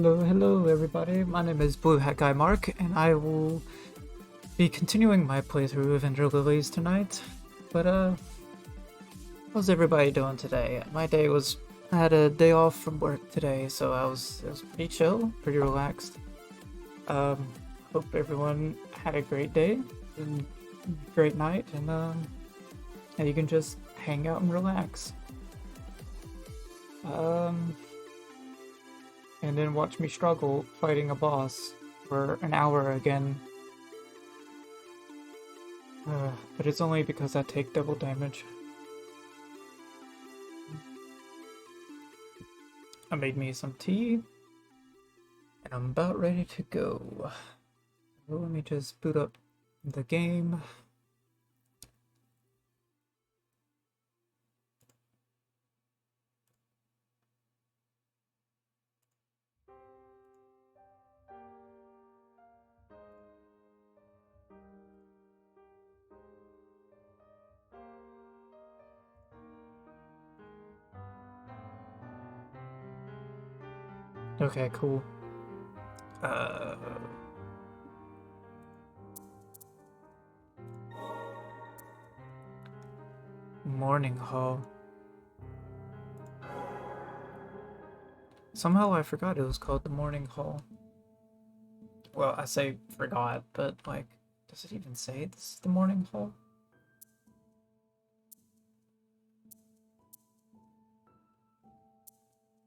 Hello everybody, my name is Blue Hat Guy Mark, and I will be continuing my playthrough of Lilies tonight. But how's everybody doing today? I had a day off from work today, so it was pretty chill, pretty relaxed. Hope everyone had a great day and great night, and you can just hang out and relax. And then watch me struggle fighting a boss for an hour again. But it's only because I take double damage. I made me some tea, and I'm about ready to go. So let me just boot up the game. Okay, cool. Morning hall. Somehow I forgot it was called the morning hall. Well, I say forgot, but like, does it even say this is the morning hall?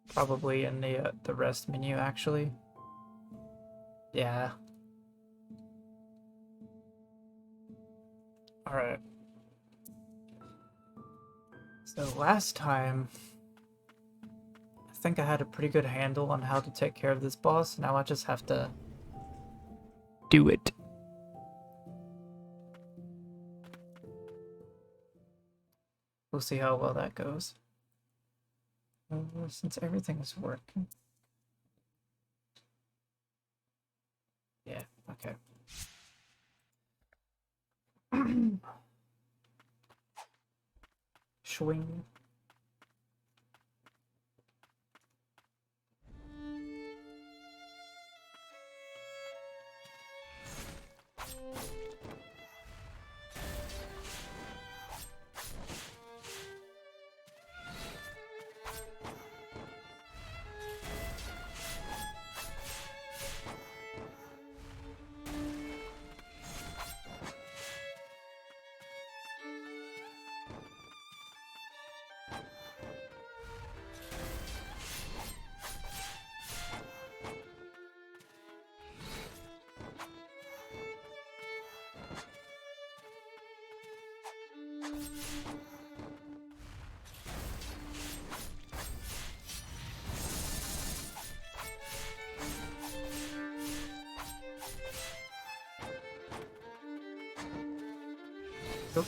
Probably in the rest menu, actually. Yeah. Alright. So last time, I think I had a pretty good handle on how to take care of this boss. Now I just have to do it. We'll see how well that goes. Since everything is working. Yeah, okay. Swing. Oop.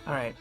All right.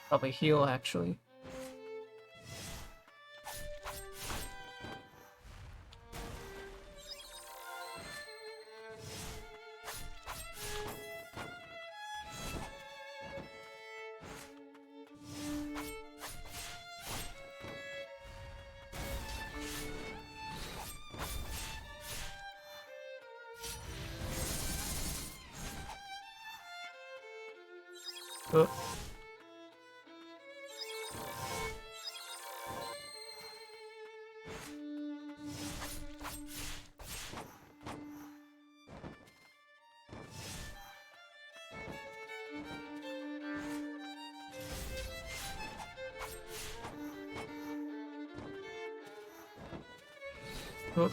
Probably heal, actually. Oh. Oh.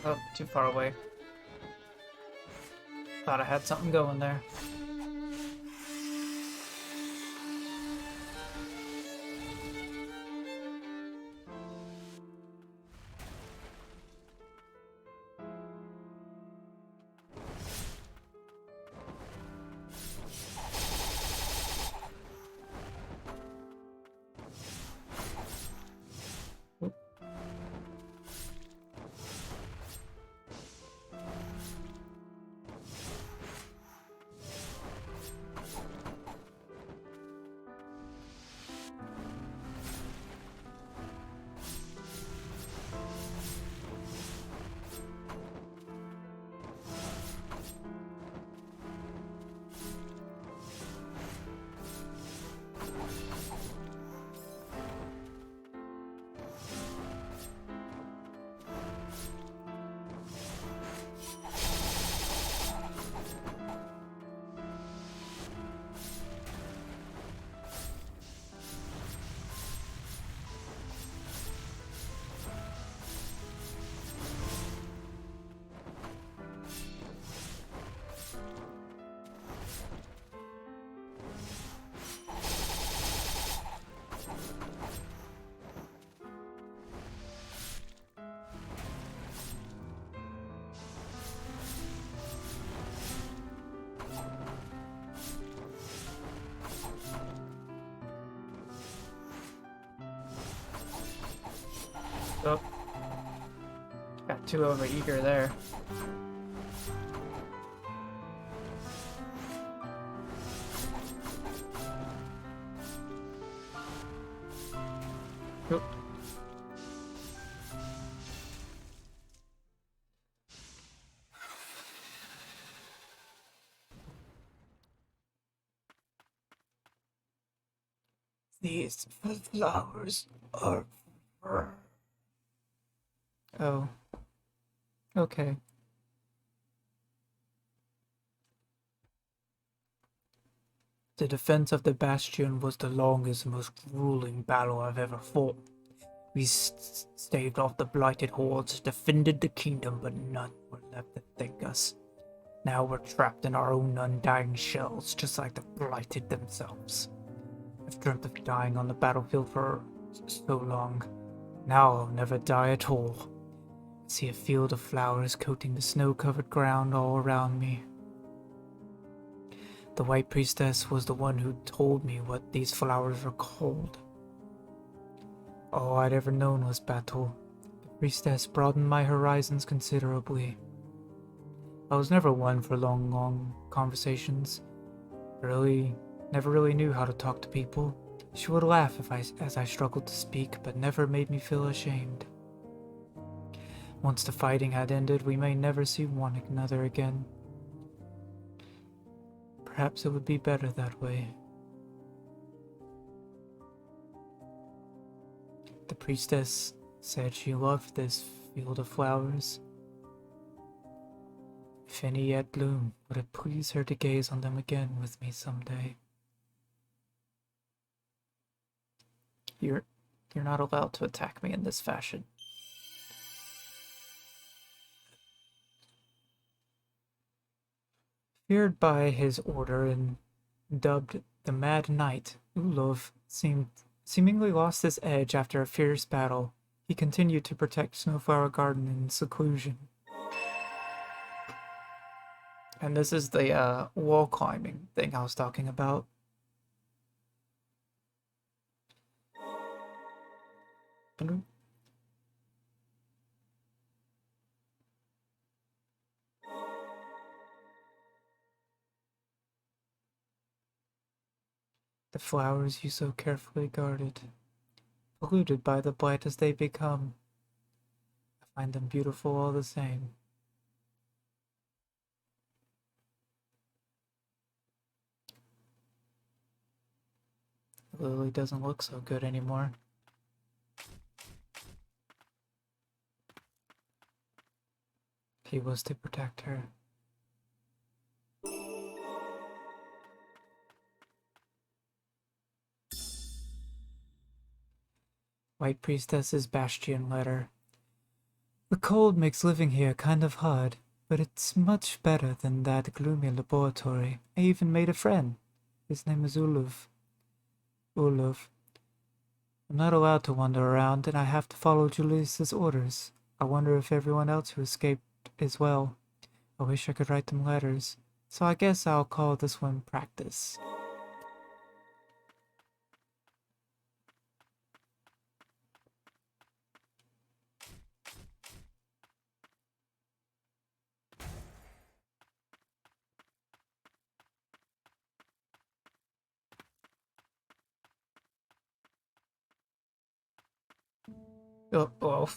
Oh, too far away. Thought I had something going there. Oh, got too over eager there. Oop. These flowers are. Oh. Okay. The defense of the bastion was the longest and most grueling battle I've ever fought. We staved off the blighted hordes, defended the kingdom, but none were left to thank us. Now we're trapped in our own undying shells, just like the blighted themselves. I've dreamt of dying on the battlefield for so long. Now I'll never die at all. I see a field of flowers coating the snow-covered ground all around me. The White Priestess was the one who told me what these flowers were called. All I'd ever known was battle. The Priestess broadened my horizons considerably. I was never one for long conversations. Never really knew how to talk to people. She would laugh as I struggled to speak, but never made me feel ashamed. Once the fighting had ended, we may never see one another again. Perhaps it would be better that way. The priestess said she loved this field of flowers. If any yet bloom, would it please her to gaze on them again with me someday? You're not allowed to attack me in this fashion. Feared by his order and dubbed the Mad Knight, Ulov seemingly lost his edge after a fierce battle. He continued to protect Snowflower Garden in seclusion. And this is the wall climbing thing I was talking about. The flowers you so carefully guarded, polluted by the blight as they become. I find them beautiful all the same. Lily doesn't look so good anymore. He was to protect her. White Priestess's Bastion letter. The cold makes living here kind of hard, but it's much better than that gloomy laboratory. I even made a friend. His name is Ulv. Ulv. I'm not allowed to wander around, and I have to follow Julius's orders. I wonder if everyone else who escaped is well. I wish I could write them letters. So I guess I'll call this one practice. Oh, well,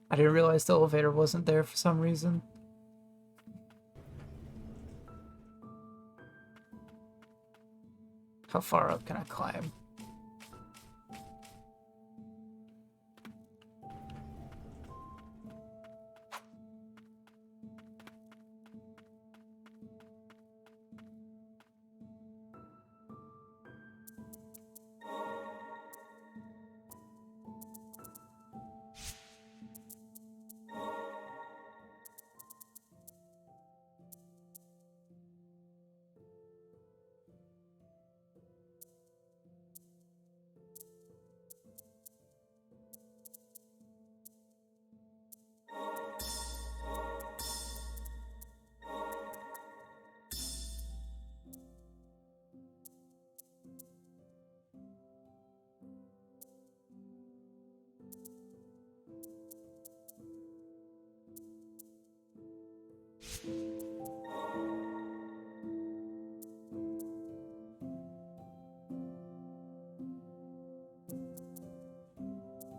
I didn't realize the elevator wasn't there for some reason. How far up can I climb?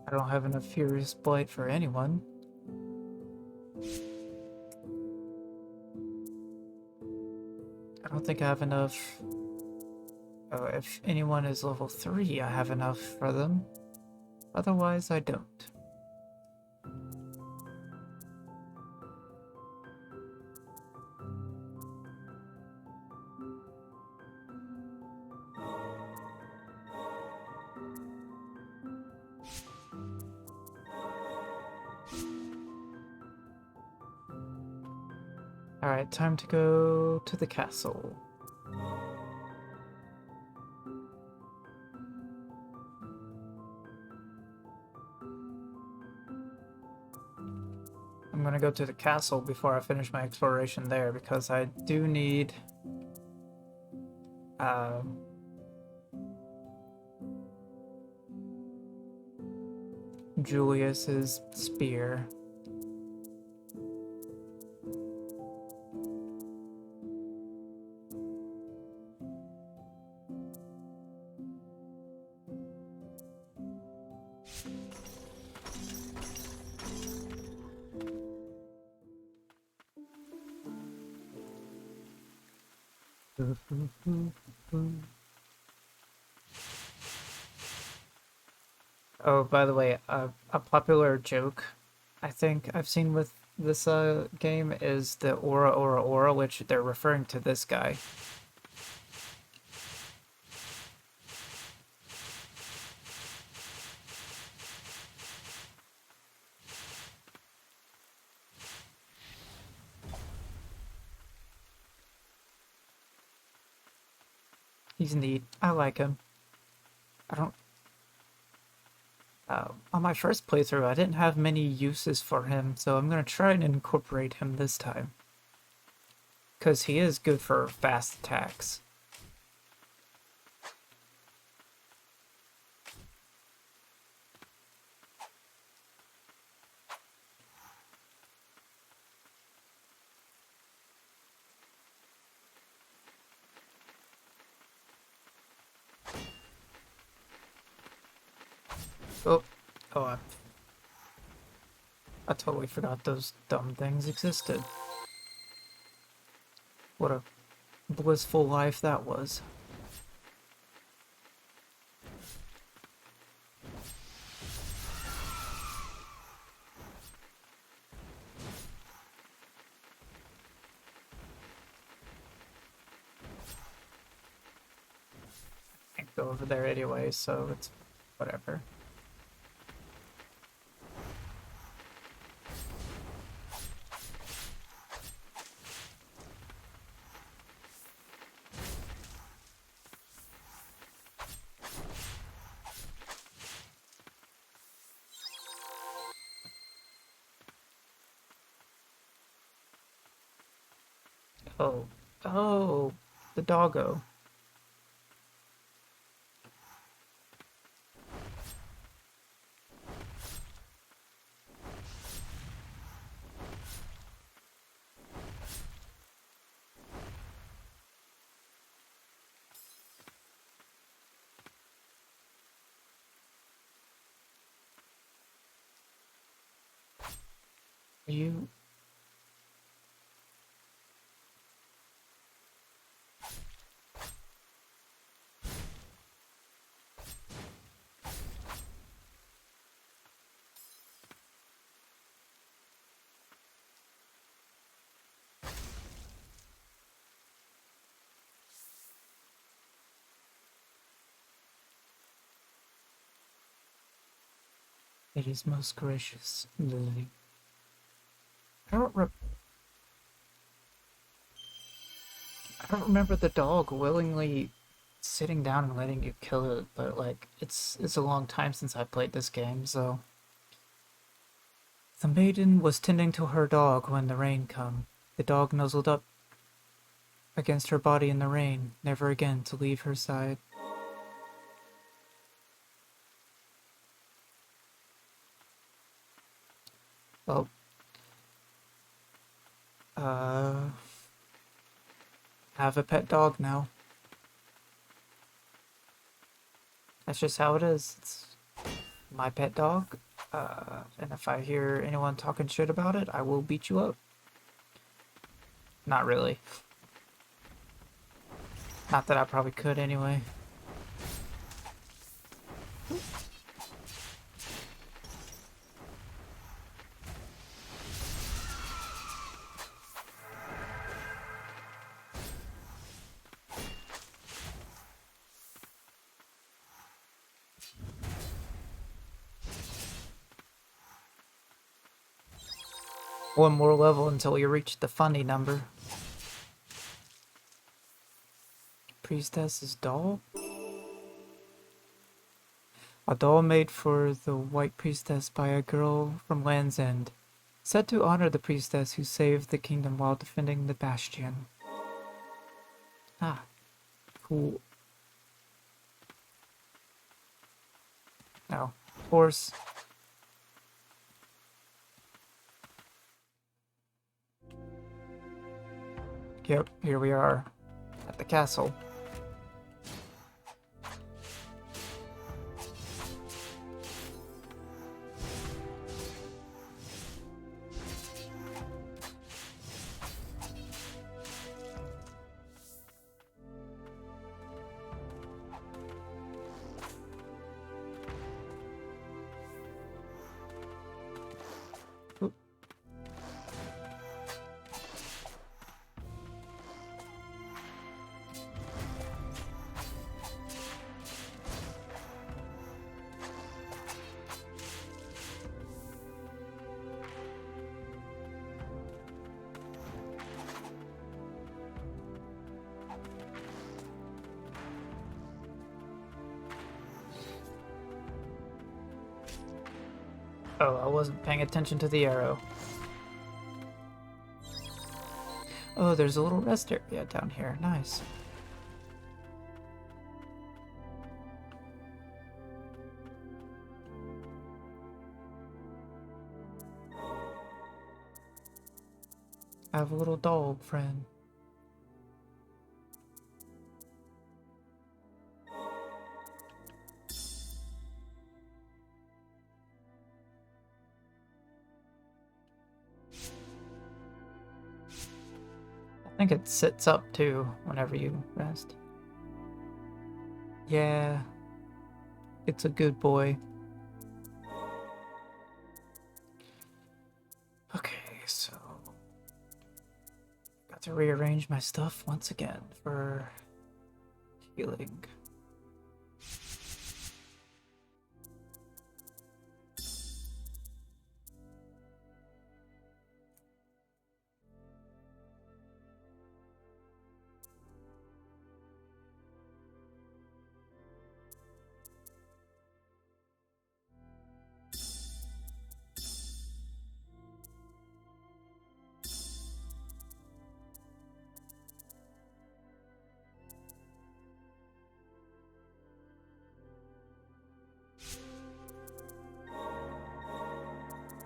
I don't have enough Furious Blight for anyone. I don't think I have enough. Oh, if anyone is level 3, I have enough for them. Otherwise, I don't. Alright, time to go to the castle. I'm gonna go to the castle before I finish my exploration there because I do need Julius's spear. Oh, by the way, a popular joke I think I've seen with this game is the aura, aura, aura, which they're referring to this guy. He's neat. I like him. I don't. On my first playthrough, I didn't have many uses for him, so I'm gonna try and incorporate him this time. Because he is good for fast attacks. Oh, oh, I totally forgot those dumb things existed. What a blissful life that was. I can't go over there anyway, so it's whatever. Oh. Oh, the doggo. You... It is most gracious, Lily. I don't, re I don't remember the dog willingly sitting down and letting you kill it, but like, it's a long time since I played this game, so... The maiden was tending to her dog when the rain come. The dog nuzzled up against her body in the rain, never again to leave her side. Well, have a pet dog now. That's just how it is. It's my pet dog. And if I hear anyone talking shit about it, I will beat you up. Not really. Not that I probably could anyway. One more level until we reach the funny number. Priestess's doll? A doll made for the White Priestess by a girl from Land's End. Said to honor the priestess who saved the kingdom while defending the bastion. Ah, cool. Oh, horse. Yep, here we are at the castle. Oop. Oh, I wasn't paying attention to the arrow. Oh, there's a little rest area down here. Nice. I have a little dog friend. I think it sits up too whenever you rest. Yeah, it's a good boy. Okay, so got to rearrange my stuff once again for healing.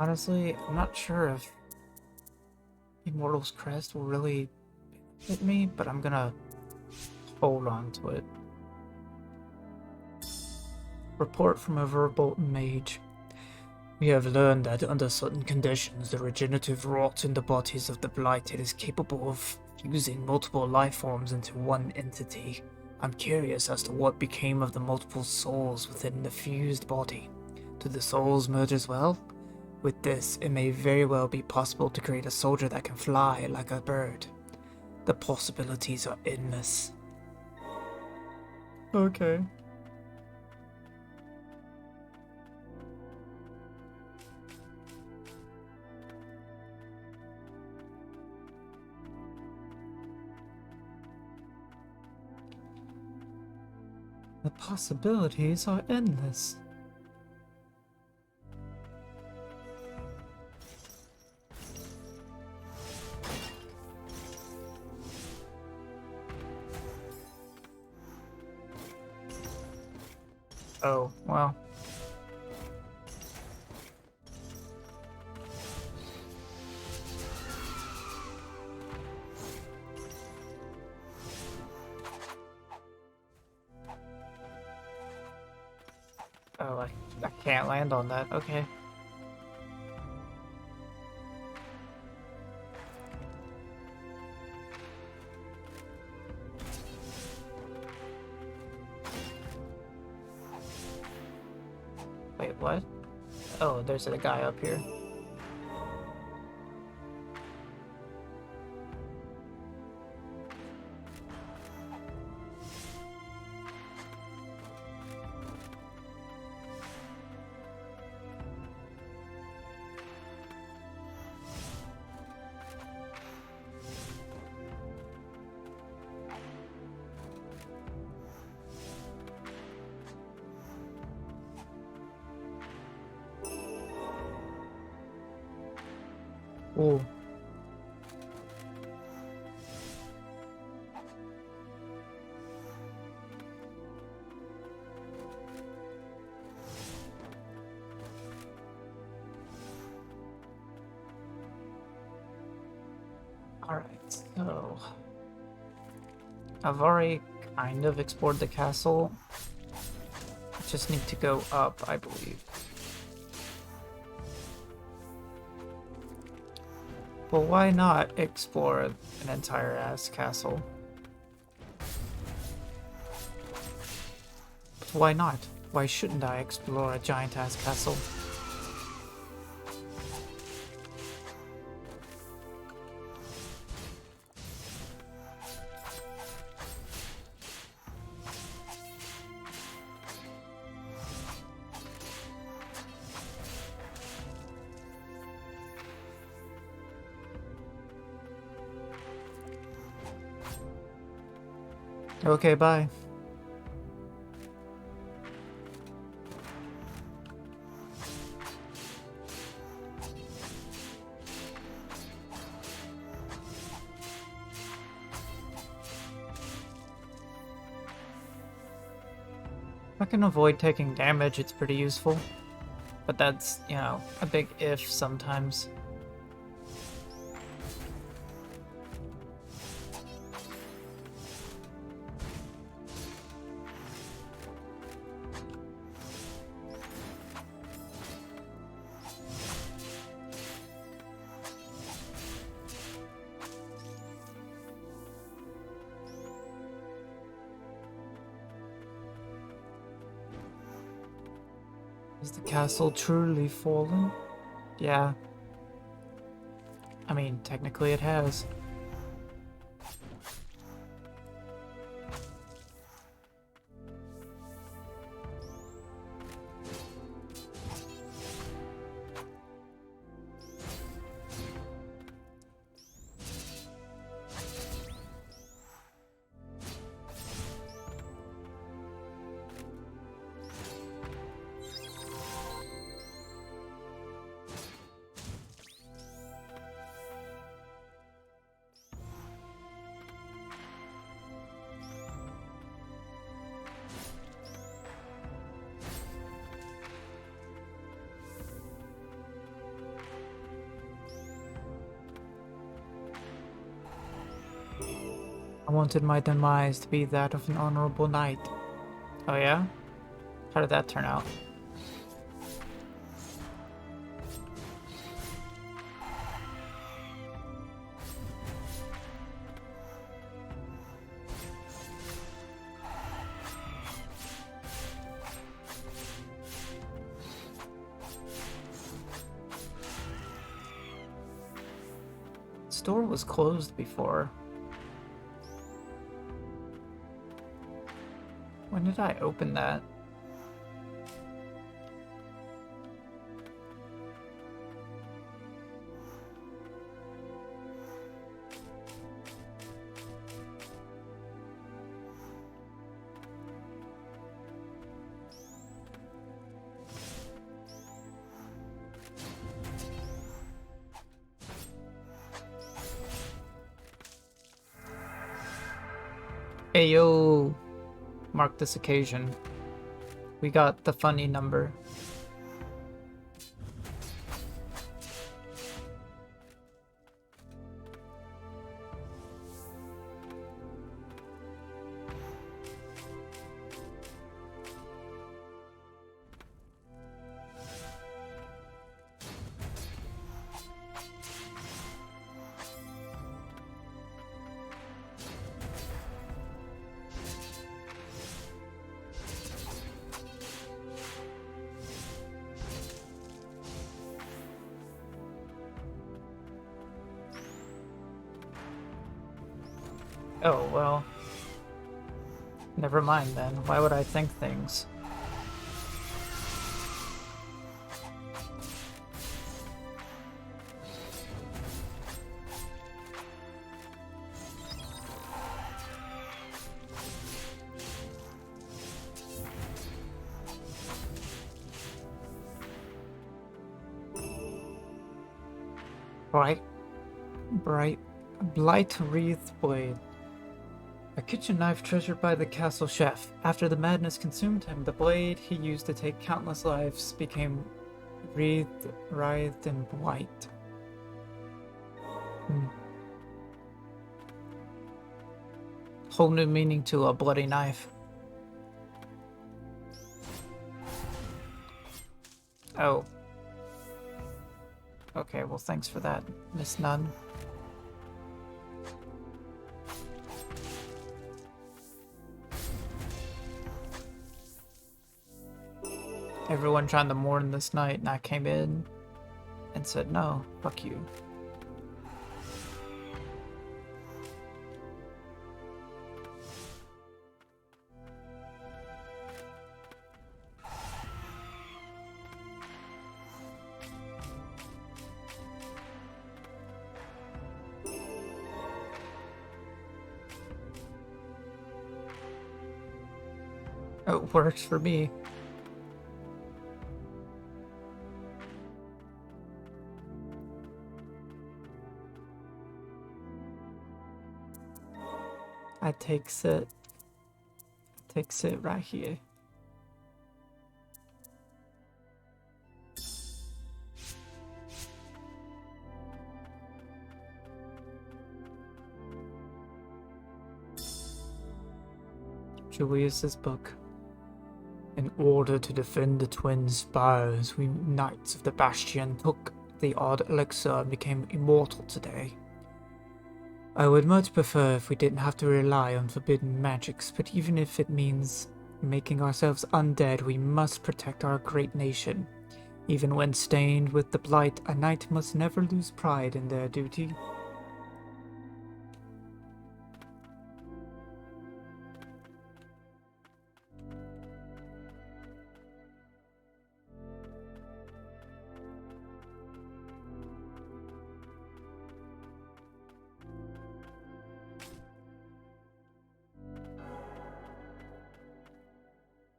Honestly, I'm not sure if Immortal's Crest will really hit me, but I'm gonna hold on to it. Report from a Verboten mage. We have learned that under certain conditions, the regenerative rot in the bodies of the Blighted is capable of fusing multiple life forms into one entity. I'm curious as to what became of the multiple souls within the fused body. Do the souls merge as well? With this, it may very well be possible to create a soldier that can fly like a bird. The possibilities are endless. Okay. The possibilities are endless. Oh, well. Oh, I can't land on that. Okay. Wait, what? Oh, there's a guy up here. Ooh. Alright, so... I've already kind of explored the castle. I just need to go up, I believe. Well, why not explore an entire ass castle? But why not? Why shouldn't I explore a giant ass castle? Okay, bye. If I can avoid taking damage, it's pretty useful. But that's, you know, a big if sometimes. Has the castle truly fallen? Yeah. I mean, technically it has. I wanted my demise to be that of an honorable knight. Oh yeah? How did that turn out? Store was closed before. When did I open that? Ayo! Mark this occasion. We got the funny number. Oh, well. Never mind then. Why would I think things? Blight wreathed blade. A kitchen knife treasured by the castle chef. After the madness consumed him, the blade he used to take countless lives became writhed in blight. Whole new meaning to a bloody knife. Oh. Okay, well thanks for that, Miss Nunn. Everyone trying to mourn this night, and I came in and said, no, fuck you. Oh, it works for me. I takes it right here. Julius's book. In order to defend the twin spires, we knights of the Bastion took the odd elixir and became immortal today. I would much prefer if we didn't have to rely on forbidden magics, but even if it means making ourselves undead, we must protect our great nation. Even when stained with the blight, a knight must never lose pride in their duty.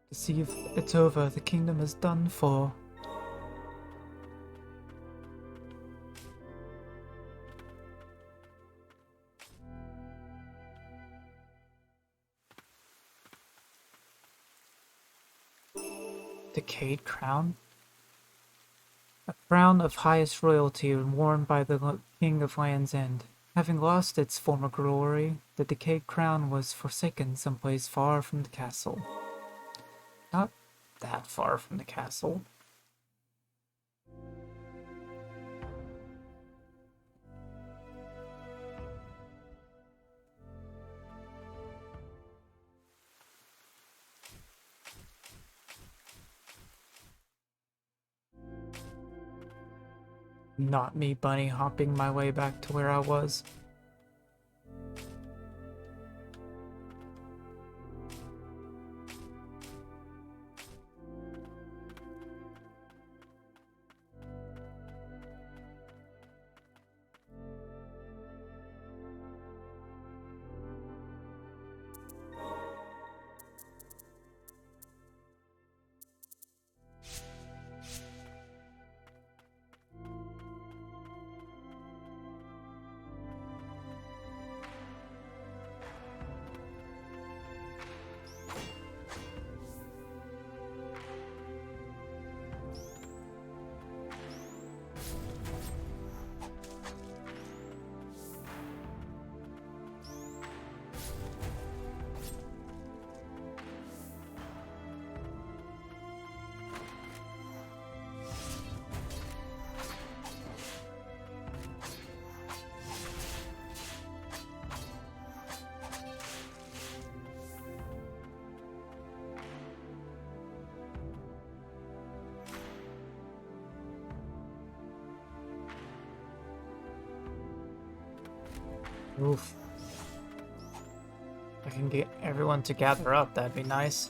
To see if it's over, the kingdom is done for. Decayed crown? A crown of highest royalty worn by the King of Land's End. Having lost its former glory, the decayed crown was forsaken someplace far from the castle. Not that far from the castle. Not me bunny hopping my way back to where I was. Oof. If I can get everyone to gather up, that'd be nice.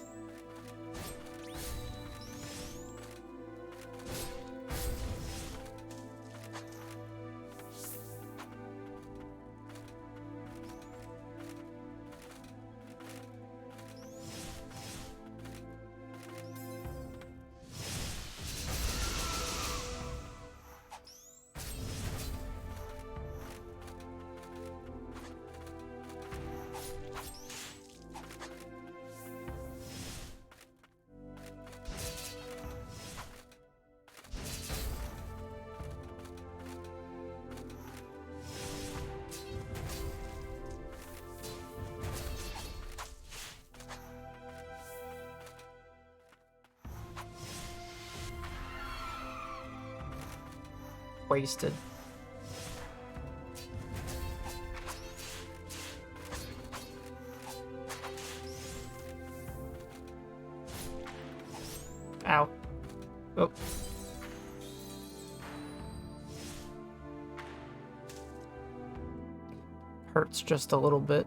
Wasted. Ow. Oh. Hurts just a little bit.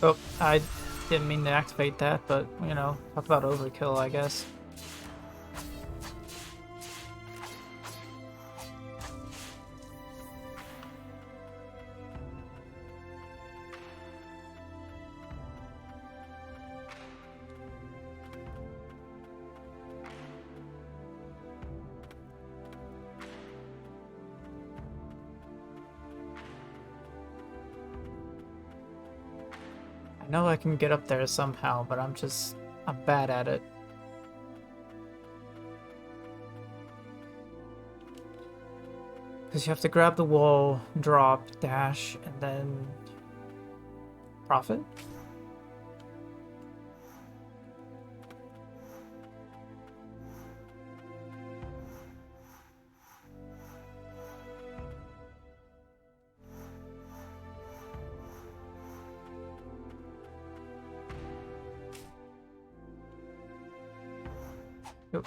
Oh, I didn't mean to activate that, but, you know, talk about overkill, I guess. I know I can get up there somehow, but I'm bad at it. Because you have to grab the wall, drop, dash, and then profit? Yep.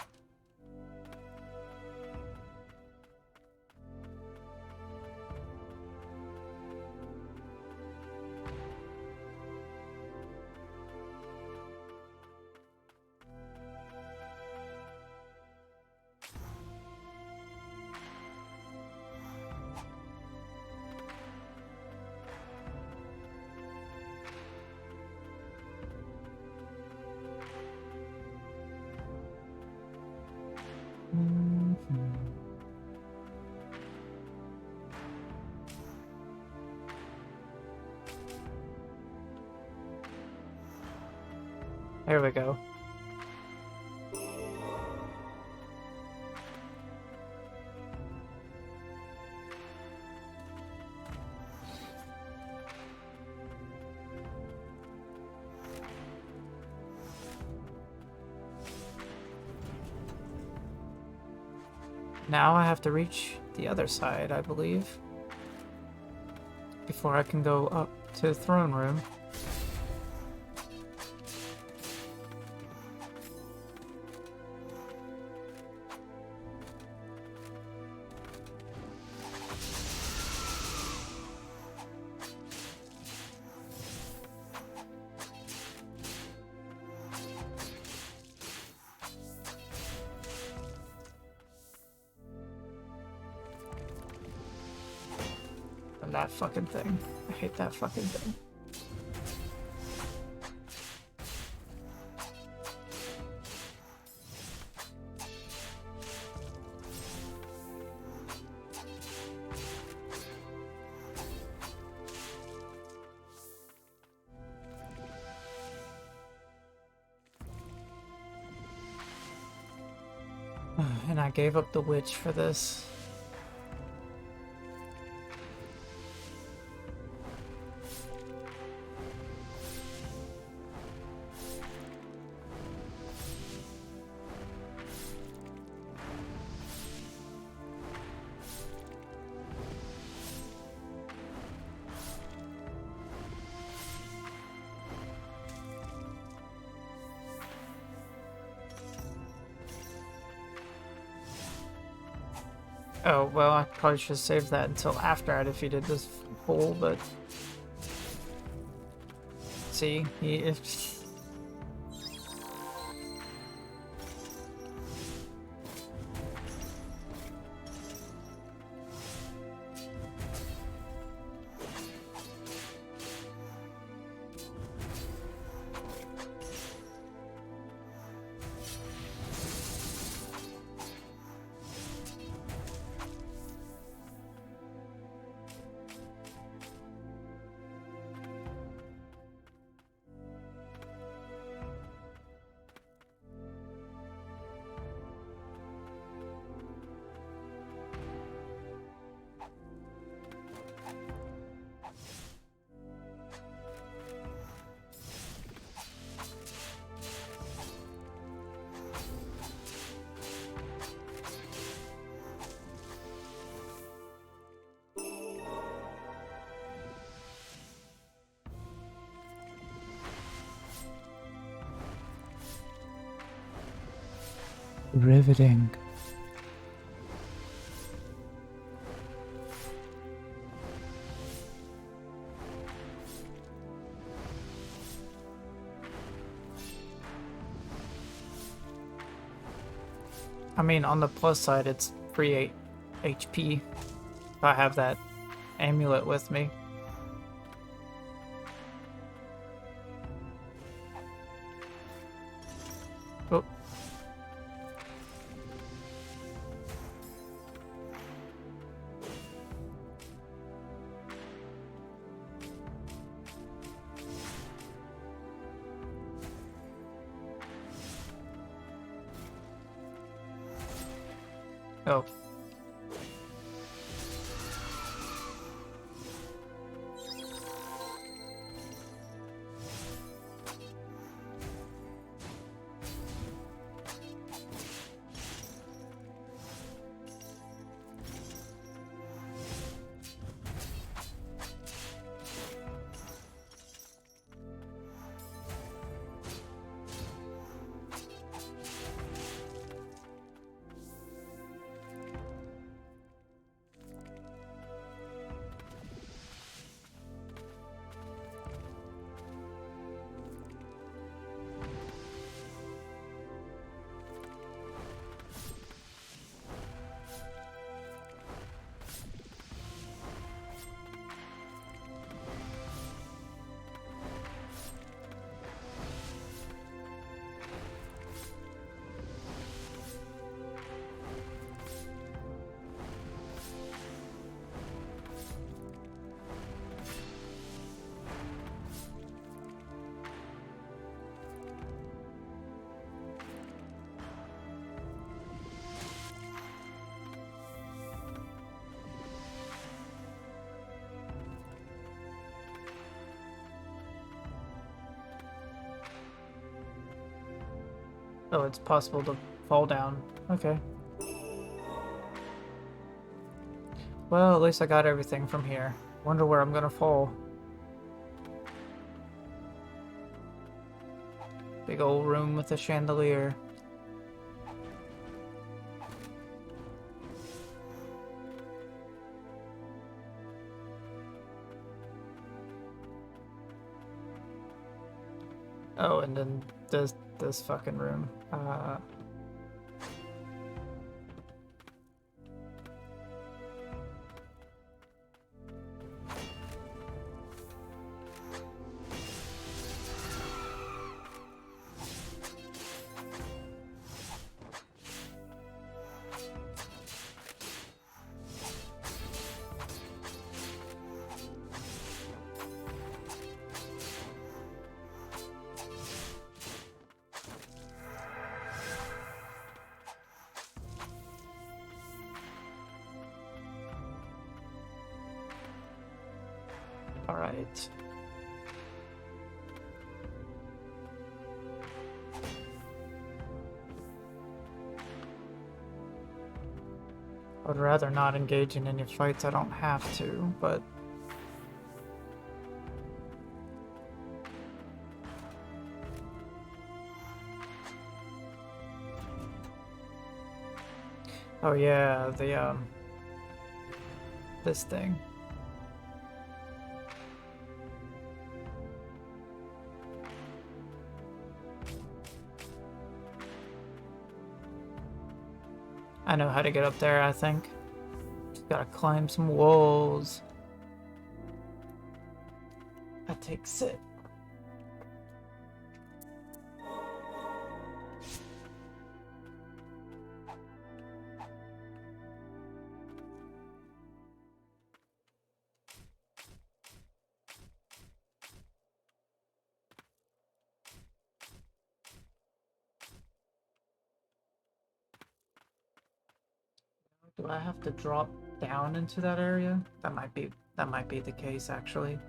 There we go. Now I have to reach the other side, I believe, before I can go up to the throne room. That fucking thing. I hate that fucking thing. And I gave up the witch for this. Oh, well, I probably should have saved that until after I defeated this fool, but... See, if... Riveting. I mean, on the plus side, it's free HP if I have that amulet with me. Oh. Oh. Oh, it's possible to fall down. Okay. Well, at least I got everything from here. Wonder where I'm gonna fall. Big old room with a chandelier. Oh, and then this fucking room. All right. I'd rather not engage in any fights. I don't have to, but oh yeah, the this thing. I know how to get up there, I think. Just gotta climb some walls. That takes it. Do I have to drop down into that area? That might be the case actually.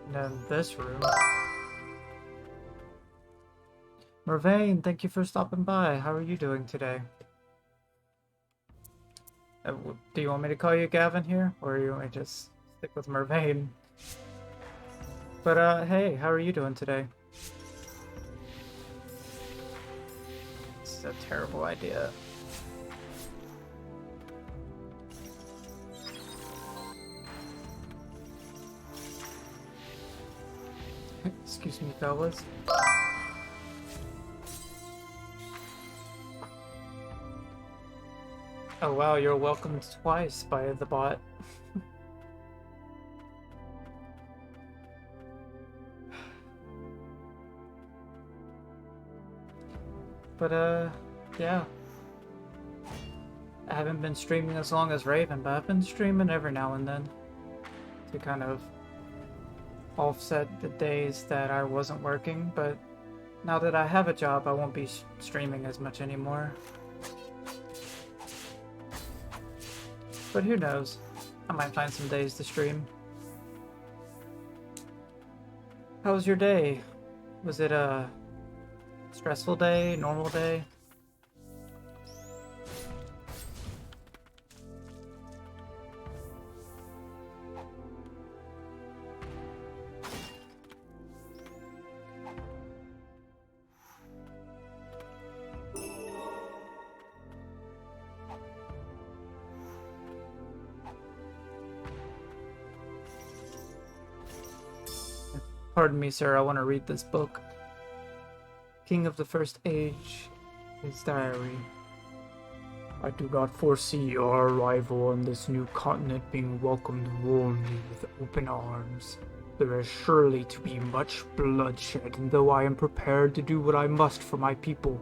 And then this room. Mervain, thank you for stopping by. How are you doing today? Do you want me to call you Gavin here? Or you want me to just stick with Mervain? But, hey, how are you doing today? This is a terrible idea. Excuse me, fellas. Oh wow, you're welcomed twice by the bot. But Yeah. I haven't been streaming as long as Raven, but I've been streaming every now and then to kind of offset the days that I wasn't working, but now that I have a job, I won't be streaming as much anymore. But who knows? I might find some days to stream. How was your day? Was it a stressful day, normal day? Pardon me, sir, I want to read this book. King of the First Age, his diary. I do not foresee our arrival on this new continent being welcomed warmly with open arms. There is surely to be much bloodshed, and though I am prepared to do what I must for my people,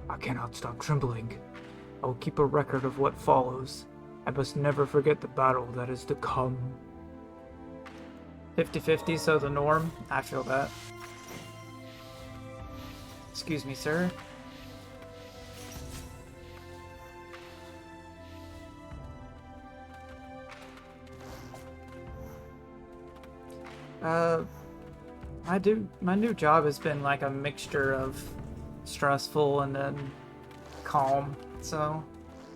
I cannot stop trembling. I will keep a record of what follows. I must never forget the battle that is to come. 50-50, so the norm? I feel that. Excuse me, sir. My new job has been like a mixture of stressful and then calm, so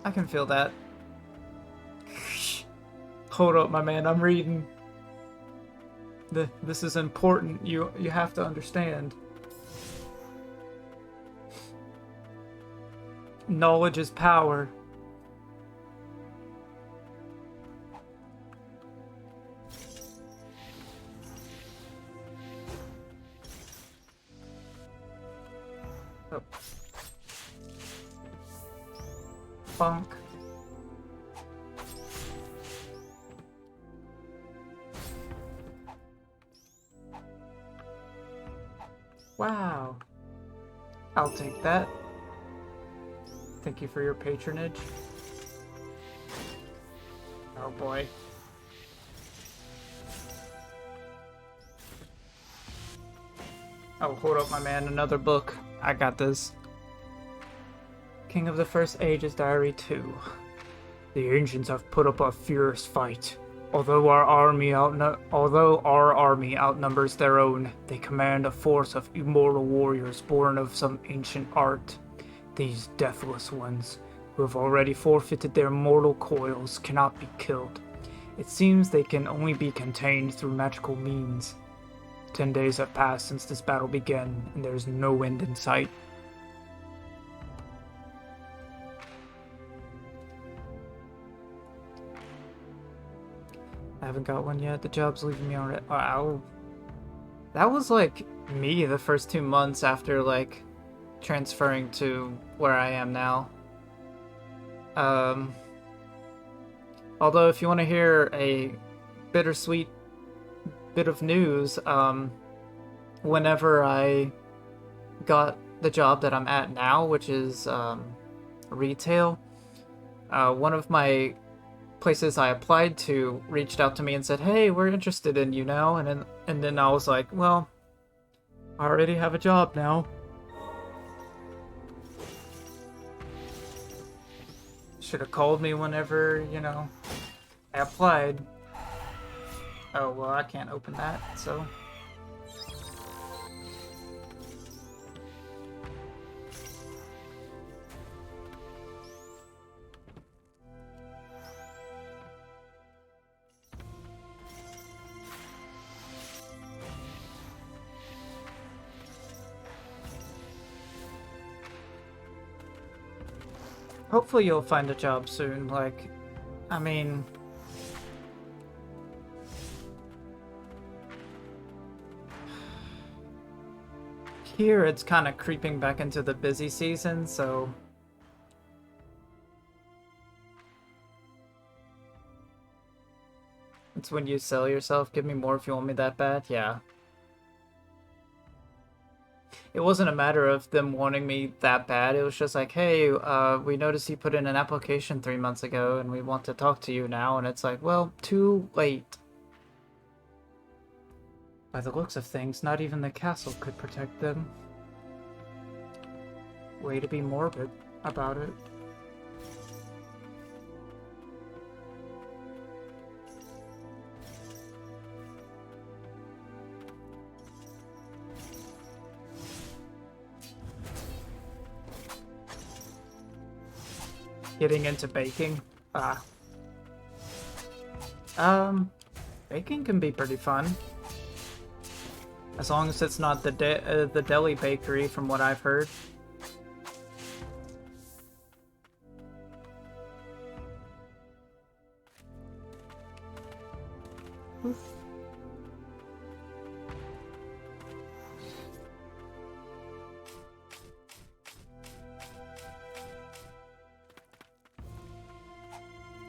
I can feel that. Hold up, my man, I'm reading. This is important. You have to understand. Knowledge is power. Oh. Bonk. Wow. I'll take that. Thank you for your patronage. Oh boy. Oh, hold up, my man. Another book. I got this. King of the First Age's Diary 2. The ancients have put up a fierce fight. Although our army outnumbers their own, they command a force of immortal warriors born of some ancient art. These deathless ones, who have already forfeited their mortal coils, cannot be killed. It seems they can only be contained through magical means. 10 days have passed since this battle began, and there is no end in sight. I haven't got one yet. The job's leaving me on it. Wow. That was like me the first 2 months after like transferring to where I am now. Although if you want to hear a bittersweet bit of news, whenever I got the job that I'm at now, which is retail, one of my places I applied to reached out to me and said, "Hey, we're interested in you now." And then I was like, "Well, I already have a job now." Should have called me whenever, I applied. Oh, well, I can't open that, so... Hopefully you'll find a job soon, like, I mean... Here it's kind of creeping back into the busy season, so... It's when you sell yourself. Give me more if you want me that bad, yeah. it wasn't a matter of them wanting me that bad. It was just like, hey, we noticed you put in an application 3 months ago, and we want to talk to you now. And it's like, well, too late. By the looks of things, not even the castle could protect them. Way to be morbid about it. Getting into baking? Baking can be pretty fun. As long as it's not the deli bakery, from what I've heard.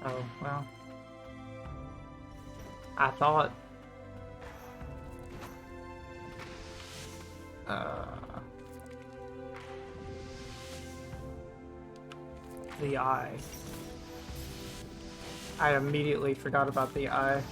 Oh, well. I thought... the eye. I immediately forgot about the eye.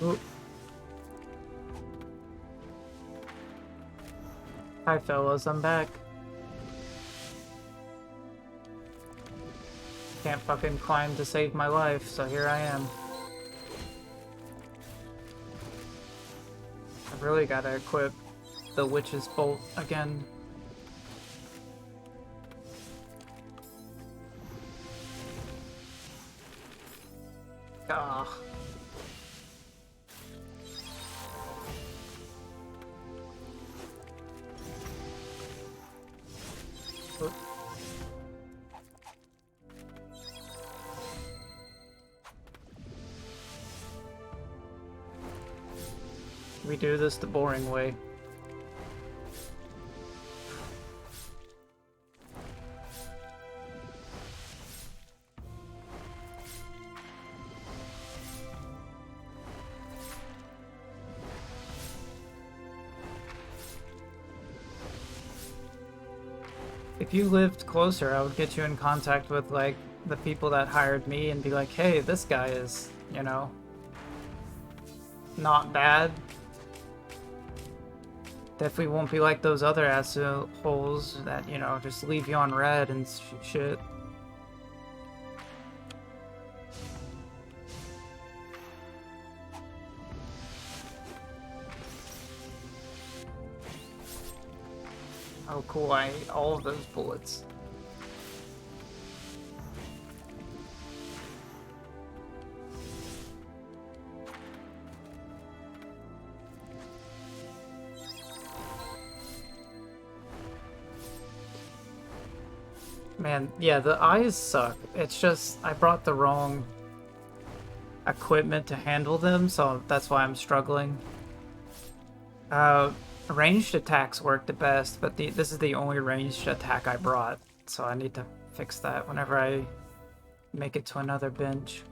Ooh. Hi fellas, I'm back. Can't fucking climb to save my life, so here I am. I really gotta equip the Witch's Bolt again. Ah. We do this the boring way. If you lived closer, I would get you in contact with, like, the people that hired me and be like, hey, this guy is, you know, not bad. Definitely won't be like those other assholes that, you know, just leave you on red and shit. Oh cool, I ate all of those bullets. Man, yeah, the eyes suck. It's just, I brought the wrong equipment to handle them, so that's why I'm struggling. Ranged attacks work the best, but this is the only ranged attack I brought, so I need to fix that whenever I make it to another bench.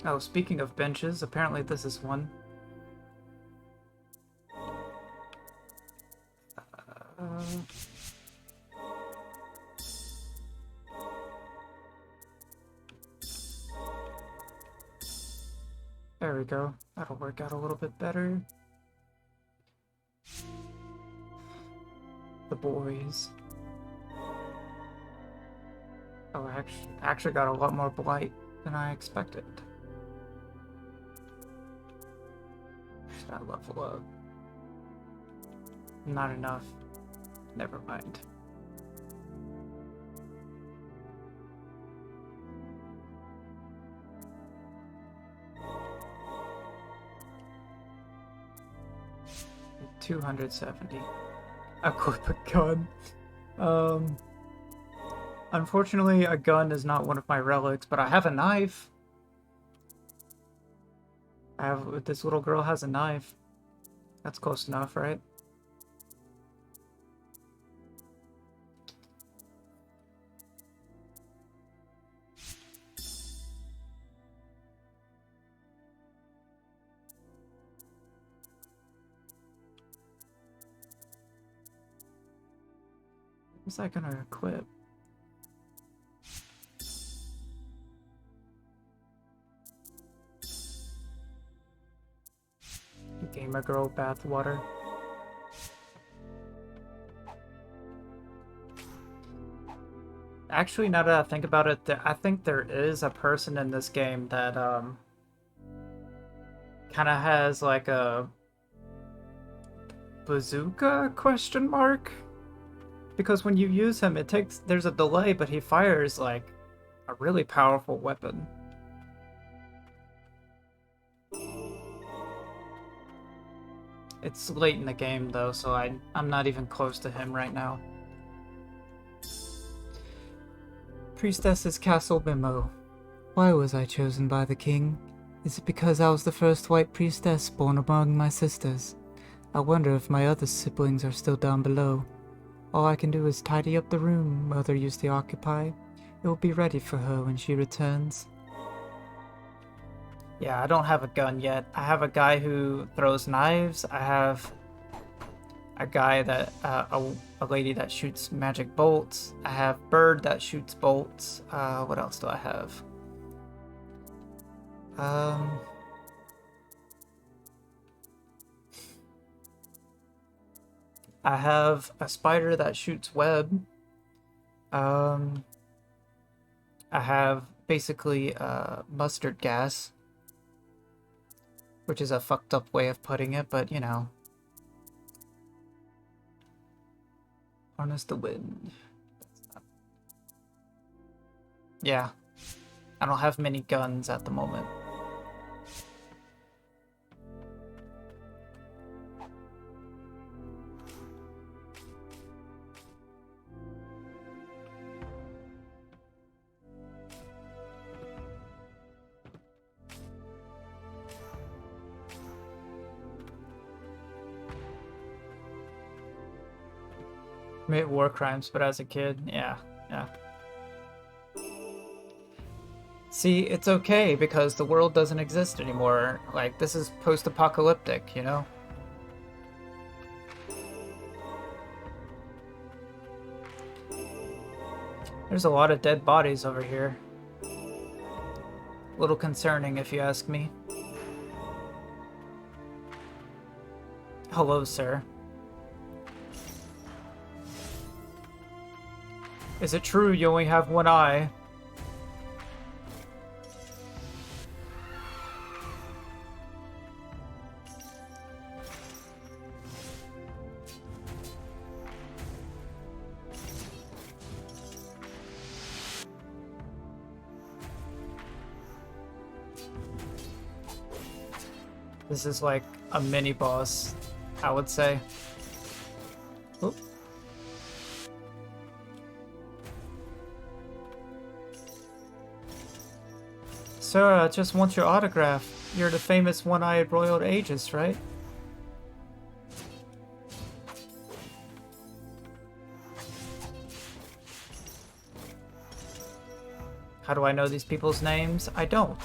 Oh, speaking of benches, apparently this is one. There we go. That'll work out a little bit better. The boys. Oh, I actually got a lot more blight than I expected. Should I level up? Not enough. Never mind. $270. equip a gun. Um, Unfortunately, a gun is not one of my relics, but I have a knife. This little girl has a knife. That's close enough, right? What's that gonna equip? Gamer girl bathwater. Actually, now that I think about it, I think there is a person in this game that kind of has like a bazooka question mark, because when you use him, there's a delay, but he fires like a really powerful weapon. It's late in the game though, so I'm not even close to him right now. Priestess's Castle Memo. Why was I chosen by the king? Is it because I was the first white priestess born among my sisters? I wonder if my other siblings are still down below. All I can do is tidy up the room Mother used to occupy. It will be ready for her when she returns. Yeah, I don't have a gun yet. I have a guy who throws knives. I have a guy that, a lady that shoots magic bolts. I have Bird that shoots bolts. What else do I have? I have a spider that shoots web. I have basically mustard gas, which is a fucked up way of putting it, but you know. Harness the wind. Yeah. I don't have many guns at the moment. Commit war crimes, but as a kid, yeah. See, it's okay because the world doesn't exist anymore. Like, this is post-apocalyptic, you know? There's a lot of dead bodies over here. A little concerning, if you ask me. Hello, sir. Is it true you only have one eye? This is like a mini boss, I would say. Oop. Sir, I just want your autograph. You're the famous one-eyed royal aegis, right? How do I know these people's names? I don't.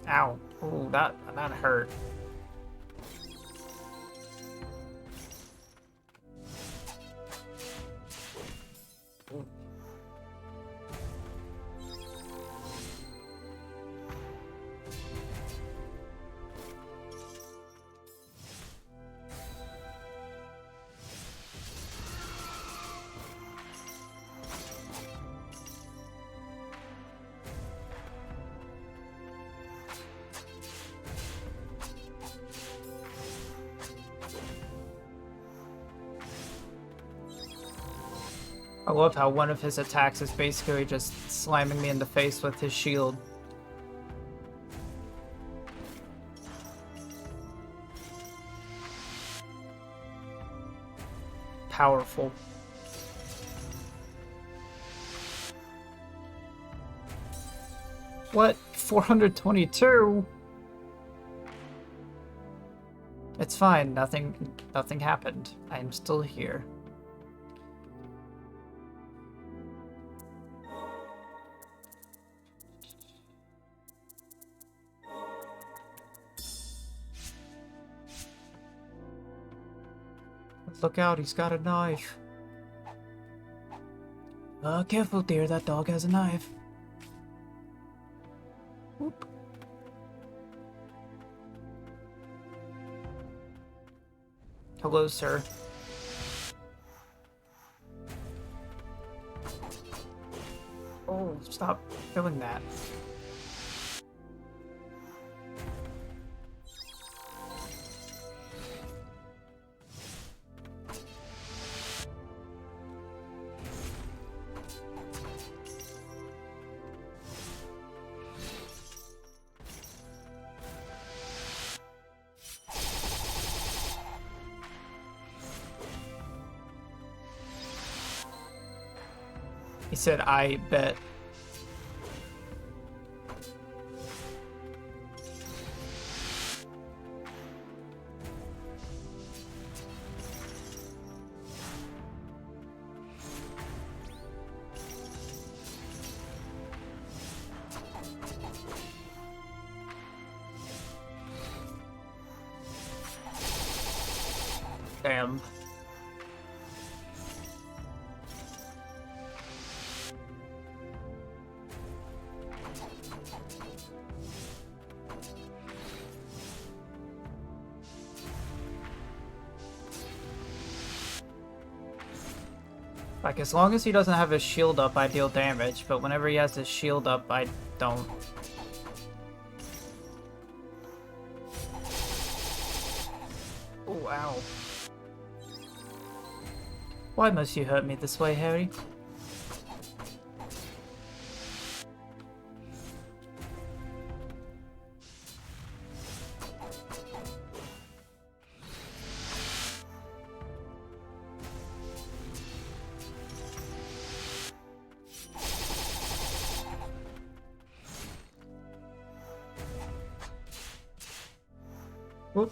Ow. Ooh, that hurt. I love how one of his attacks is basically just slamming me in the face with his shield. powerful. What? 422? It's fine. Nothing happened. I am still here. Look out, he's got a knife. Careful, dear, that dog has a knife. Whoop. Hello, sir. Oh, stop doing that. He said, I bet. Damn. Like, as long as he doesn't have his shield up, I deal damage, but whenever he has his shield up, I don't. Oh, wow. Why must you hurt me this way, Harry? Whoop.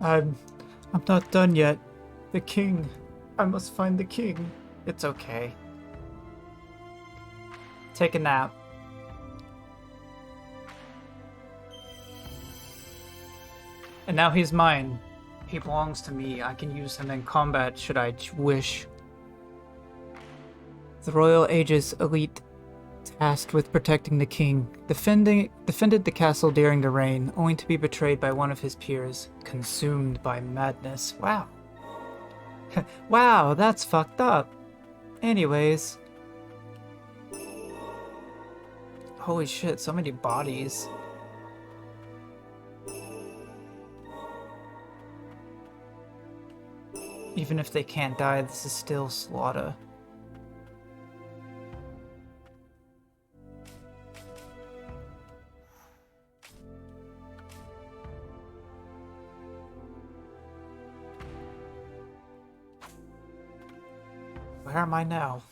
I'm not done yet. The king. I must find the king. It's okay. Take a nap. And now he's mine. He belongs to me. I can use him in combat should I wish. The Royal Aegis elite tasked with protecting the king defended the castle during the reign, only to be betrayed by one of his peers, consumed by madness. Wow. Wow, that's fucked up. Anyways. Holy shit, so many bodies. Even if they can't die, this is still slaughter. Where am I now?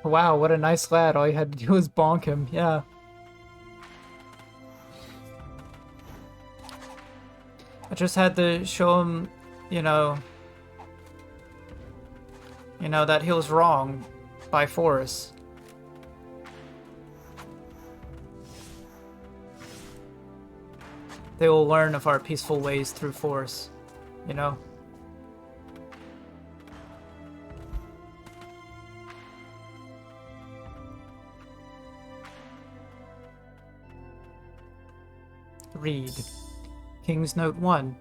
Wow, what a nice lad. All you had to do was bonk him. Yeah. I just had to show him, you know, that he was wrong by force. They will learn of our peaceful ways through force, you know? Read. King's Note 1.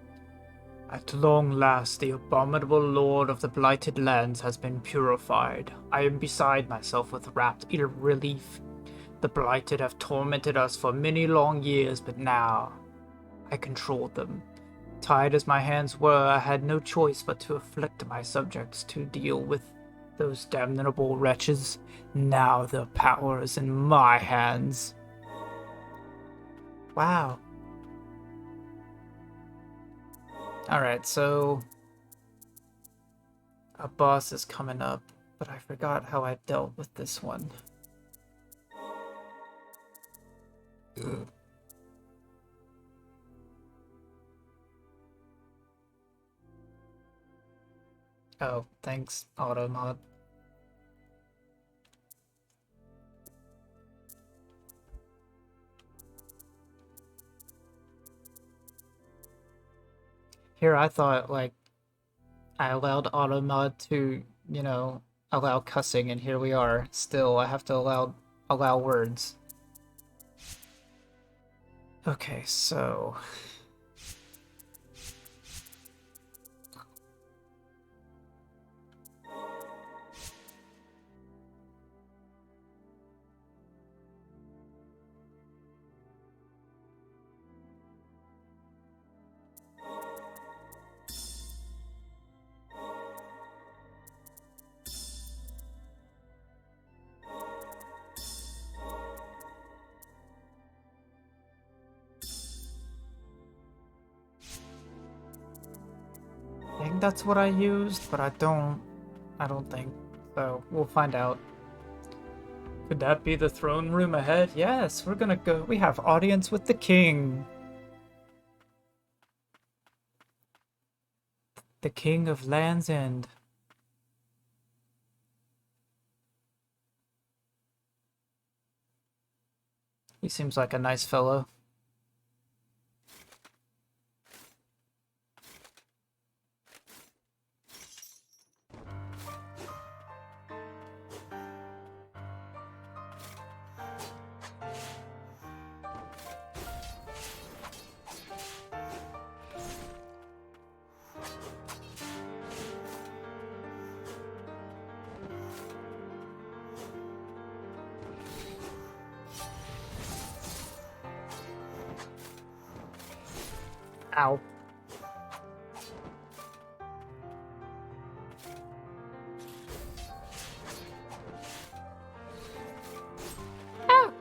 At long last, the abominable lord of the blighted lands has been purified. I am beside myself with rapt relief. The blighted have tormented us for many long years, but now I controlled them. Tied as my hands were, I had no choice but to afflict my subjects to deal with those damnable wretches. Now the power is in my hands. Wow. Alright, so a boss is coming up, but I forgot how I dealt with this one. Ugh. Oh, thanks, Automod. Here I thought, like, I allowed Automod to, you know, allow cussing, and here we are. Still, I have to allow words. Okay, so... I think that's what I used, but I don't think. So, we'll find out. Could that be the throne room ahead? Yes, we're gonna go. We have audience with the king. The king of Land's End. He seems like a nice fellow. Ow. Ah.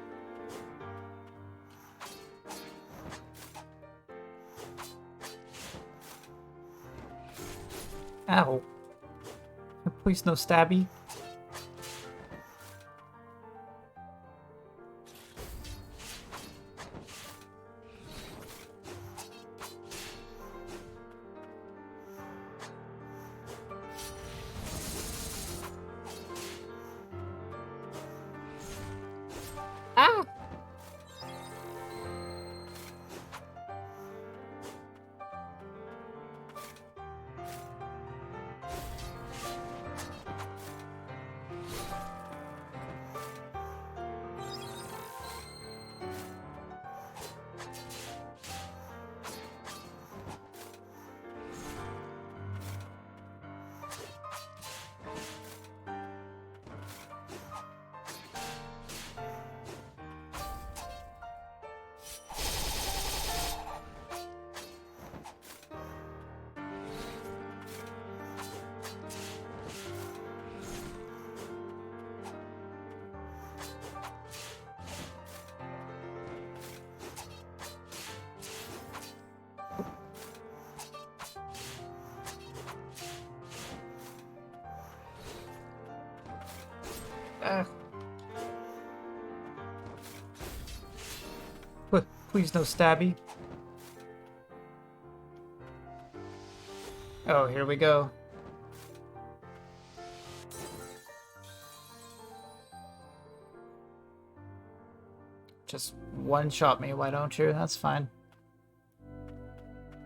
Ow. Please no stabby. Ah! Please no stabby. Oh, here we go. Just one-shot me, why don't you? That's fine.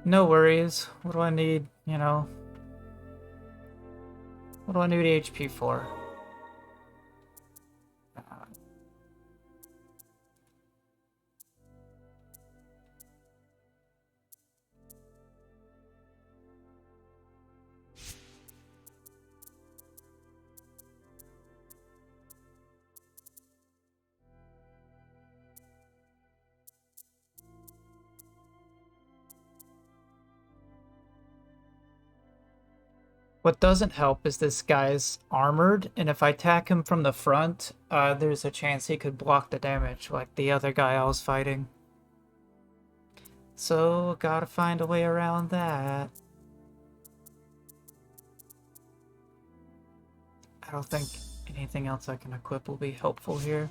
No worries. What do I need, you know? What do I need HP for? What doesn't help is this guy's armored, and if I attack him from the front, there's a chance he could block the damage like the other guy I was fighting. So, gotta find a way around that. I don't think anything else I can equip will be helpful here.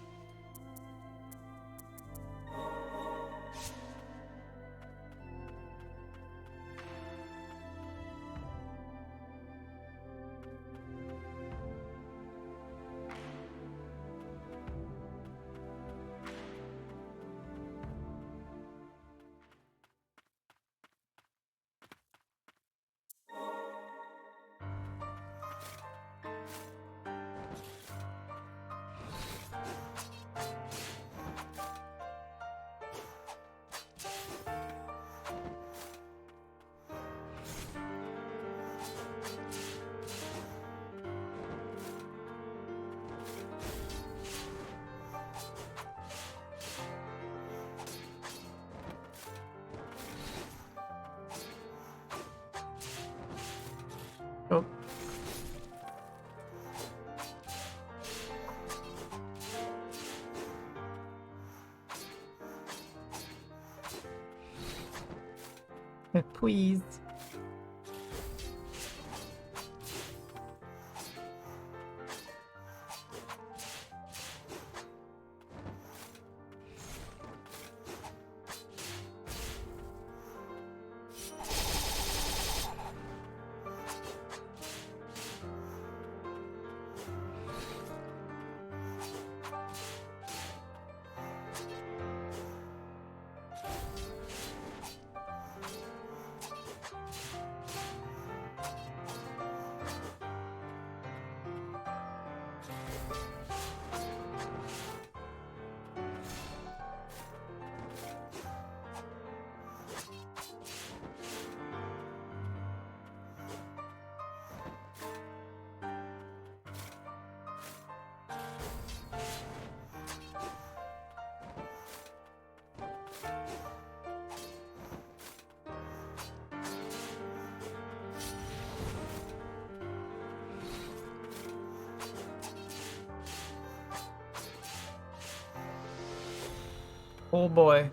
Oh. Please. Oh boy.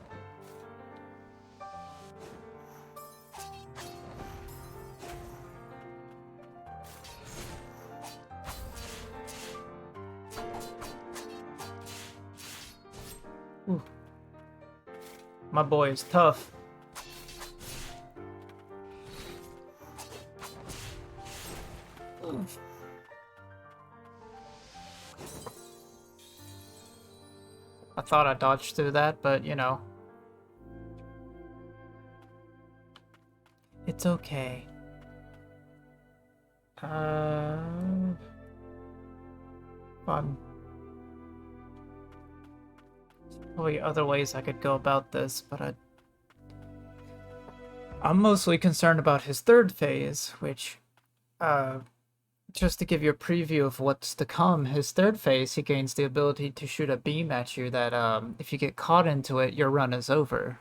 Ooh. My boy is tough. Oof. I thought I dodged through that, but you know. It's okay. Fun. Probably other ways I could go about this, but I'm mostly concerned about his third phase, which, just to give you a preview of what's to come, his third phase, he gains the ability to shoot a beam at you that, if you get caught into it, your run is over.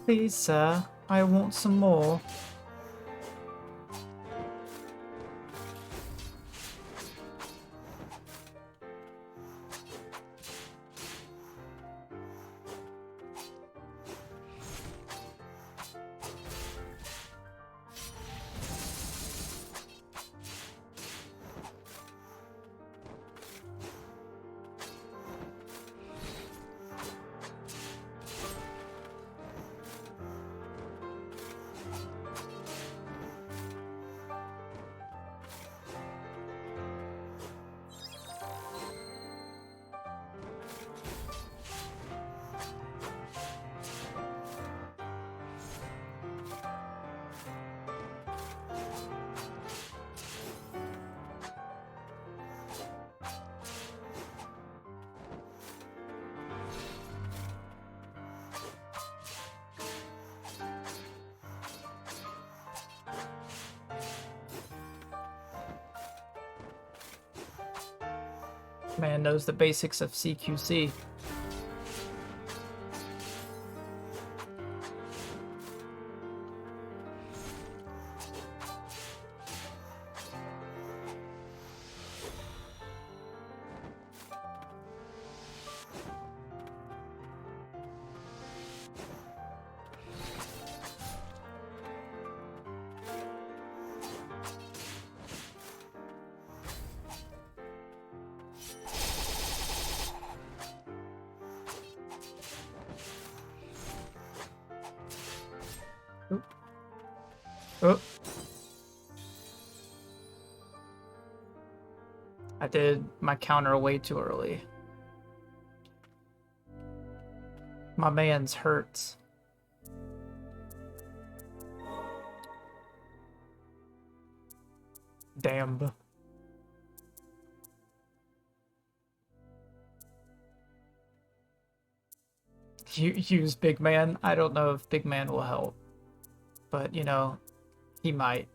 Please, sir, I want some more. Man knows the basics of CQC. Oh. I did my counter way too early. My man's hurts. Damn. Use Big Man. I don't know if Big Man will help. But, you know, he might.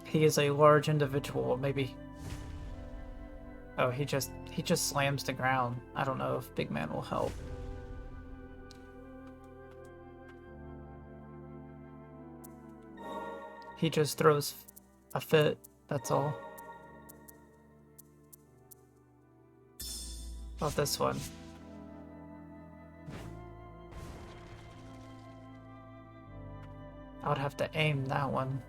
He is a large individual, maybe. Oh, he just slams the ground. I don't know if Big Man will help. He just throws a fit, that's all. About this one. I would have to aim that one.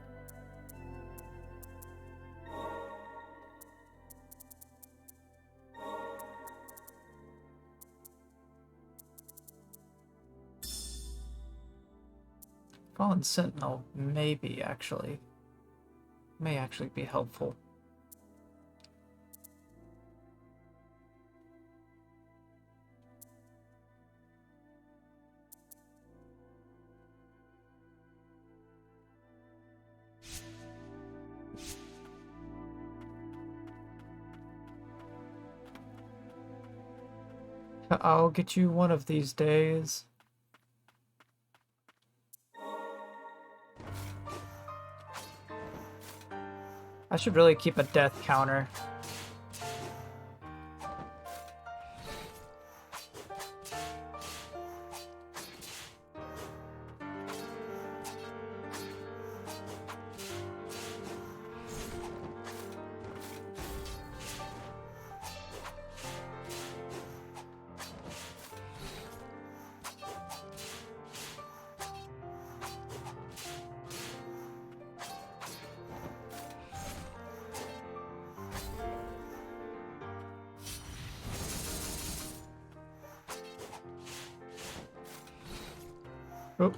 Fallen Sentinel, maybe, actually. May actually be helpful. I'll get you one of these days. I should really keep a death counter. Oh.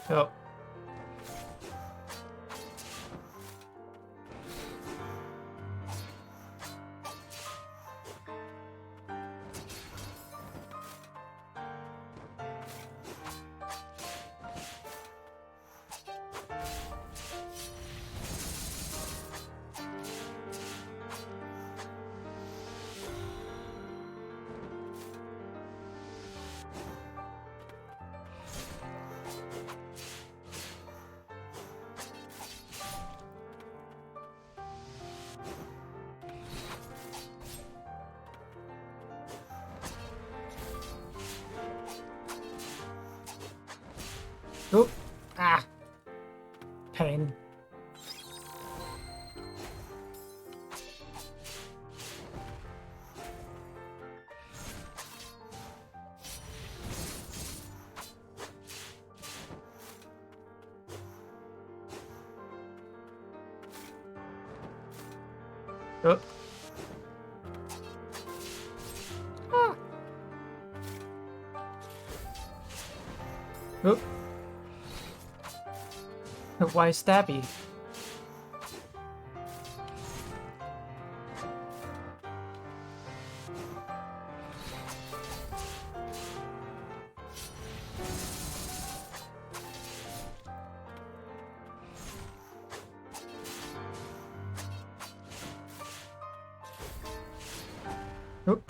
Oh. Oh. Ah. Pain. Oh. Oh. Why stabby? Oh.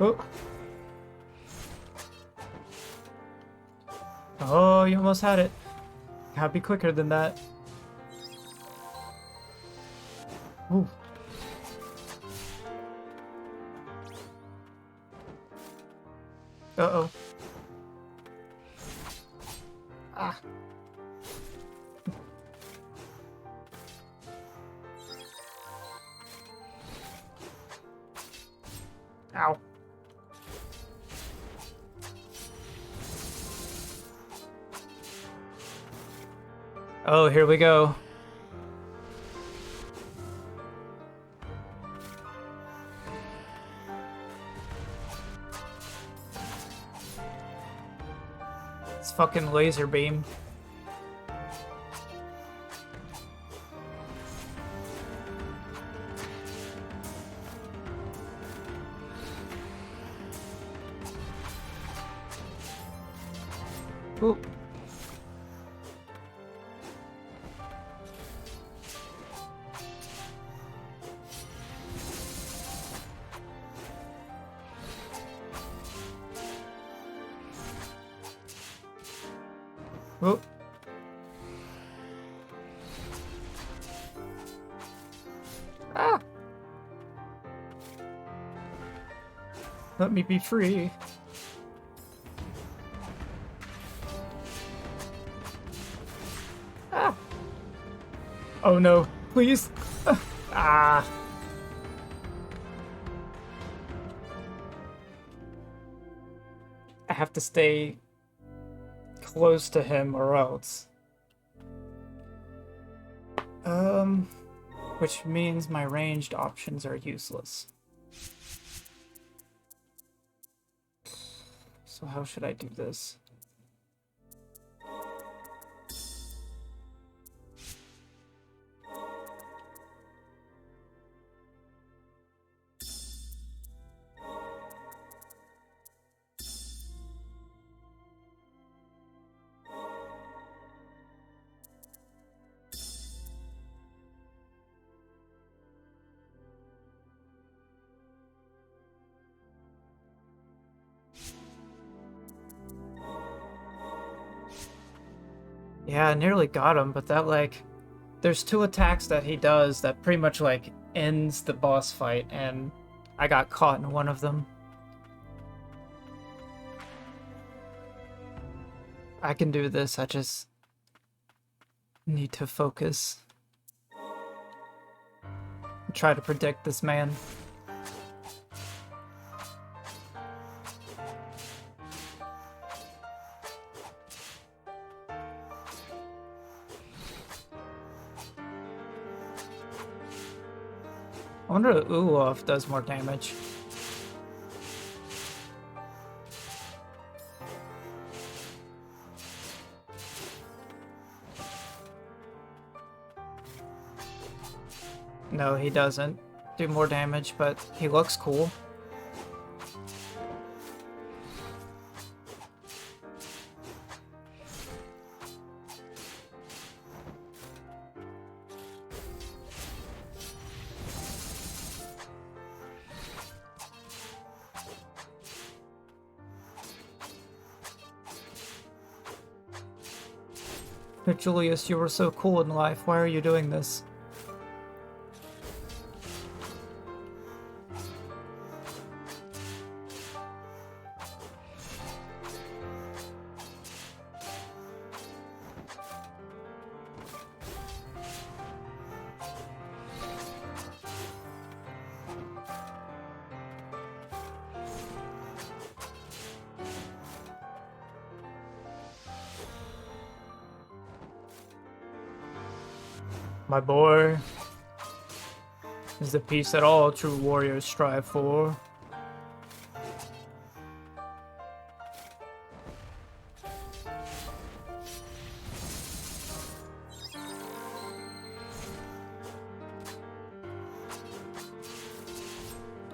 Oh. Oh, you almost had it. Gotta be quicker than that. Ooh. Uh-oh. Ah. Ow. Oh, here we go. It's fucking laser beam. Ooh. Ooh. Ah! Let me be free. Ah! Oh no, please! Ah! I have to stay close to him or else. Which means my ranged options are useless. So how should I do this? Yeah, I nearly got him, but that, like, there's two attacks that he does that pretty much, like, ends the boss fight, and I got caught in one of them. I can do this, I just need to focus. Try to predict this man. I wonder if Ulov does more damage. No, he doesn't do more damage, but he looks cool. But Julius, you were so cool in life. Why are you doing this? My boy is the peace that all true warriors strive for.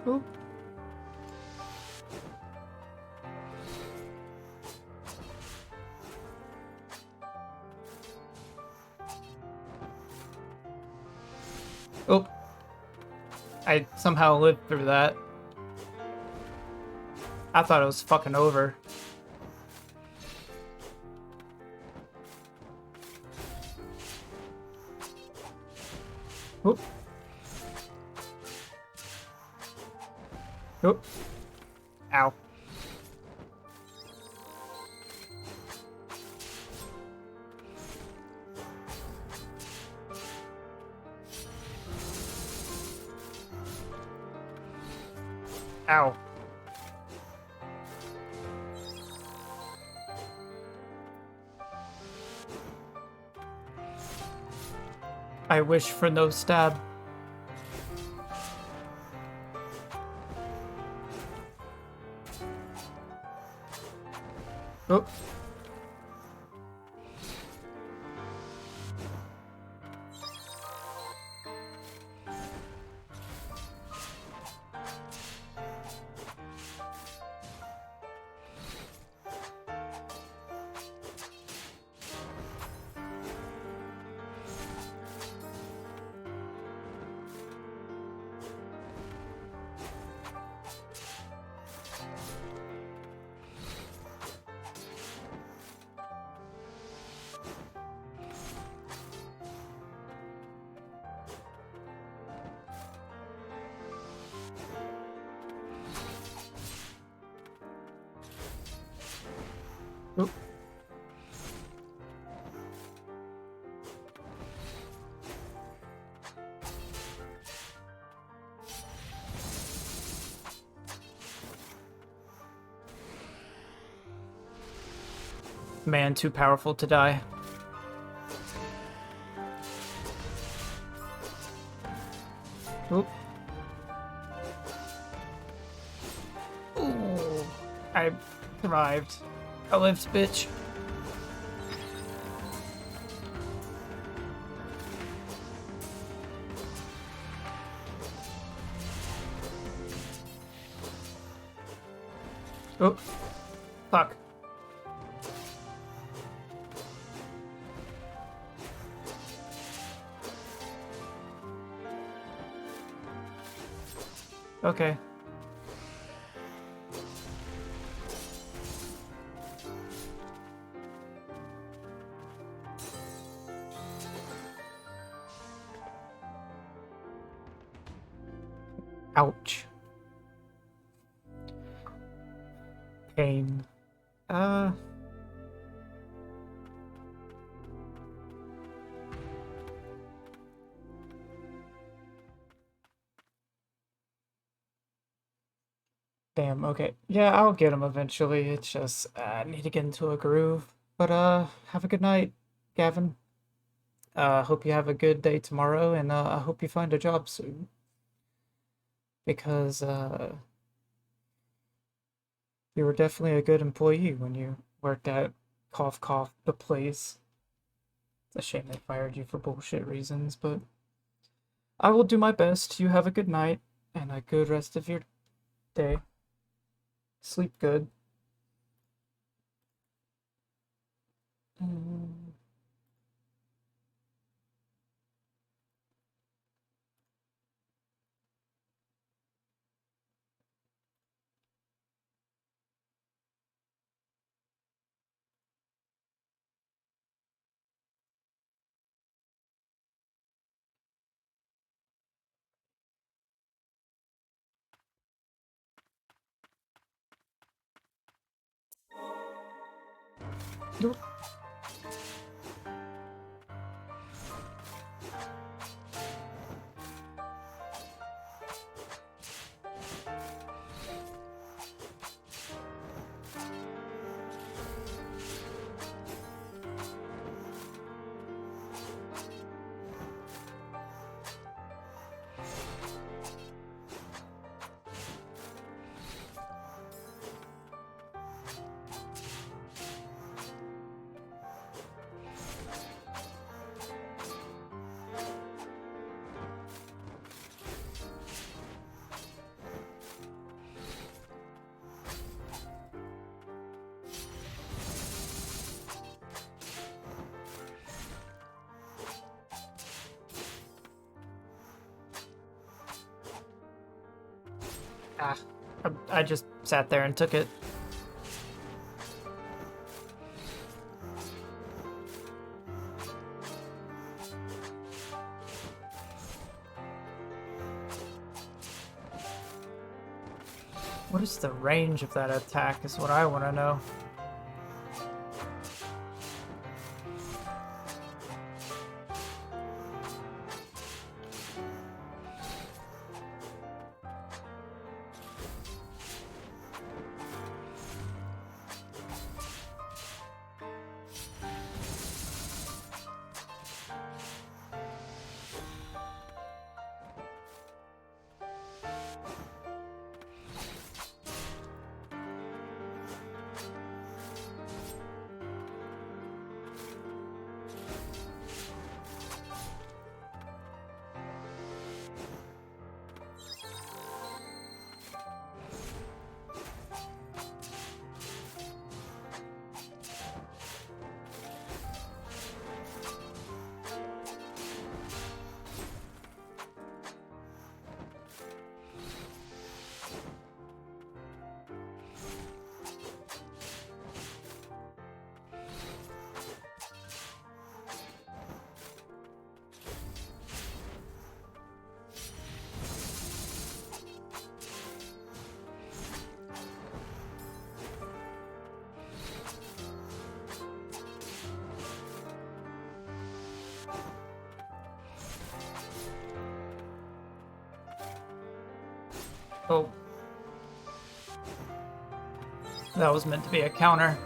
Ooh. Oh. I somehow lived through that. I thought it was fucking over. Oop. Oop. Ow. Ow. I wish for no stab. Oh. Oop. Man, too powerful to die. Oop. Ooh. I survived. I lived, bitch. Oh. Fuck. Okay. Ouch. Pain. Damn, okay. Yeah, I'll get him eventually. It's just, I need to get into a groove. But, have a good night, Gavin. Hope you have a good day tomorrow, and, I hope you find a job soon. Because, you were definitely a good employee when you worked at Cough Cough, the place. It's a shame they fired you for bullshit reasons, but I will do my best. You have a good night, and a good rest of your day. Sleep good. Mm. Nope. Ah, I just sat there and took it. What is the range of that attack is what I want to know. Oh. That was meant to be a counter.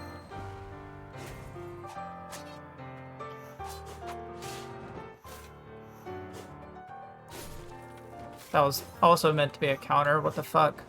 That was also meant to be a counter. What the fuck?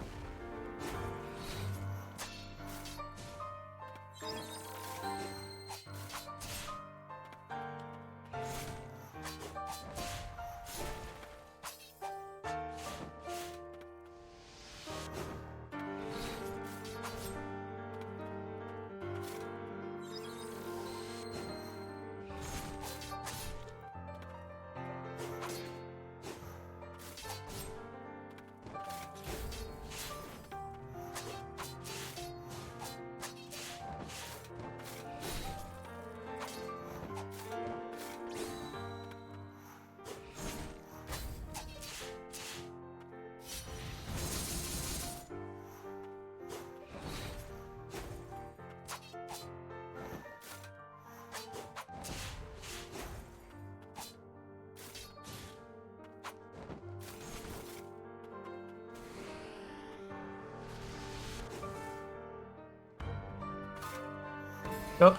Oh.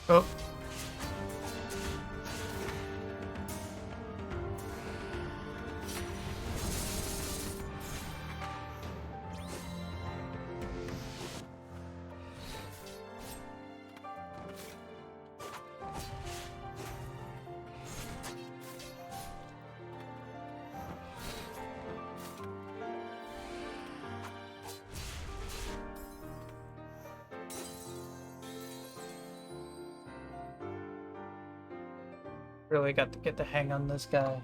Oh. Really got to get the hang on this guy.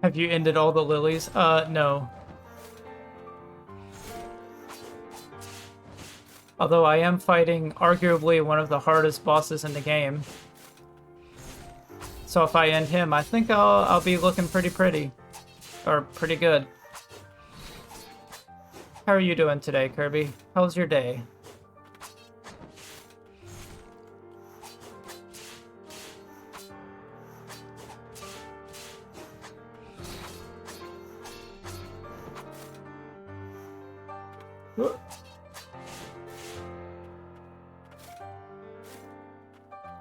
Have you ended all the lilies? No. Although I am fighting arguably one of the hardest bosses in the game. So if I end him, I think I'll be looking pretty. Or pretty good. How are you doing today, Kirby? How's your day?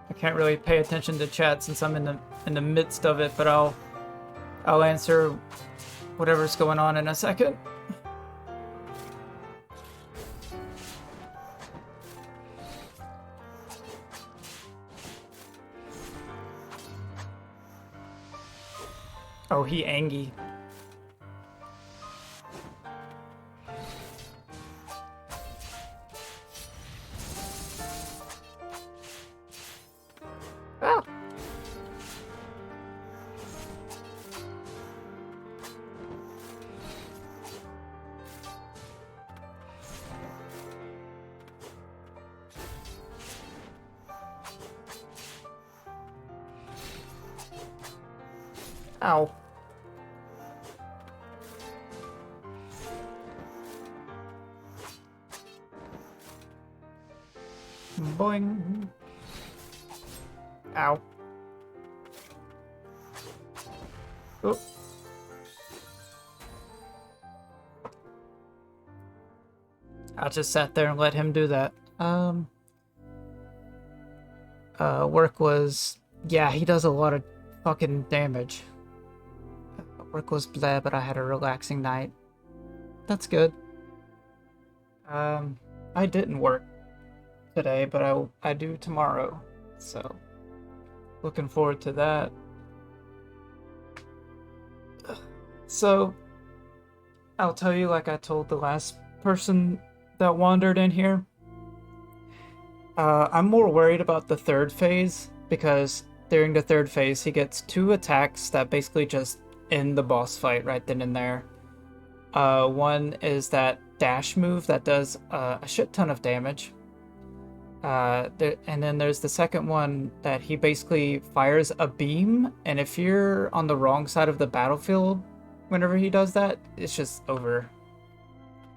I can't really pay attention to chat since I'm in the midst of it, but I'll answer whatever's going on in a second. Oh, he Angie. Ah. Ow. Boing. Ow. Oh. I just sat there and let him do that. Work was... Yeah, he does a lot of fucking damage. Work was blah, but I had a relaxing night. That's good. I didn't work today, but I do tomorrow. So, looking forward to that. So, I'll tell you like I told the last person that wandered in here. I'm more worried about the third phase, because during the third phase, he gets 2 attacks that basically just end the boss fight right then and there. One is that dash move that does a shit ton of damage. And then there's the second one that he basically fires a beam, and if you're on the wrong side of the battlefield whenever he does that, it's just over.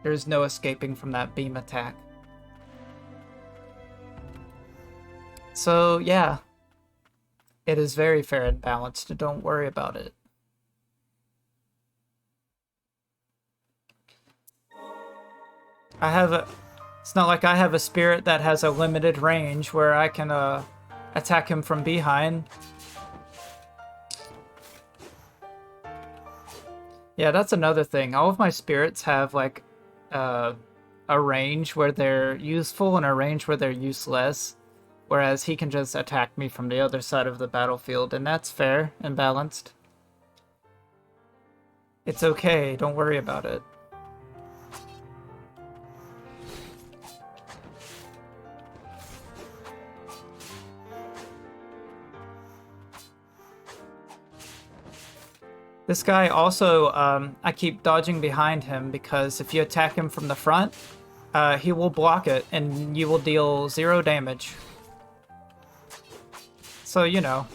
There's no escaping from that beam attack. So yeah, it is very fair and balanced. Don't worry about it. It's not like I have a spirit that has a limited range where I can attack him from behind. Yeah, that's another thing. All of my spirits have like a range where they're useful and a range where they're useless. Whereas he can just attack me from the other side of the battlefield, and that's fair and balanced. It's okay, don't worry about it. This guy also, I keep dodging behind him because if you attack him from the front, he will block it and you will deal 0 damage. So, you know.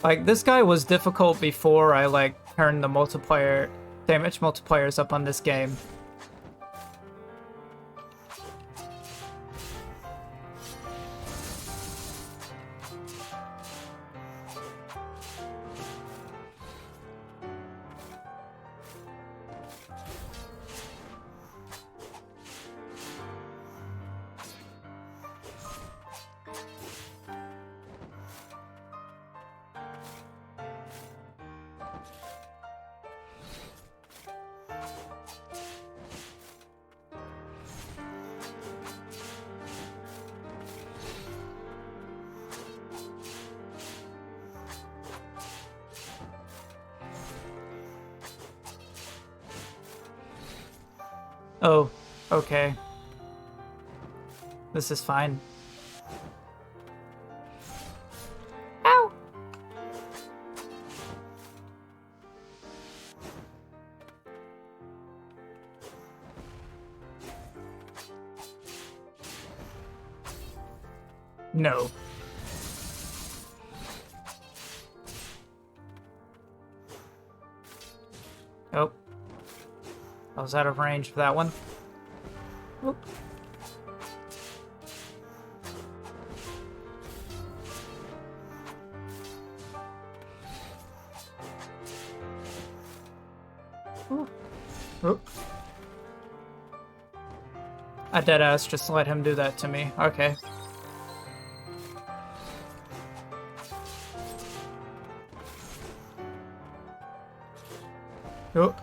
Like, this guy was difficult before I, like, turned the damage multipliers up on this game. Oh, okay. This is fine. No. Oh. I was out of range for that one. Oop. Oop. I deadass just let him do that to me. Okay. Oop.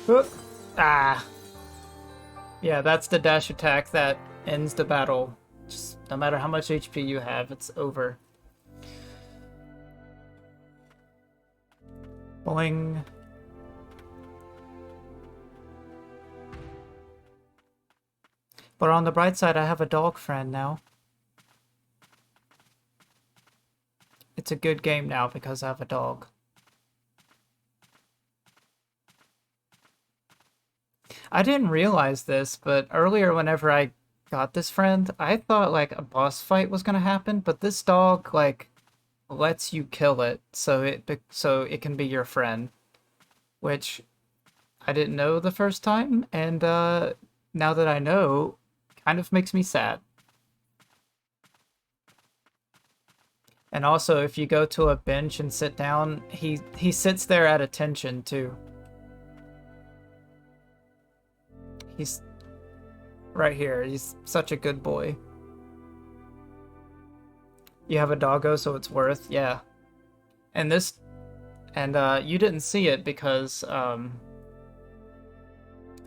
Oop. Ah. Yeah, that's the dash attack that ends the battle. Just no matter how much HP you have, it's over. Boing. But on the bright side, I have a dog friend now. It's a good game now because I have a dog. I didn't realize this, but earlier whenever I got this friend, I thought like a boss fight was gonna happen, but this dog like lets you kill it so it can be your friend, which I didn't know the first time, and now that I know, kind of makes me sad. And also, if you go to a bench and sit down, he sits there at attention too. He's right here. He's such a good boy. You have a doggo, so it's worth, yeah. And this, and you didn't see it because I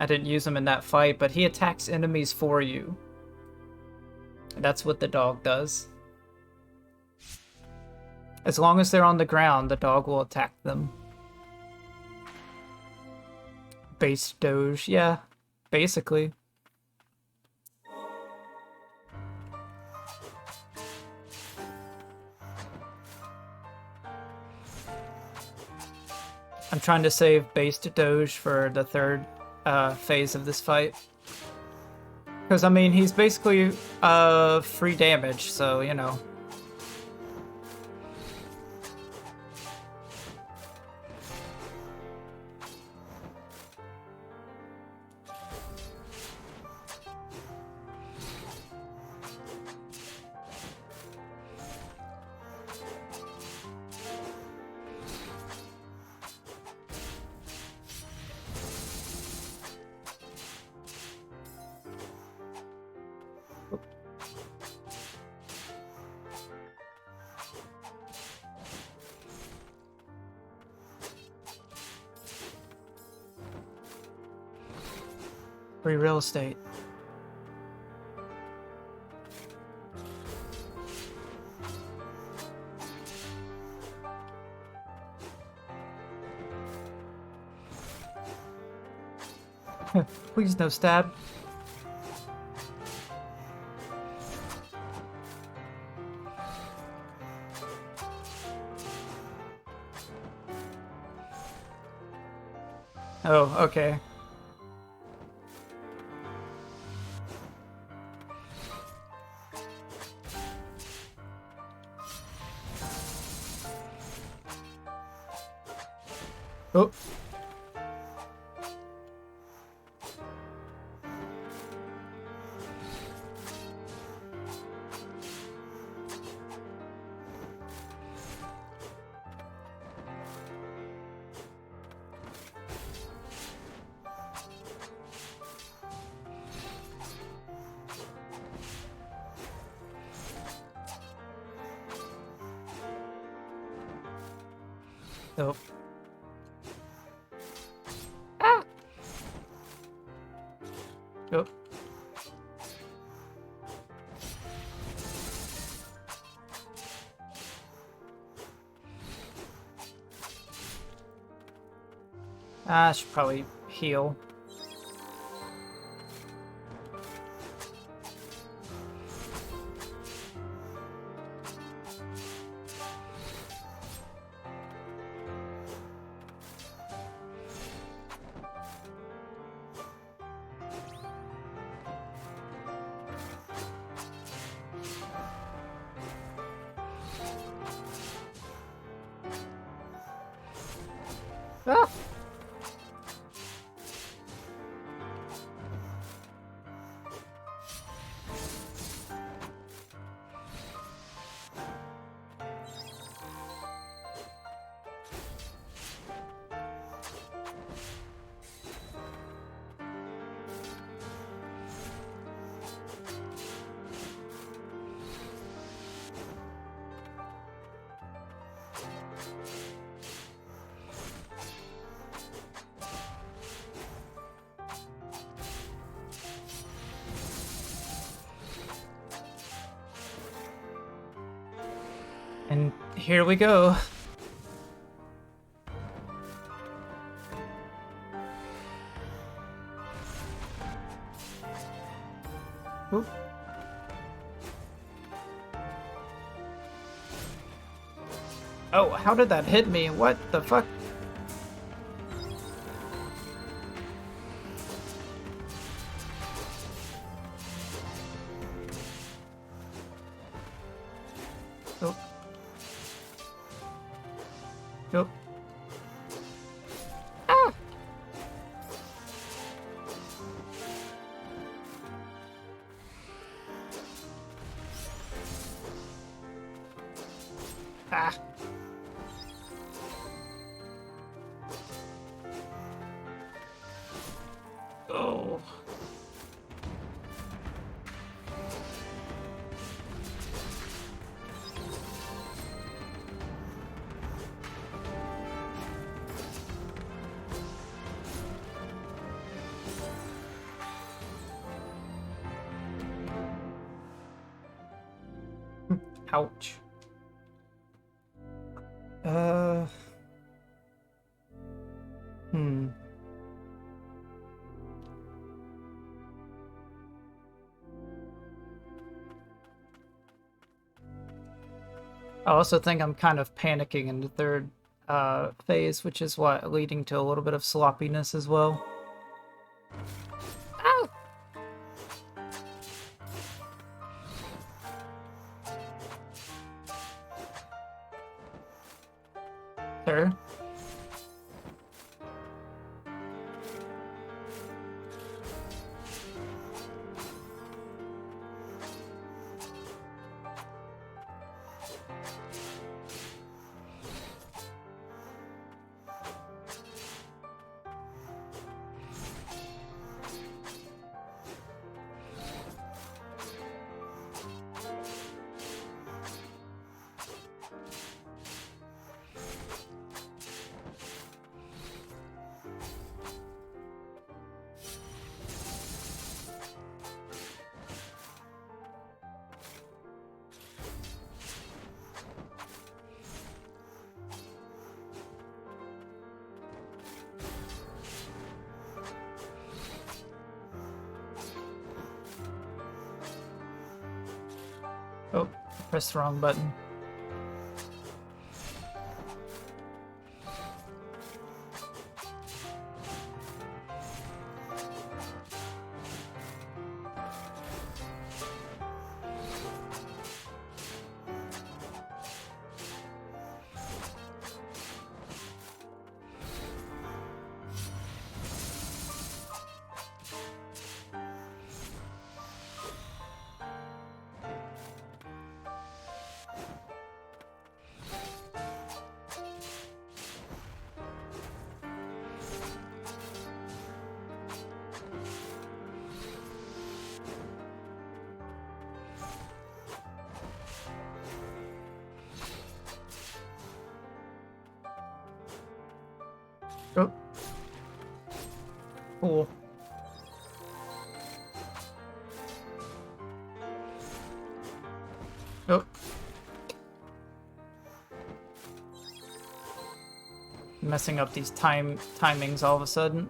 didn't use him in that fight, but he attacks enemies for you. That's what the dog does. As long as they're on the ground, the dog will attack them. Base Doge, yeah, basically. I'm trying to save base Doge for the third phase of this fight. Because, I mean, he's basically free damage, so, you know. Free real estate. Please no stab. Oh, okay. Oh. Oh. Ah! Oh. I should probably heal. Ah! And here we go. Oop. Oh, how did that hit me? What the fuck? Oh. Nope. Ah! Ah. Oh. Ouch. Hmm. I also think I'm kind of panicking in the third phase, which is what leading to a little bit of sloppiness as well. Ow! Sir? Oh, pressed the wrong button. Oh. Cool. Oh. Messing up these timings all of a sudden.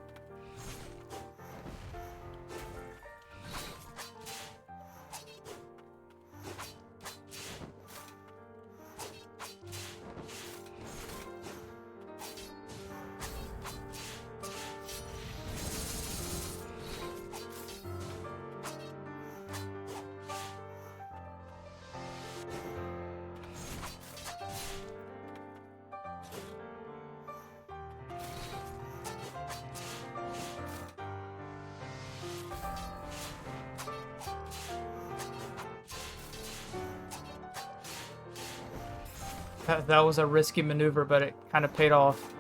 That was a risky maneuver, but it kind of paid off.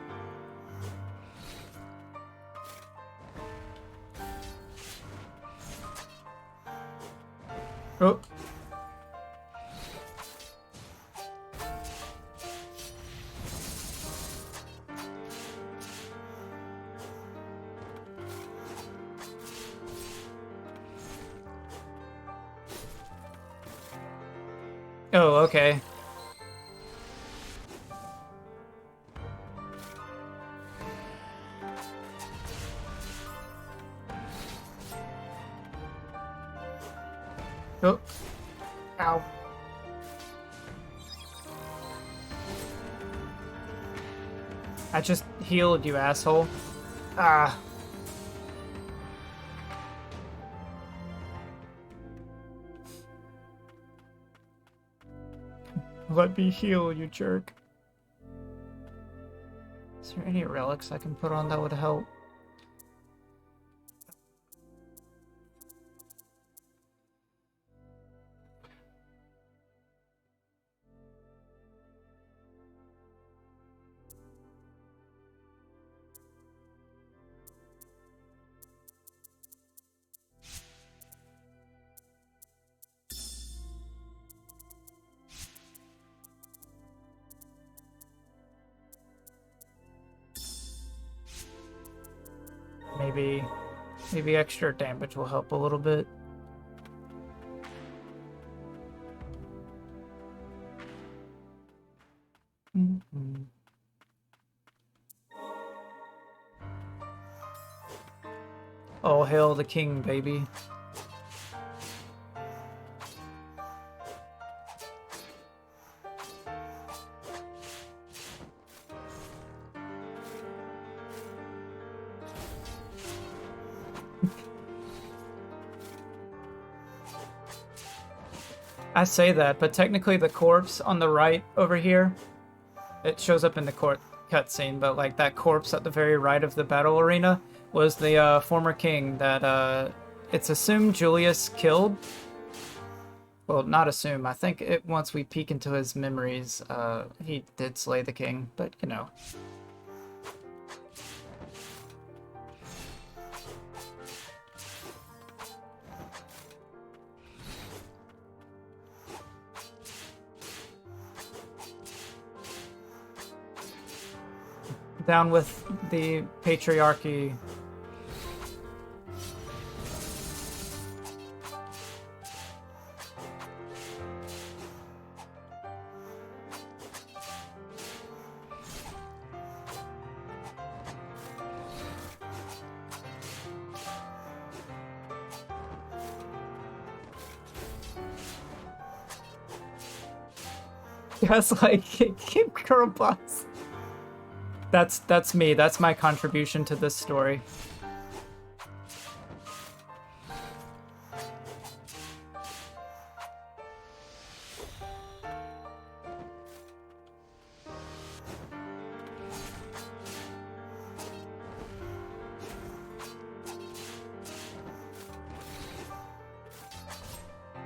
Oh. Oh, okay. Oh. Ow. I just healed you, asshole. Ah. Let me heal, you jerk. Is there any relics I can put on that would help? Maybe extra damage will help a little bit. Mm-hmm. All hail the king, baby. I say that, but technically the corpse on the right over here, it shows up in the cutscene, but like that corpse at the very right of the battle arena was the former king that it's assumed Julius killed. Well, not assume. I think once we peek into his memories, he did slay the king, but you know. Down with the patriarchy. That's like girl boss. That's me. That's my contribution to this story.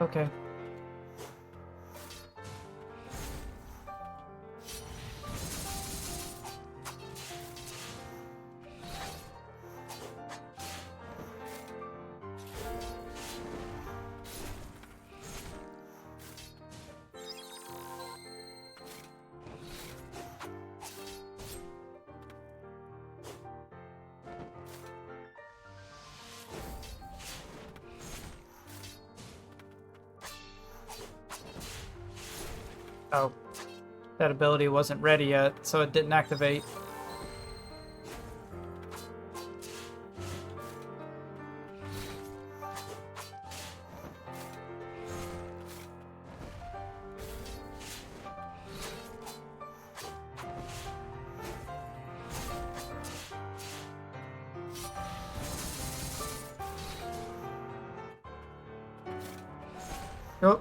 Okay. Oh, that ability wasn't ready yet, so it didn't activate. Oh.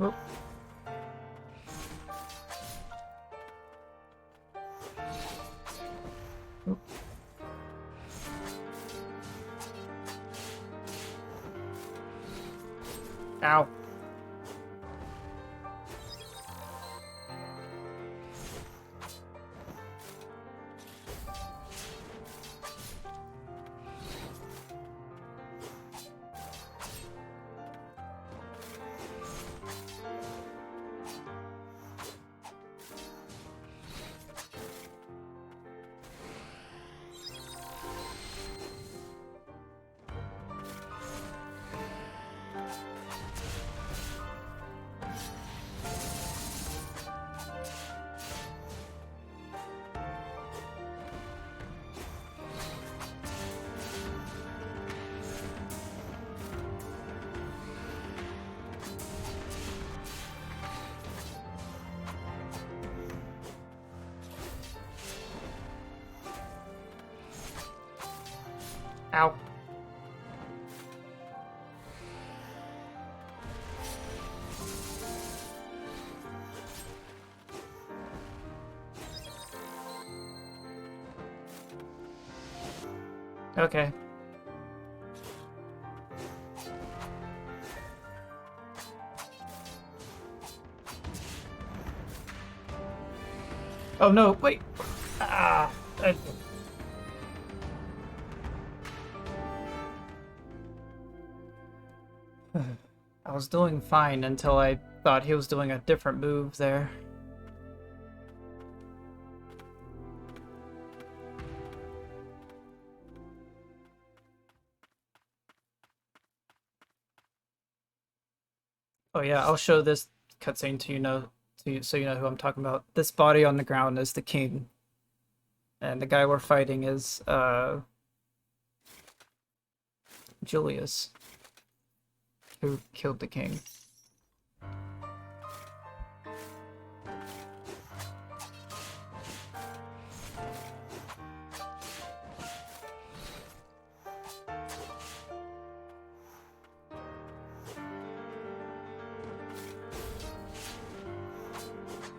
Oh. Oh. Ow. Ow. Okay. Oh no, wait! Ah! I was doing fine until I thought he was doing a different move there. Oh yeah, I'll show this cutscene to you know, so you know who I'm talking about. This body on the ground is the king, and the guy we're fighting is Julius, who killed the king.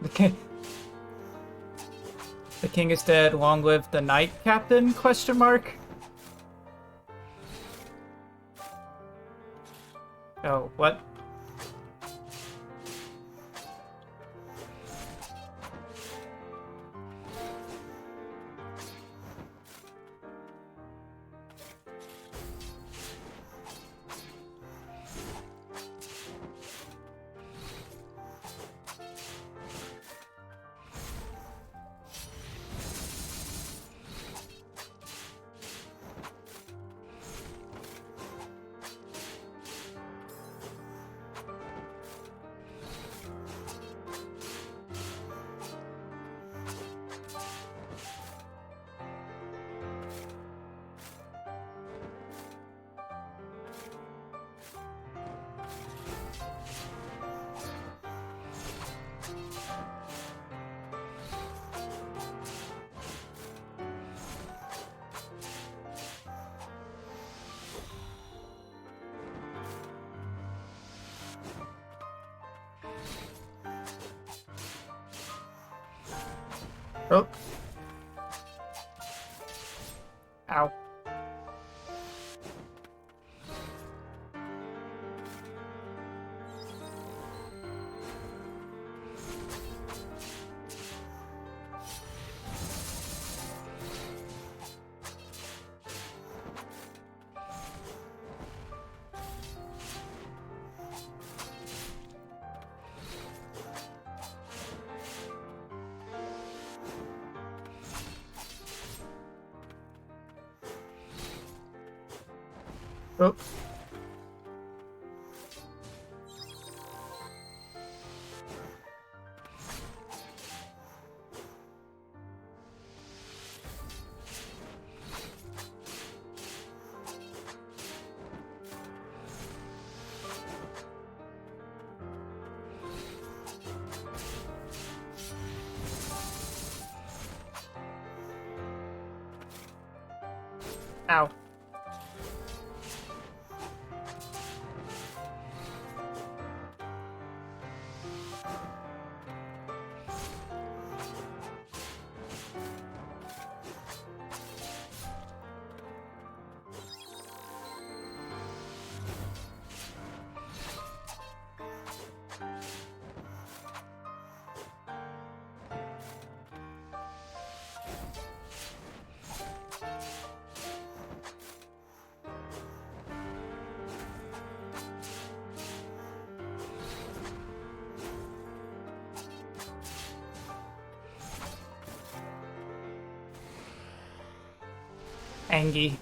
The king. The king is dead. Long live the knight captain? Question mark. Oh, what? Oh. Ow. Oh. Ow. Angie.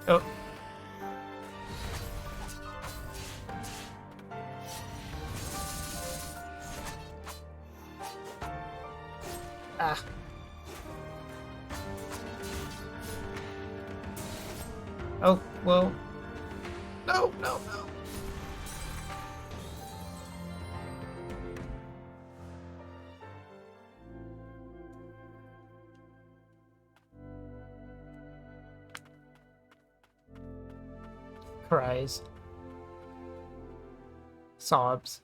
Oh. Ah. Oh, well. No, no, no. Cries. Sobs.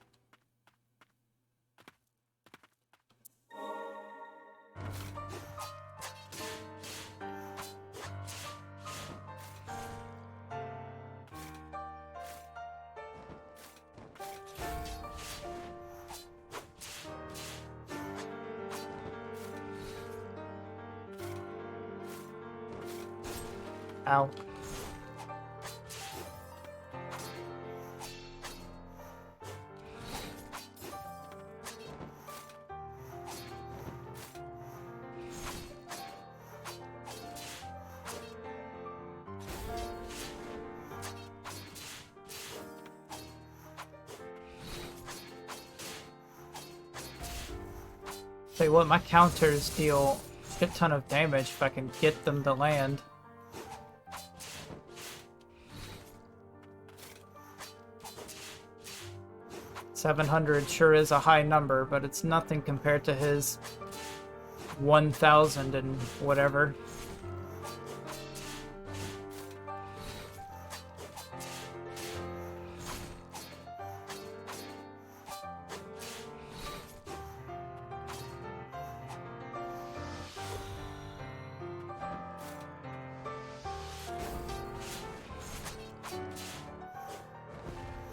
Ow. Tell you what, my counters deal a shit ton of damage if I can get them to land. $700 sure is a high number, but it's nothing compared to his 1,000 and whatever.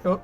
Oh.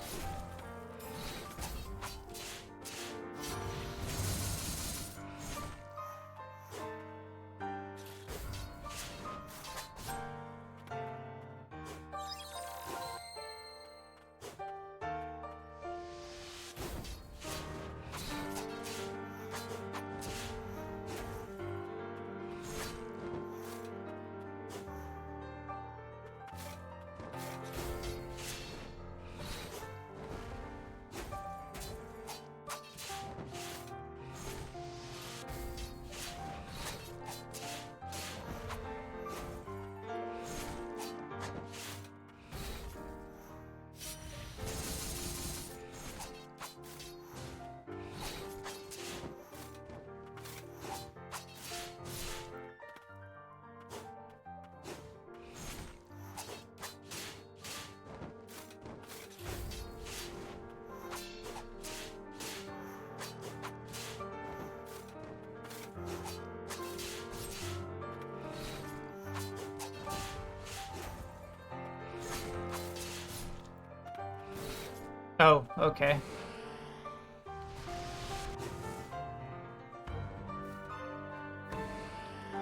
Oh, okay.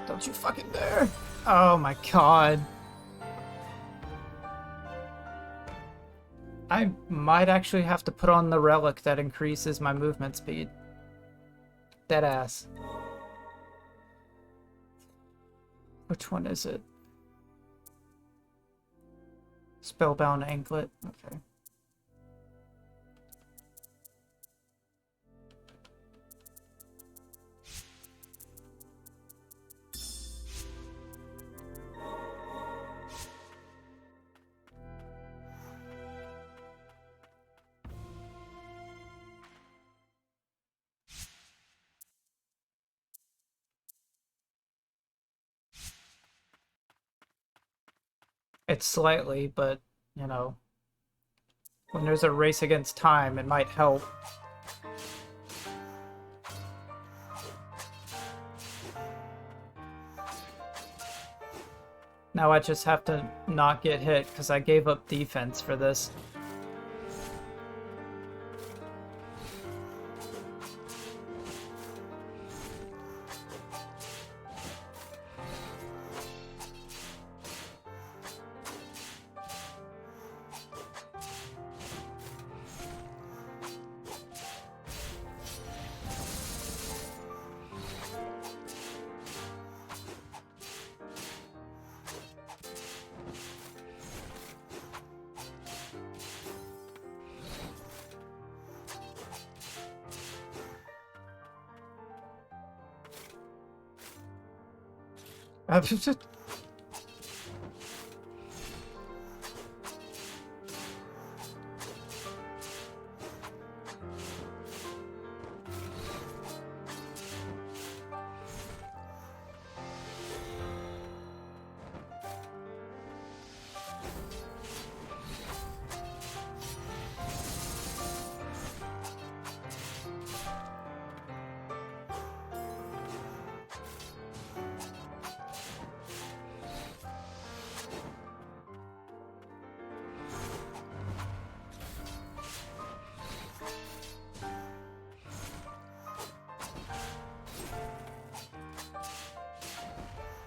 Don't you fucking dare! Oh my god. I might actually have to put on the relic that increases my movement speed. Deadass. Which one is it? Spellbound Anklet. Okay. It's slightly, but, you know, when there's a race against time, it might help. Now I just have to not get hit, because I gave up defense for this.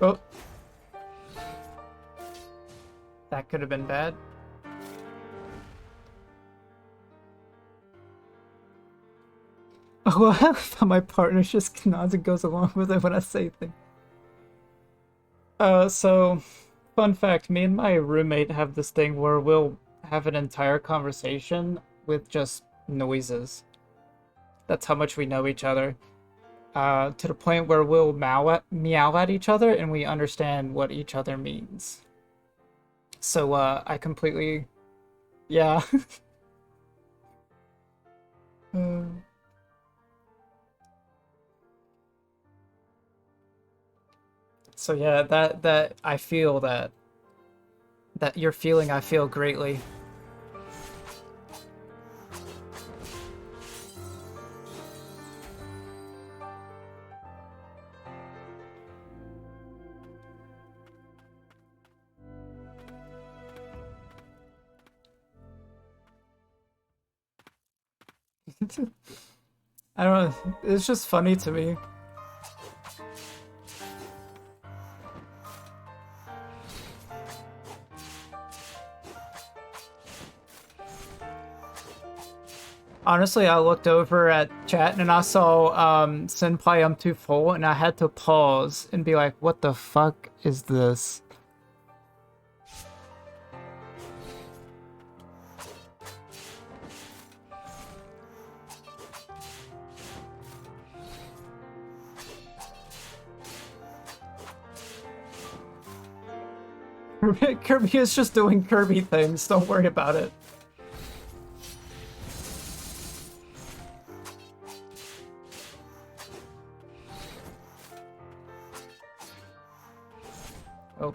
Oh. That could have been bad. Oh, I thought my partner just nods and goes along with it when I say things. So, fun fact, me and my roommate have this thing where we'll have an entire conversation with just noises. That's how much we know each other. To the point where we'll meow at each other and we understand what each other means. So, I completely... Yeah. uh... So yeah, that I feel that you're feeling I feel greatly. I don't know, it's just funny to me. Honestly, I looked over at chat and I saw Senpai I'm too full and I had to pause and be like, what the fuck is this? Kirby is just doing Kirby things, don't worry about it. Oh.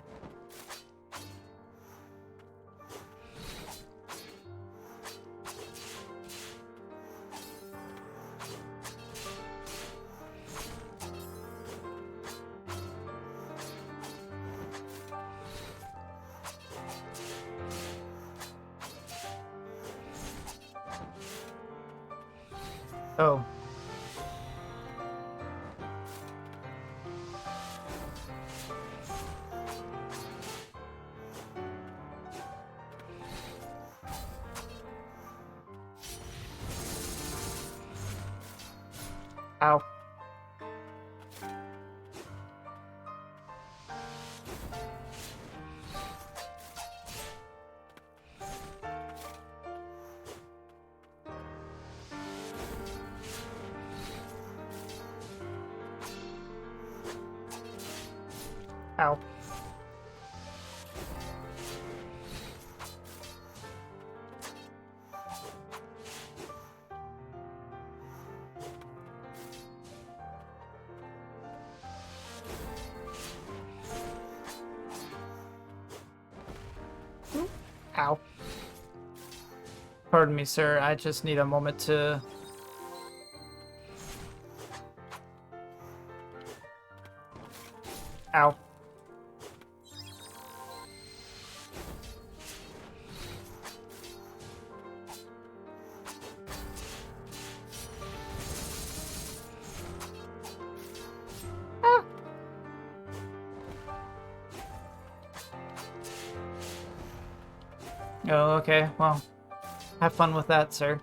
Oh. Ow. Ow. Ow. Pardon me, sir. I just need a moment to... Ow. Ah. Oh, okay. Well, have fun with that, sir.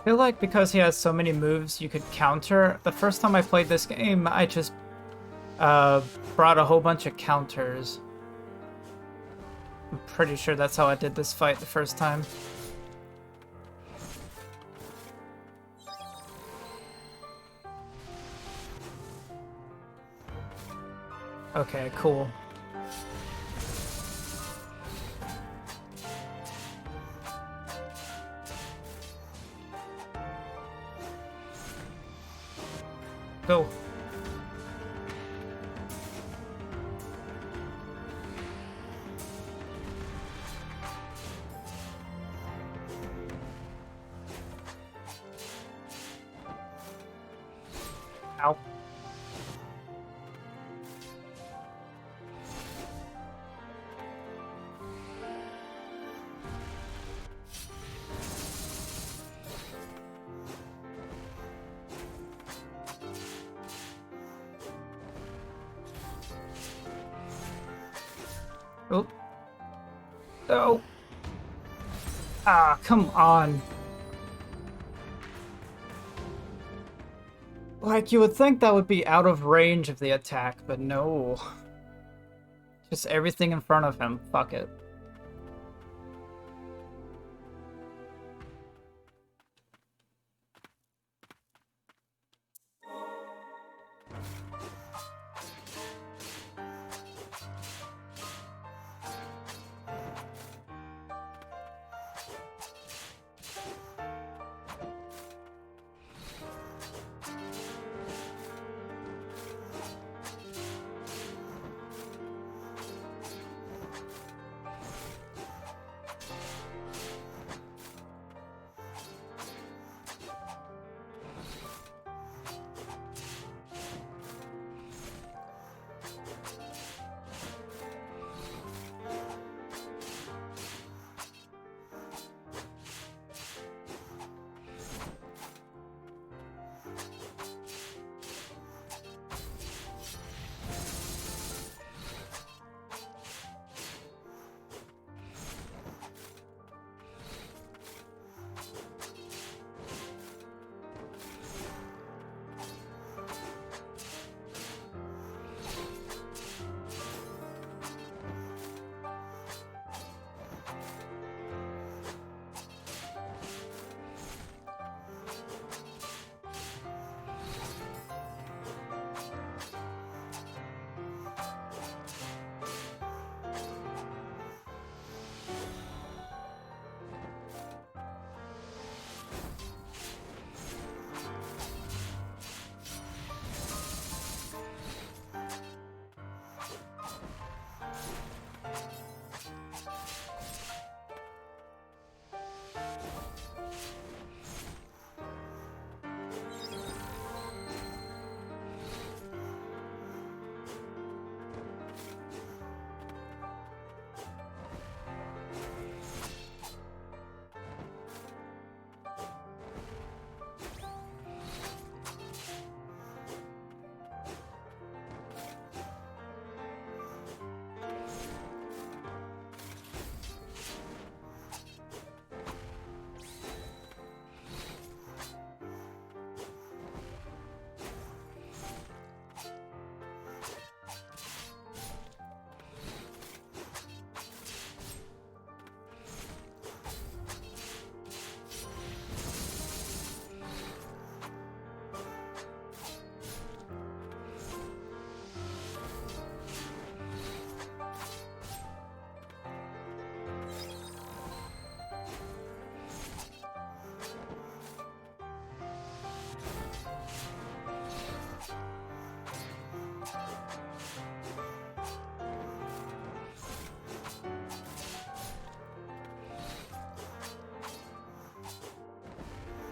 feel like because he has so many moves you could counter, the first time I played this game, I just brought a whole bunch of counters. I'm pretty sure that's how I did this fight the first time. Okay, cool. Go. Ow. Oh. No. Ah, come on. Like, you would think that would be out of range of the attack, but no. Just everything in front of him. Fuck it.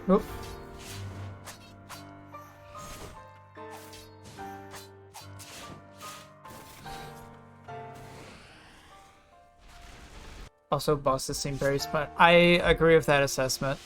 Oop. Also, bosses seem very smart. I agree with that assessment.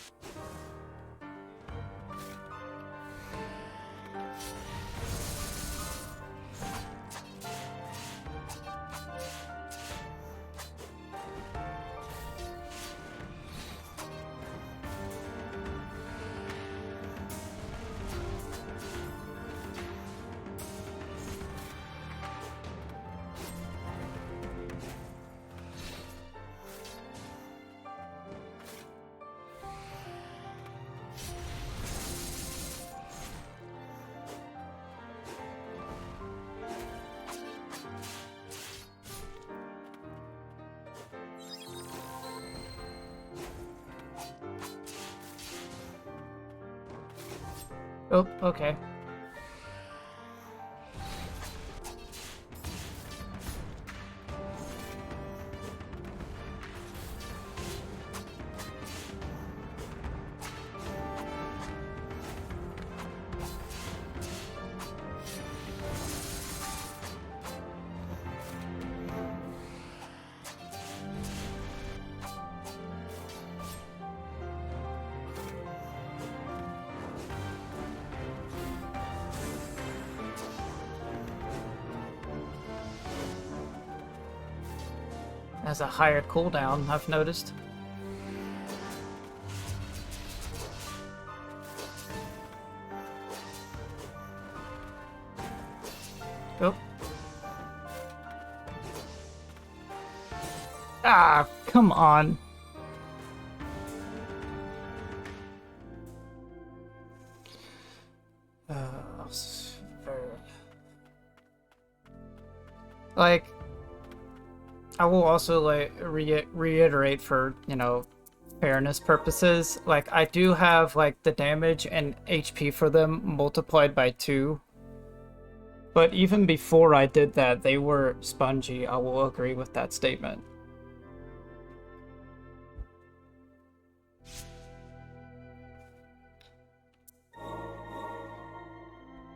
Oh, okay. Has a higher cooldown, I've noticed. Oh. Ah, come on. Like, I will also like reiterate for, you know, fairness purposes, like I do have like the damage and HP for them multiplied by 2. But even before I did that, they were spongy. I will agree with that statement.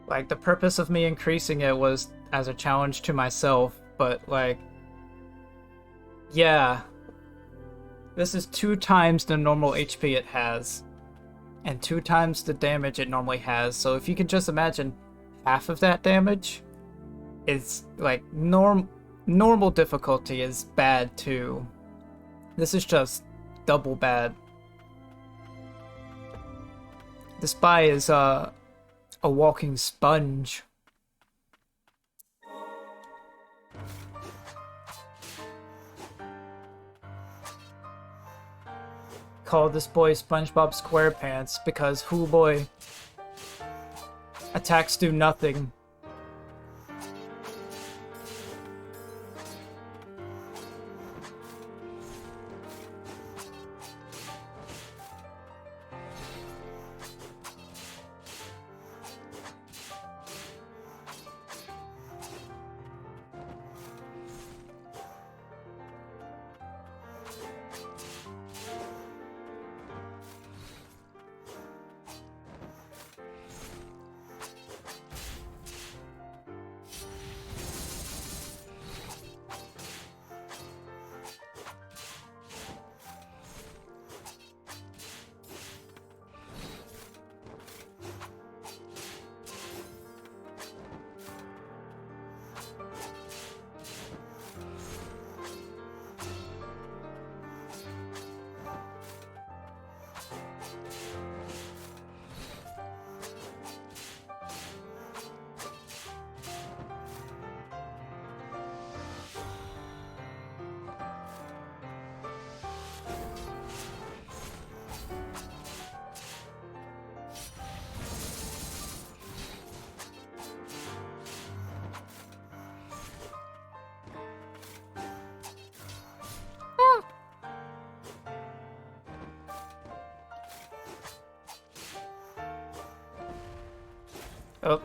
Like, the purpose of me increasing it was as a challenge to myself, but like, yeah. This is 2 times the normal HP it has, and 2 times the damage it normally has, so if you can just imagine half of that damage, is like normal difficulty is bad too. This is just double bad. The spy is a walking sponge. Call this boy SpongeBob SquarePants because hoo boy. Attacks do nothing. Oh.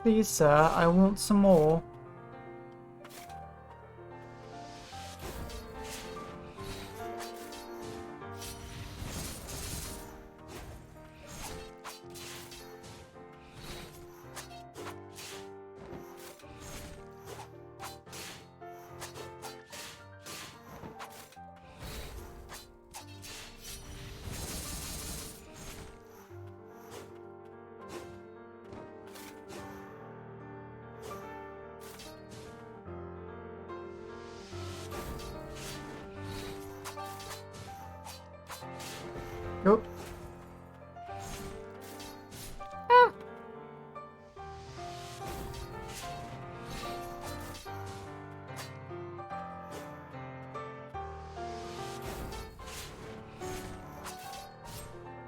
Please, sir, I want some more. Oh. Ah.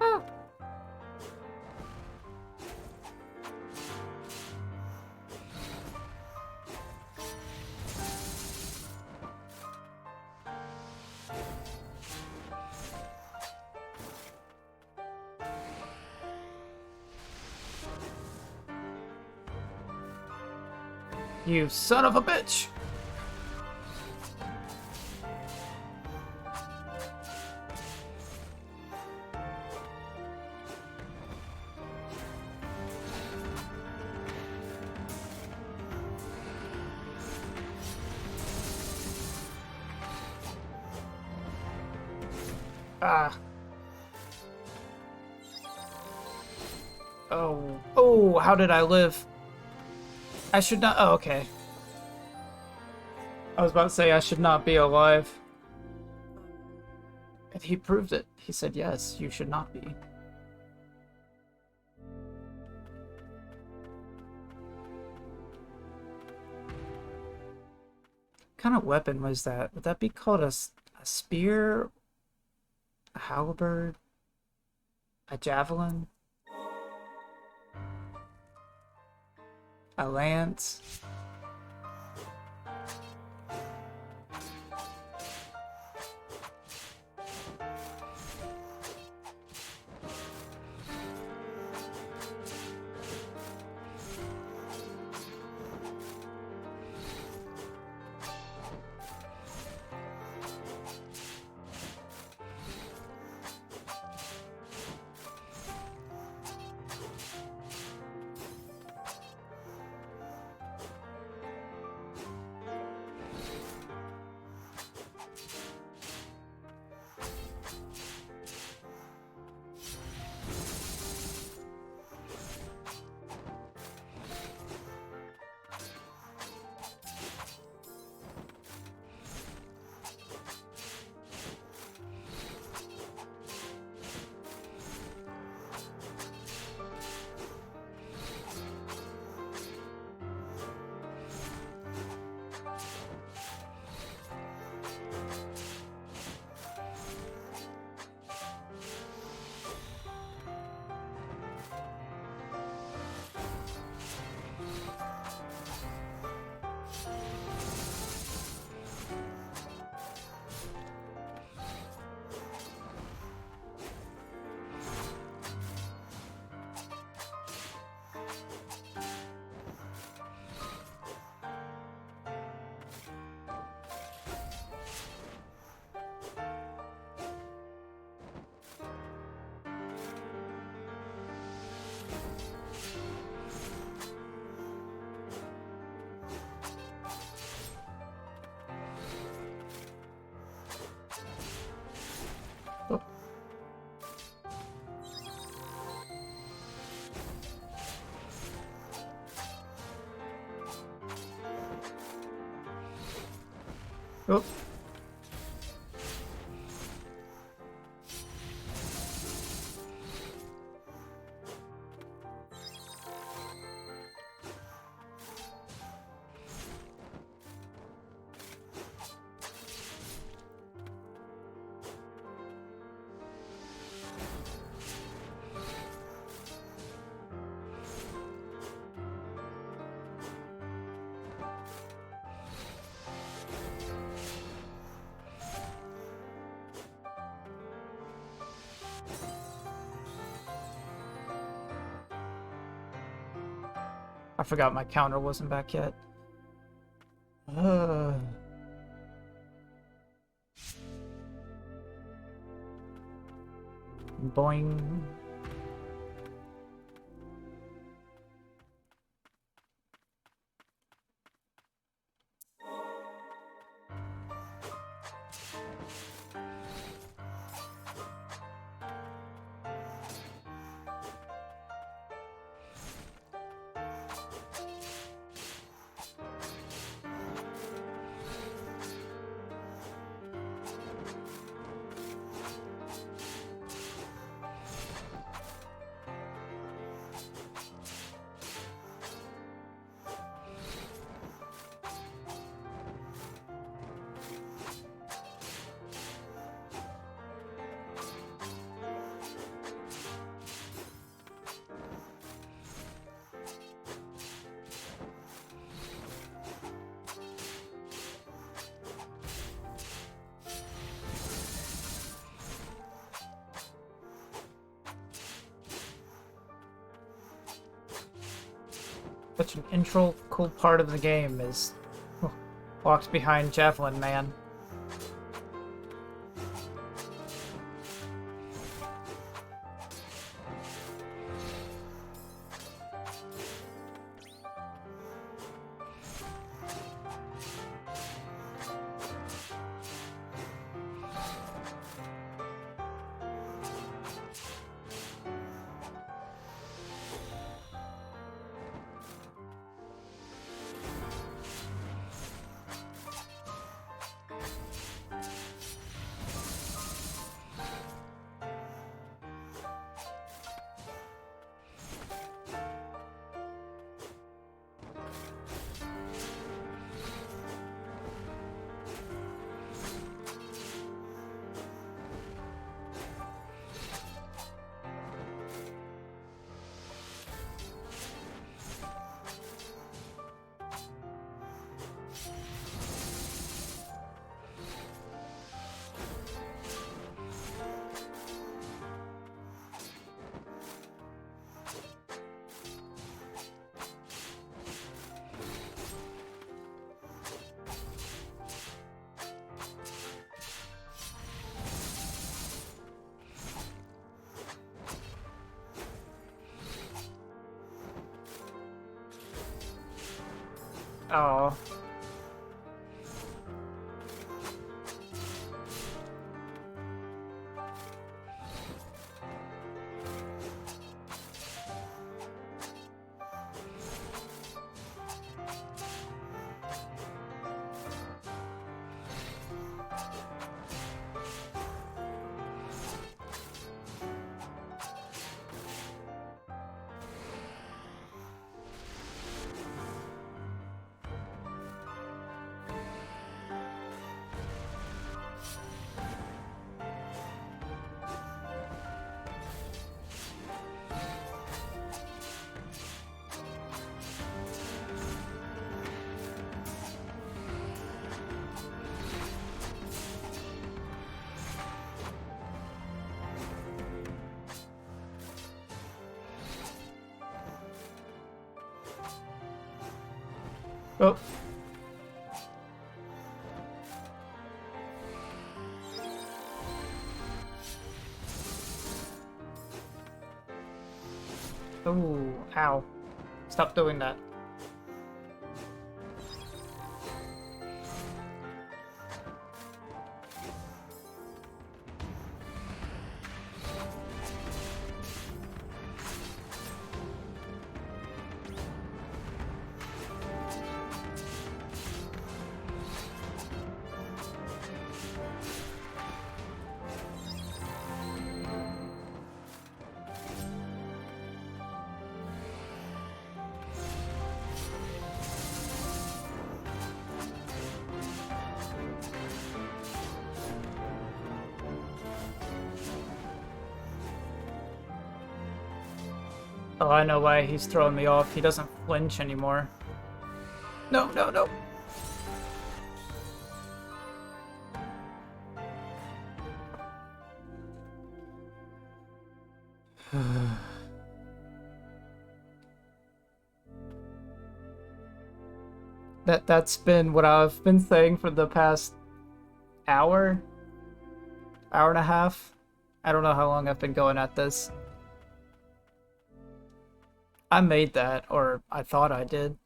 Ah. You son of a bitch! Ah. Oh. Oh, how did I live? I should not. Oh, okay. I was about to say I should not be alive. And he proved it. He said, yes, you should not be. What kind of weapon was that? Would that be called a spear? A halberd? A javelin? A lance? Oh. I forgot my counter wasn't back yet. Boing. Such an intro cool part of the game is locked behind Javelin Man. Oh. Oh. Ooh, ow. Stop doing that. Oh, I know why he's throwing me off. He doesn't flinch anymore. No, no, no. That's been what I've been saying for the past hour and a half. I don't know how long I've been going at this. I made that, or I thought I did.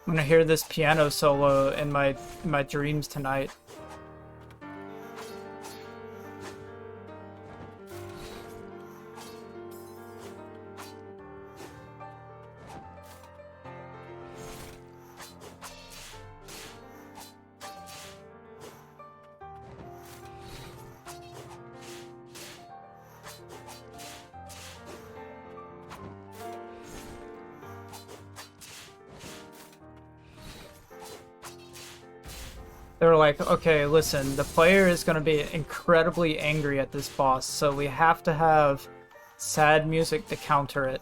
I'm gonna hear this piano solo in my dreams tonight. They were like, okay, listen, the player is going to be incredibly angry at this boss, so we have to have sad music to counter it.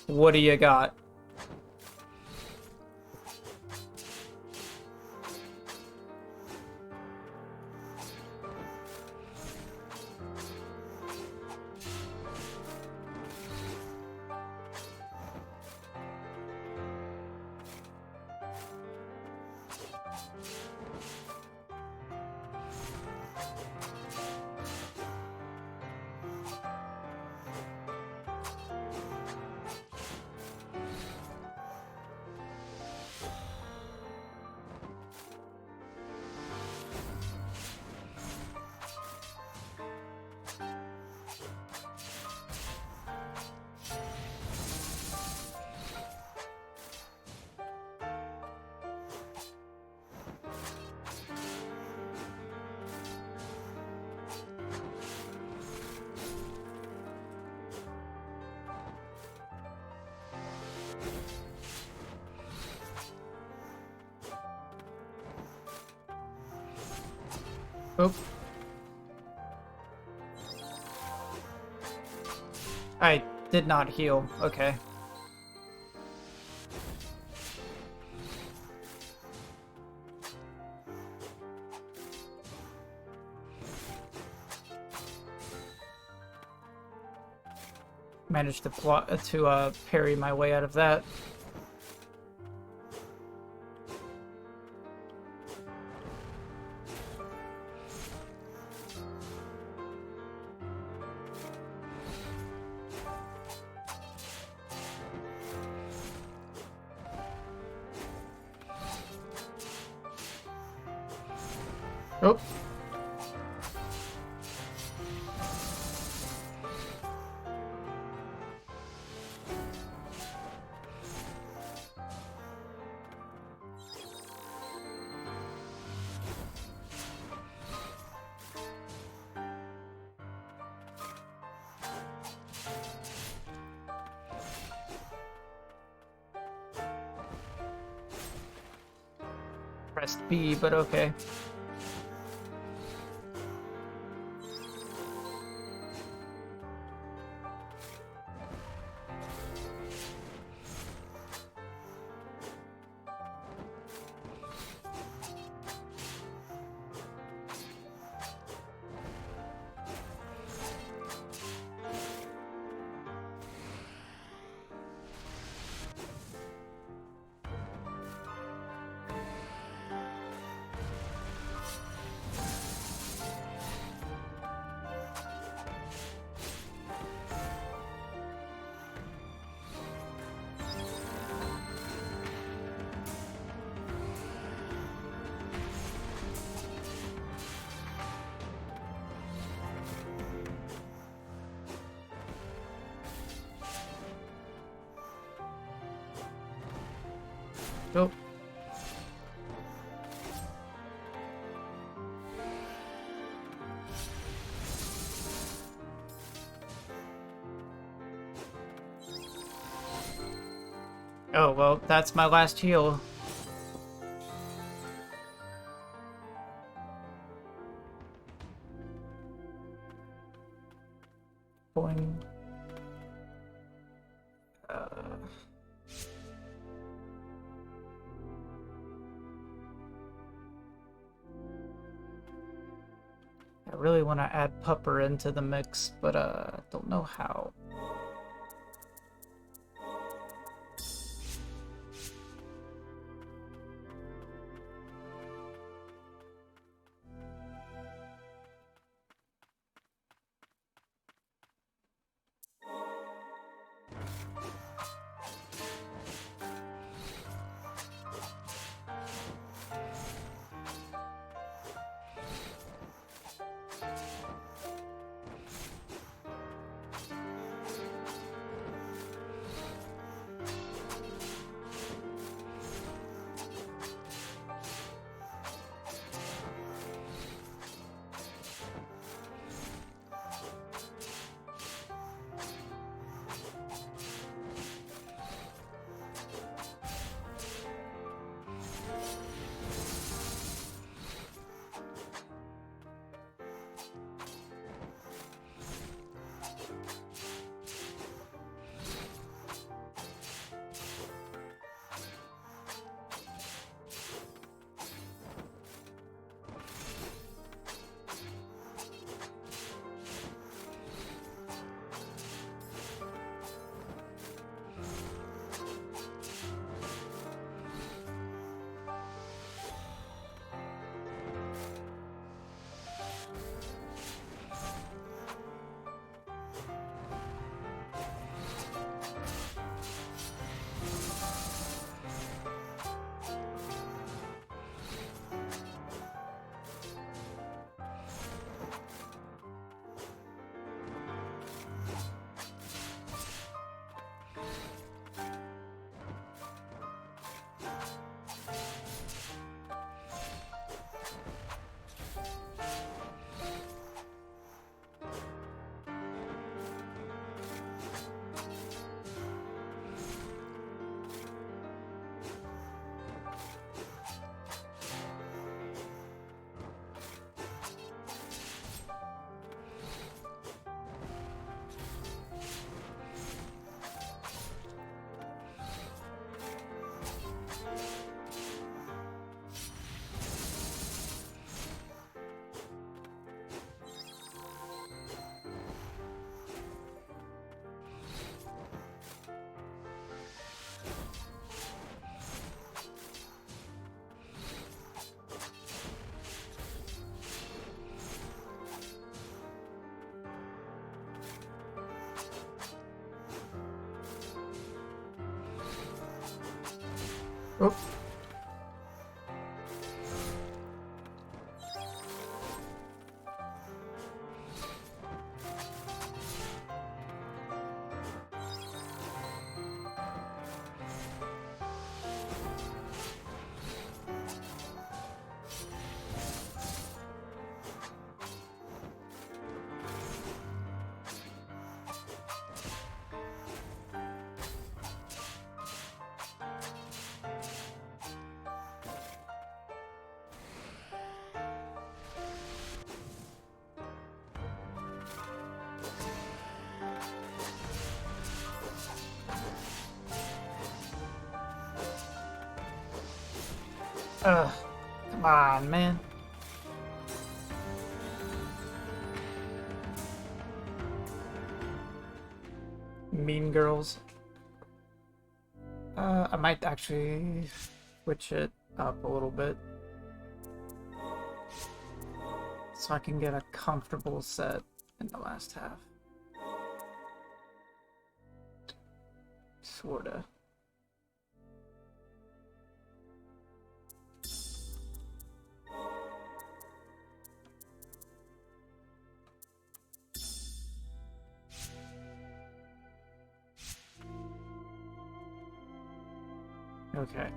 What do you got? Oh. I did not heal. Okay. Managed to parry my way out of that. Oh. Pressed B, but okay. Oh. Oh, well, that's my last heal. Boing. I really want to add Pupper into the mix, but don't know how. Oh. Ugh, come on, man. Mean girls. I might actually switch it up a little bit so I can get a comfortable set in the last half. Sorta. Okay.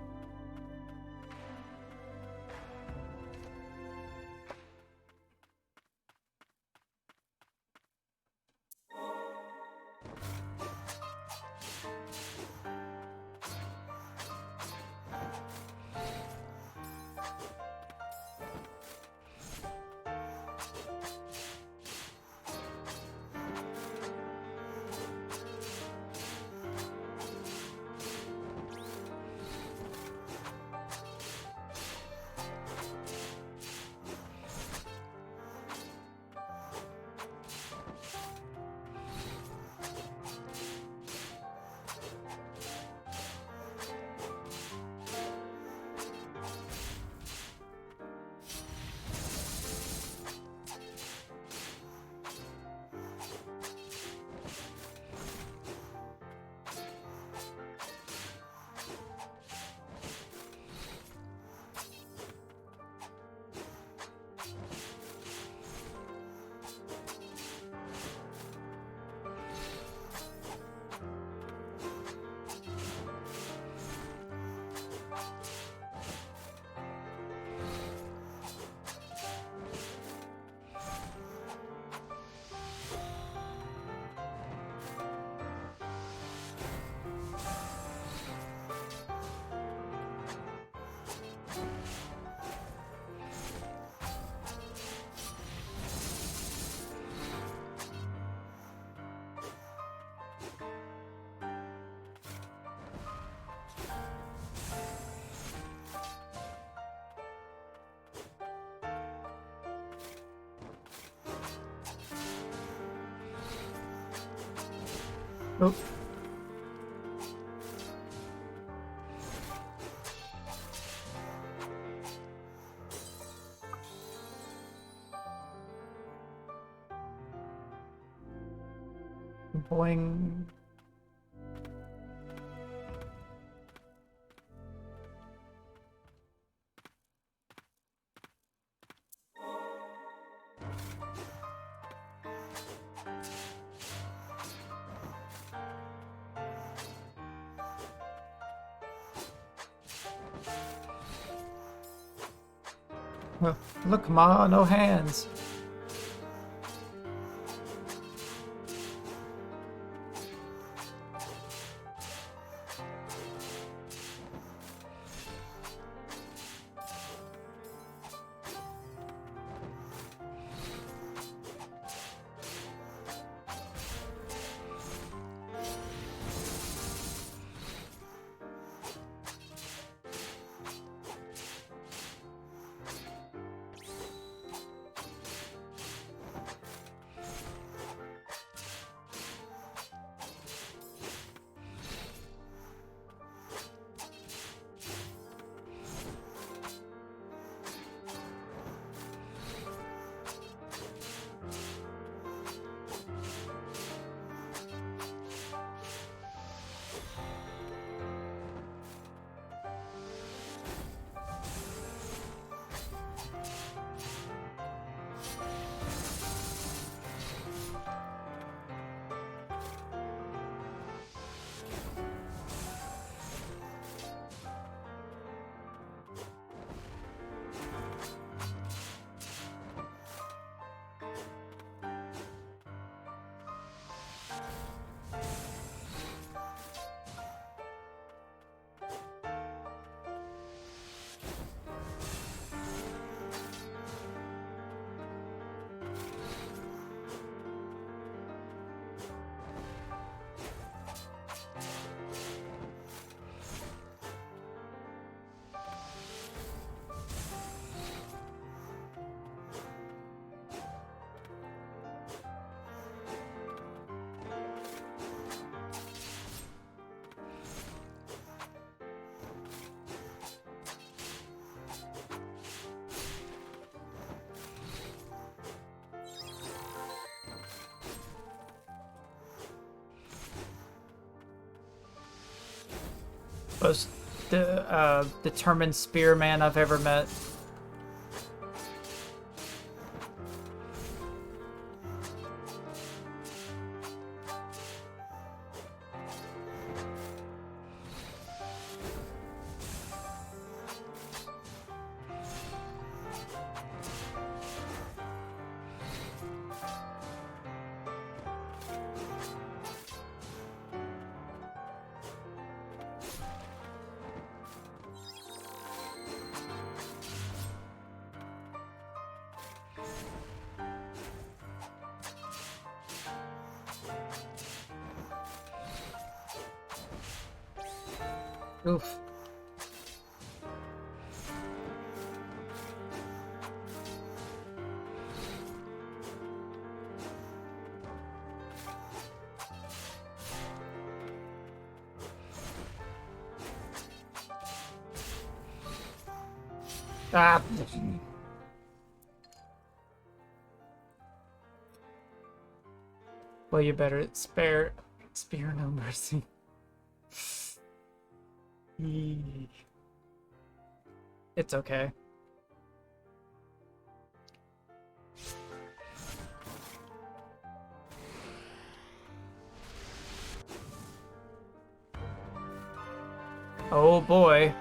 Oh. Boing. Look, Ma, no hands. most determined spearman I've ever met. Oof. Ah. Well, you better spare no mercy. It's okay. Oh boy.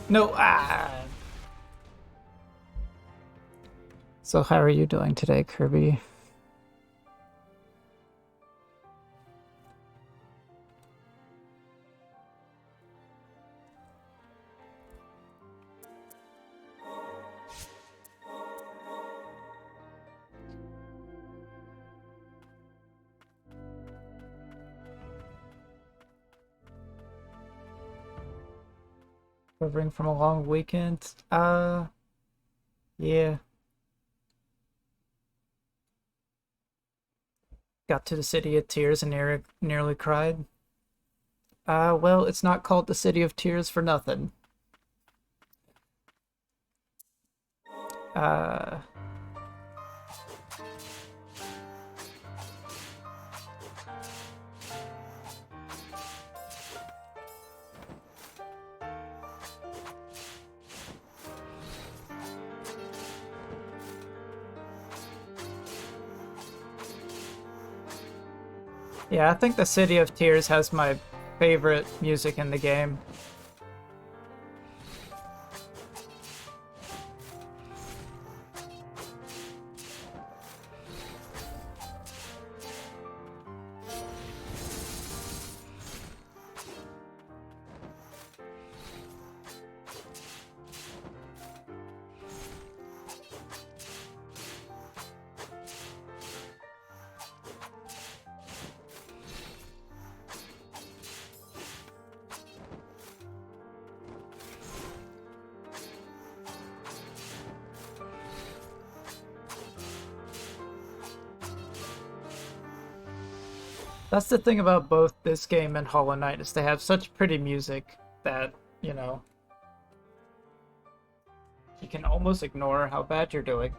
No, ah. So how are you doing today, Kirby? Recovering from a long weekend? Yeah. Got to the City of Tears and nearly cried. Well, it's not called the City of Tears for nothing. Uh... Yeah, I think the City of Tears has my favorite music in the game. That's the thing about both this game and Hollow Knight, is they have such pretty music that, you know, you can almost ignore how bad you're doing.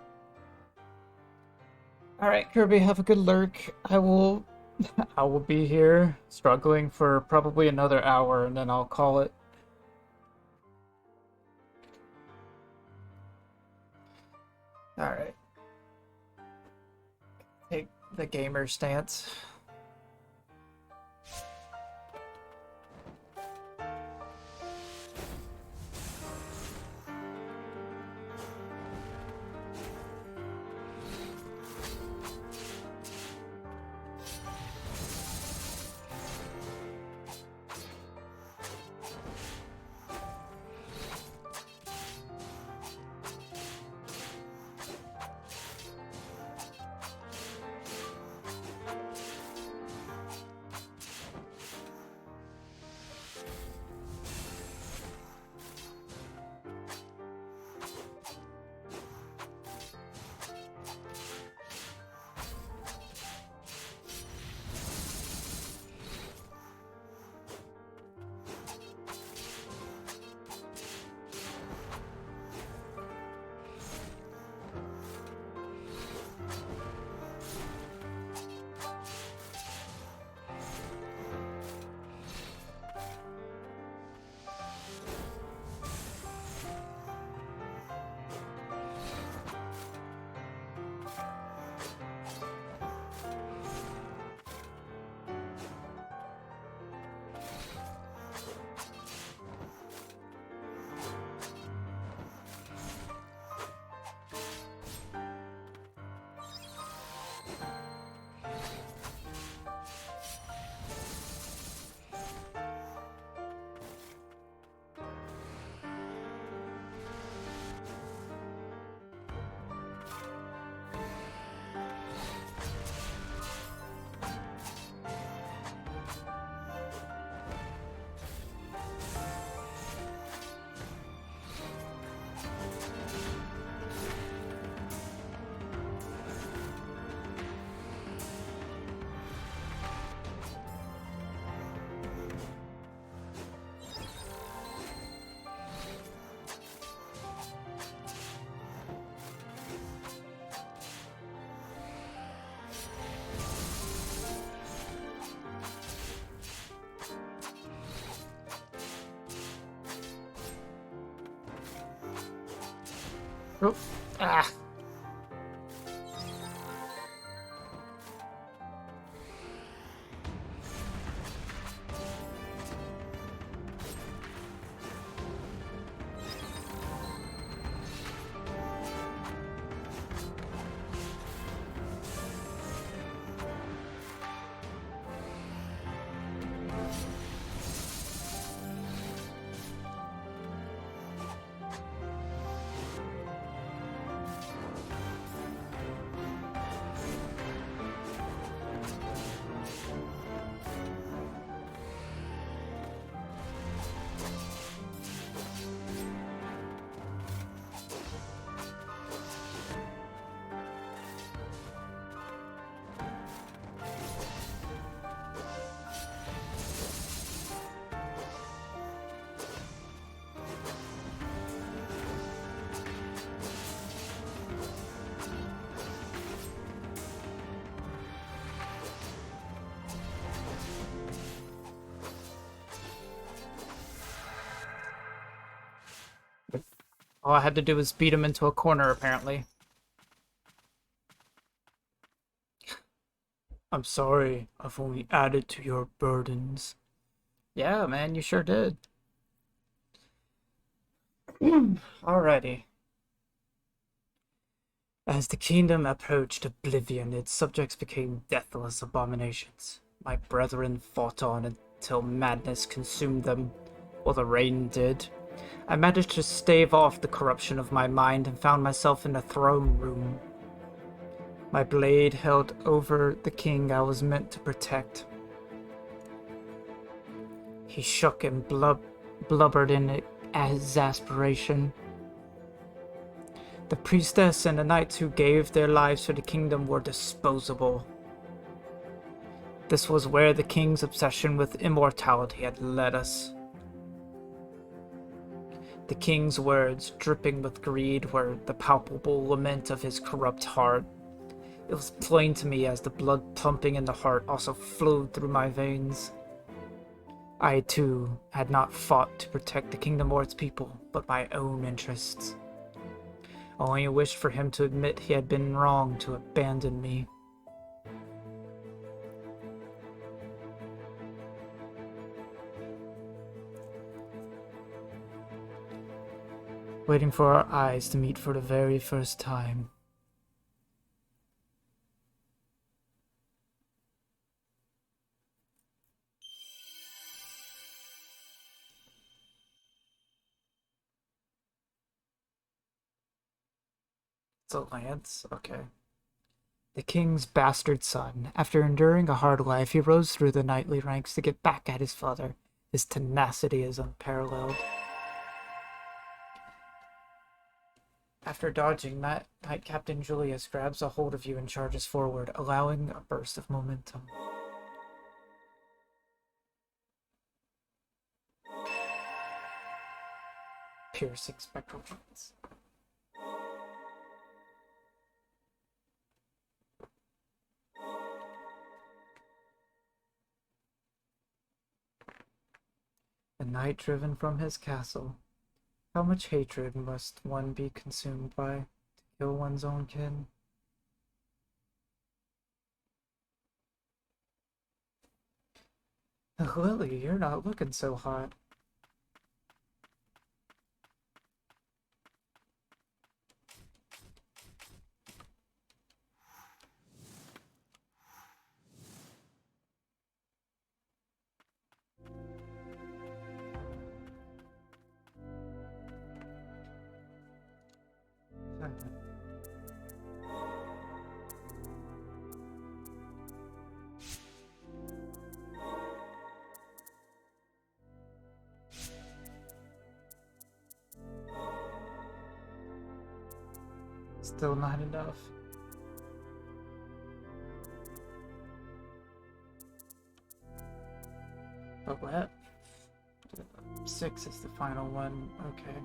Alright, Kirby, have a good lurk. I will be here struggling for probably another hour and then I'll call it. Alright. Take the gamer stance. Oh, ah. All I had to do was beat him into a corner, apparently. I'm sorry, I've only added to your burdens. Yeah, man, you sure did. Alrighty. As the kingdom approached oblivion, its subjects became deathless abominations. My brethren fought on until madness consumed them, or the rain did. I managed to stave off the corruption of my mind and found myself in the throne room. My blade held over the king I was meant to protect. He shook and blubbered in exasperation. The priestess and the knights who gave their lives for the kingdom were disposable. This was where the king's obsession with immortality had led us. The king's words, dripping with greed, were the palpable lament of his corrupt heart. It was plain to me as the blood pumping in the heart also flowed through my veins. I, too, had not fought to protect the kingdom or its people, but my own interests. I only wished for him to admit he had been wrong to abandon me. Waiting for our eyes to meet for the very first time. It's a lance? Okay. The king's bastard son. After enduring a hard life, he rose through the knightly ranks to get back at his father. His tenacity is unparalleled. After dodging, Knight Captain Julius grabs a hold of you and charges forward, allowing a burst of momentum. Piercing spectral joints. A knight driven from his castle. How much hatred must one be consumed by to kill one's own kin? Lily, you're not looking so hot. Still not enough. Oh, what? 6 is the final one. Okay.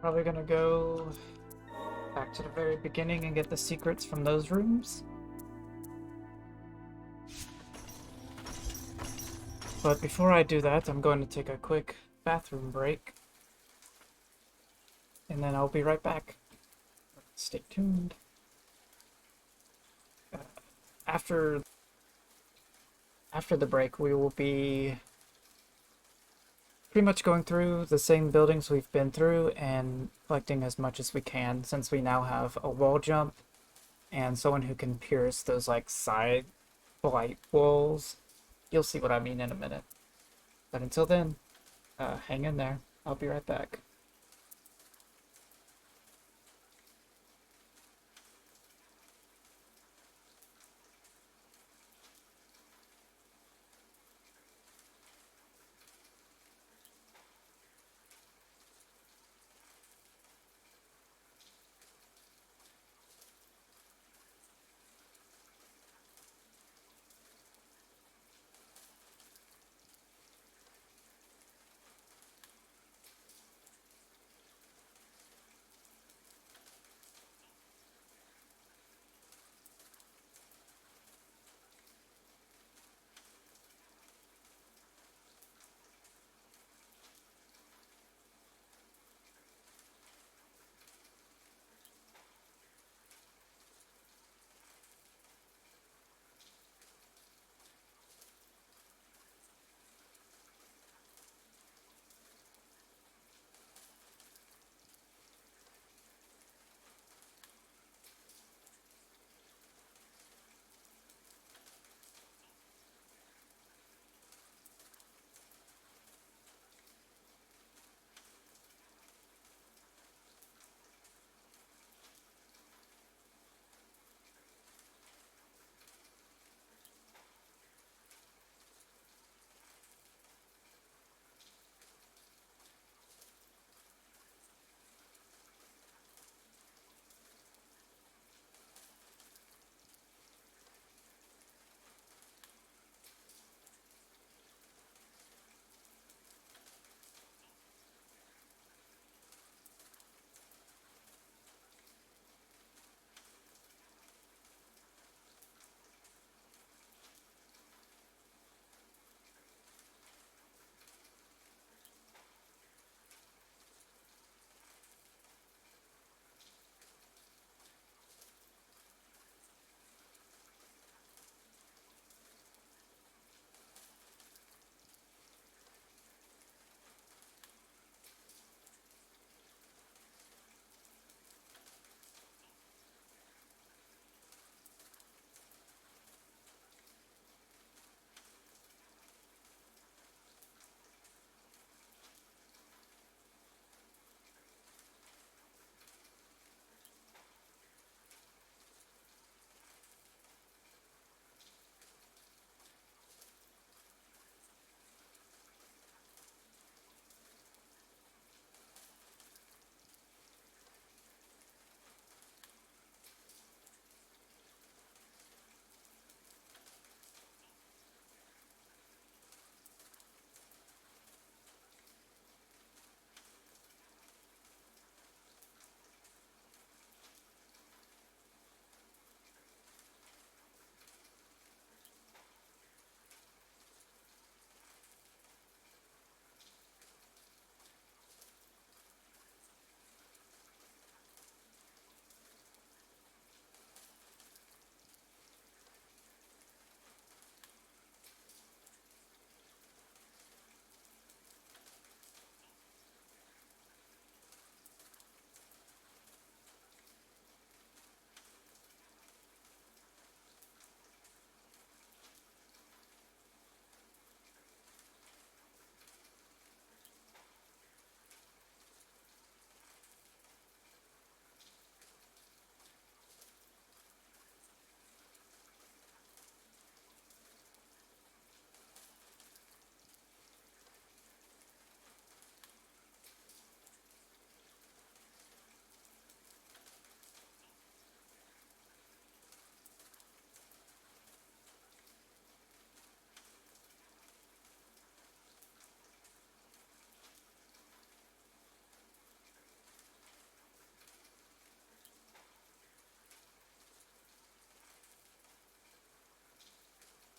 Probably gonna go back to the very beginning and get the secrets from those rooms. But before I do that, I'm going to take a quick bathroom break. And then I'll be right back. Stay tuned. After the break, we will be pretty much going through the same buildings we've been through and collecting as much as we can, since we now have a wall jump and someone who can pierce those like side blight walls. You'll see what I mean in a minute. But until then, hang in there. I'll be right back.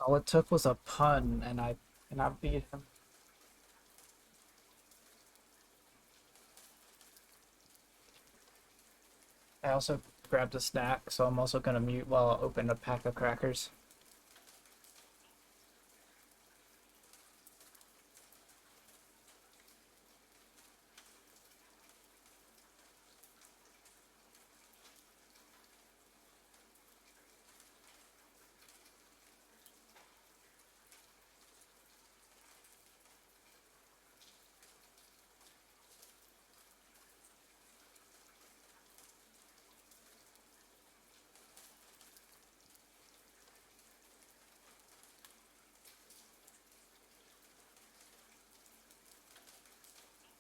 All it took was a pun, and I beat him. I also grabbed a snack, so I'm also gonna mute while I open a pack of crackers.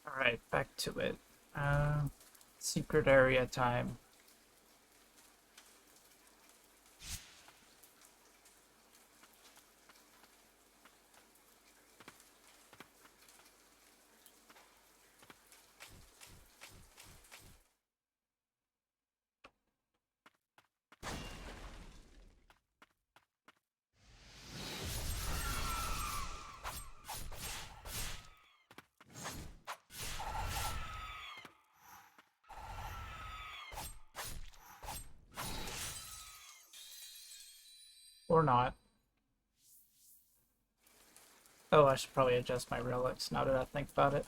Alright, back to it. Secret area time. Or not. Oh, I should probably adjust my relics now that I think about it.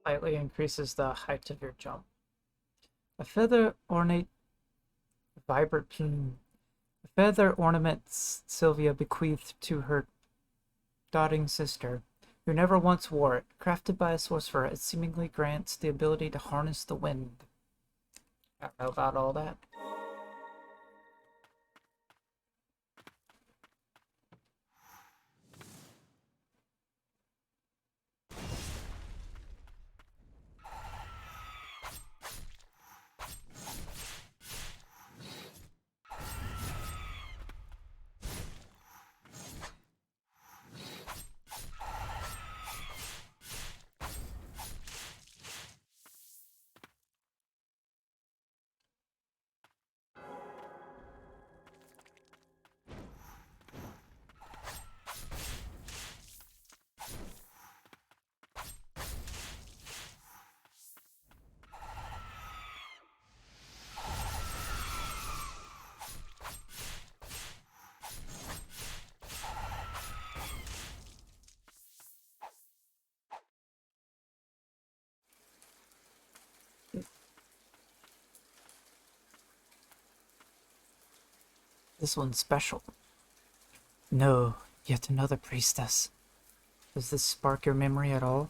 Slightly increases the height of your jump. A feather ornate vibrant plume. A feather ornaments Sylvia bequeathed to her doting sister, who never once wore it. Crafted by a sorcerer, it seemingly grants the ability to harness the wind. I don't know about all that. This one's special. No, yet another priestess. Does this spark your memory at all?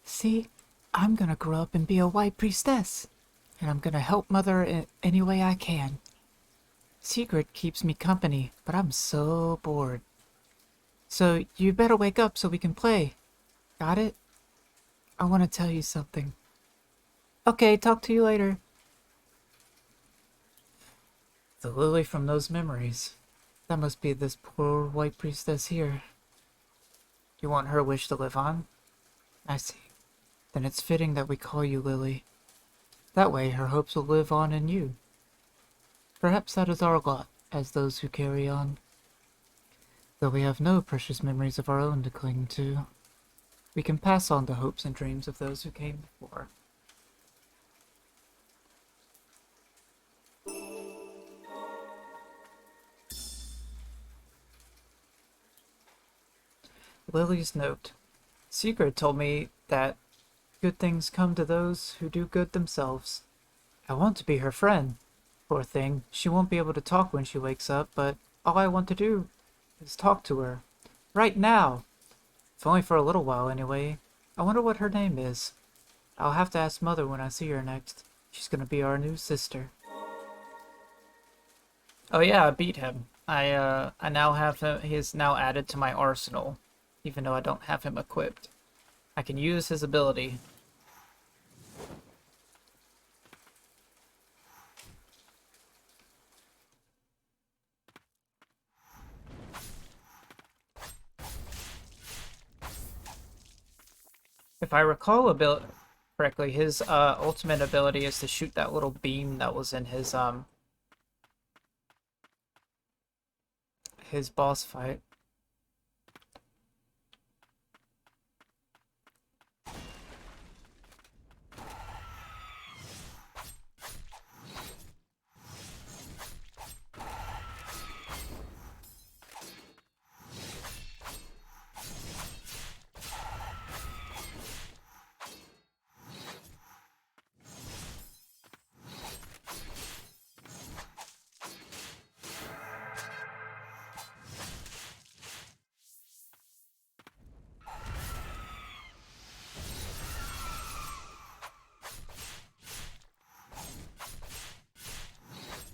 See, I'm gonna grow up and be a white priestess. And I'm gonna help Mother in any way I can. Secret keeps me company, but I'm so bored. So you better wake up so we can play. Got it? I want to tell you something. Okay, talk to you later. The lily from those memories. That must be this poor white priestess here. You want her wish to live on? I see. Then it's fitting that we call you Lily. That way her hopes will live on in you. Perhaps that is our lot, as those who carry on. Though we have no precious memories of our own to cling to, we can pass on the hopes and dreams of those who came before. Lily's note. Secret told me that good things come to those who do good themselves. I want to be her friend. Poor thing, she won't be able to talk when she wakes up, but all I want to do is talk to her. Right now! If only for a little while, anyway. I wonder what her name is. I'll have to ask Mother when I see her next. She's gonna be our new sister. Oh yeah, I beat him. I now have him. He is now added to my arsenal, even though I don't have him equipped. I can use his ability. If I recall correctly, his ultimate ability is to shoot that little beam that was in his boss fight.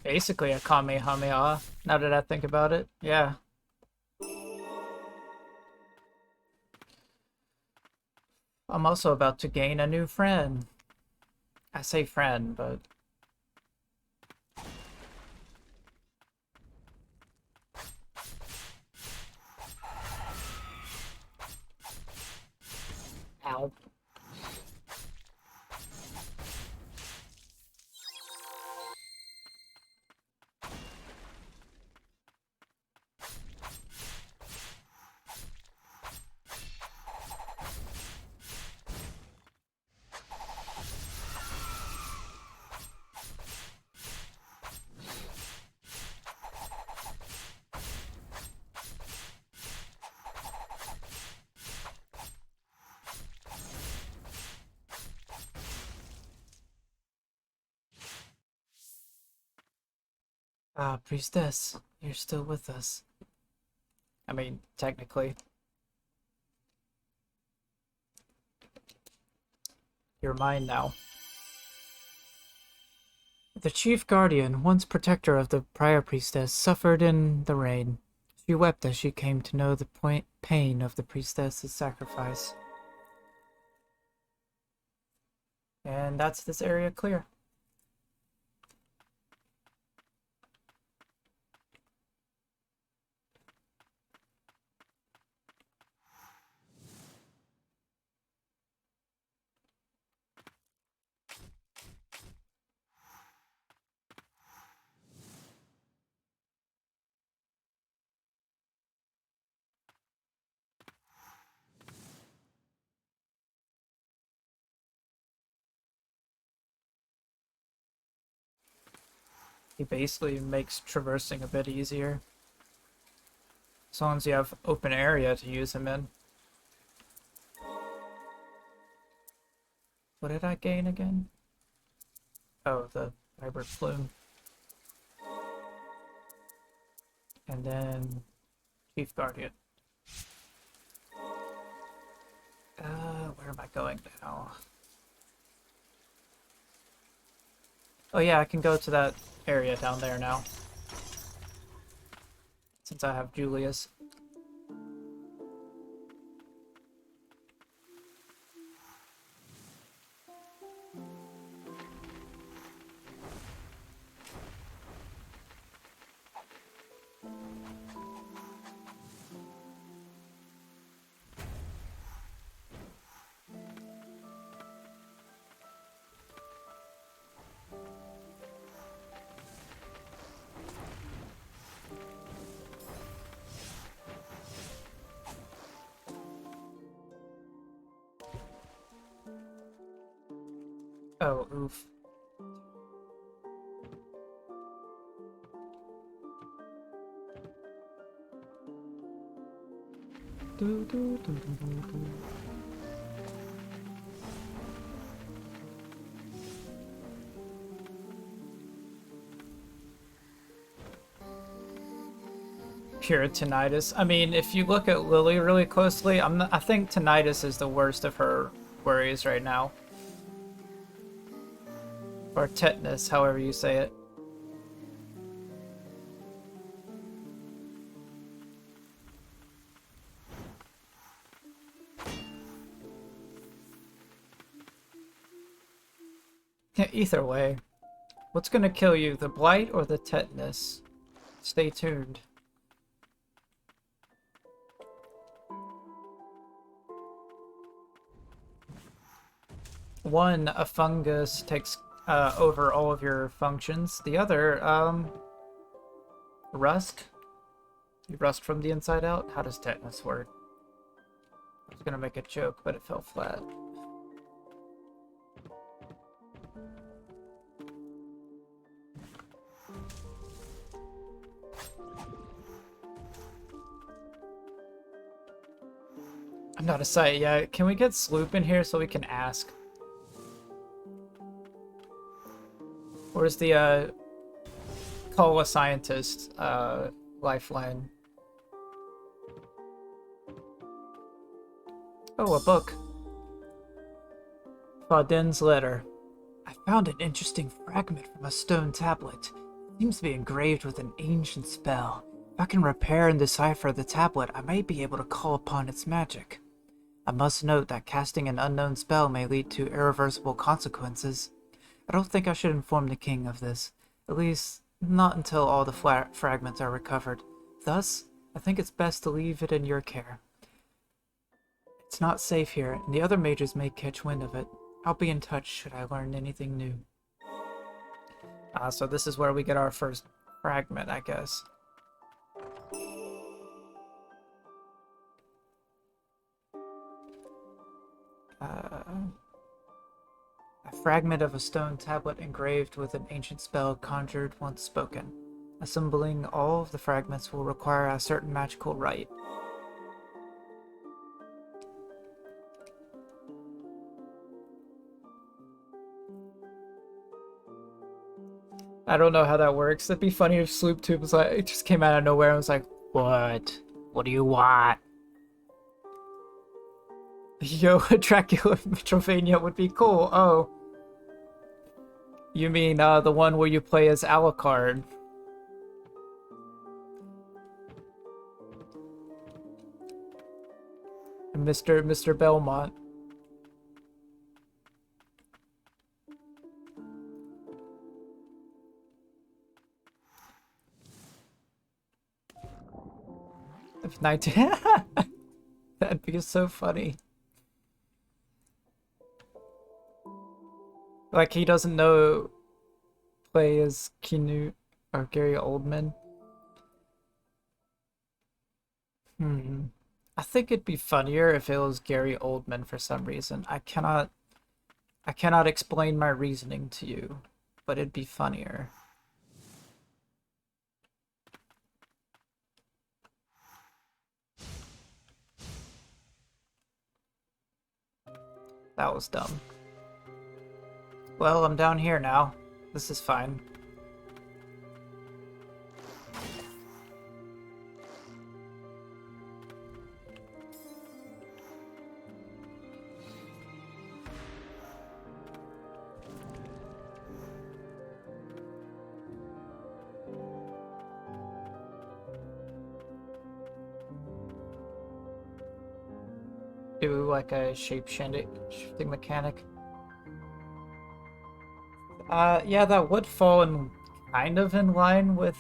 Basically a Kamehameha, now that I think about it. Yeah. I'm also about to gain a new friend. I say friend, but... Ow. Ah, priestess, you're still with us. I mean, technically. You're mine now. The chief guardian, once protector of the prior priestess, suffered in the rain. She wept as she came to know the pain of the priestess's sacrifice. And that's this area clear. He basically makes traversing a bit easier. As long as you have open area to use him in. What did I gain again? Oh, the hybrid plume. And then Chief Guardian. Where am I going now? Oh yeah, I can go to that area down there now. Since I have Julius. Oh, oof. Puritanitis. I mean, if you look at Lily really closely, I think tinnitus is the worst of her worries right now. Or tetanus, however you say it. Yeah, either way. What's gonna kill you, the blight or the tetanus? Stay tuned. One, a fungus takes over all of your functions. The other, rust. You rust from the inside out? How does tetanus work? I was gonna make a joke, but it fell flat. I'm not a sight yet. Can we get Sloop in here so we can ask? Where's the, call a scientist, lifeline? Oh, a book. Faudin's letter. I found an interesting fragment from a stone tablet. It seems to be engraved with an ancient spell. If I can repair and decipher the tablet, I may be able to call upon its magic. I must note that casting an unknown spell may lead to irreversible consequences. I don't think I should inform the king of this, at least not until all the fragments are recovered. Thus, I think it's best to leave it in your care. It's not safe here, and the other mages may catch wind of it. I'll be in touch should I learn anything new. So this is where we get our first fragment, I guess. A fragment of a stone tablet engraved with an ancient spell conjured once spoken. Assembling all of the fragments will require a certain magical rite. I don't know how that works. It'd be funny if Sloop Tube was like, it just came out of nowhere and was like, "What? What do you want?" Yo, a Dracula Metrovania would be cool. Oh. You mean the one where you play as Alucard? Mr. Belmont. If 19 That'd be so funny. Like he doesn't know play as Knut or Gary Oldman. I think it'd be funnier if it was Gary Oldman for some reason. I cannot explain my reasoning to you, but it'd be funnier. That was dumb. Well, I'm down here now. This is fine. Do like a shape-shifting mechanic. Yeah, that would fall in kind of in line with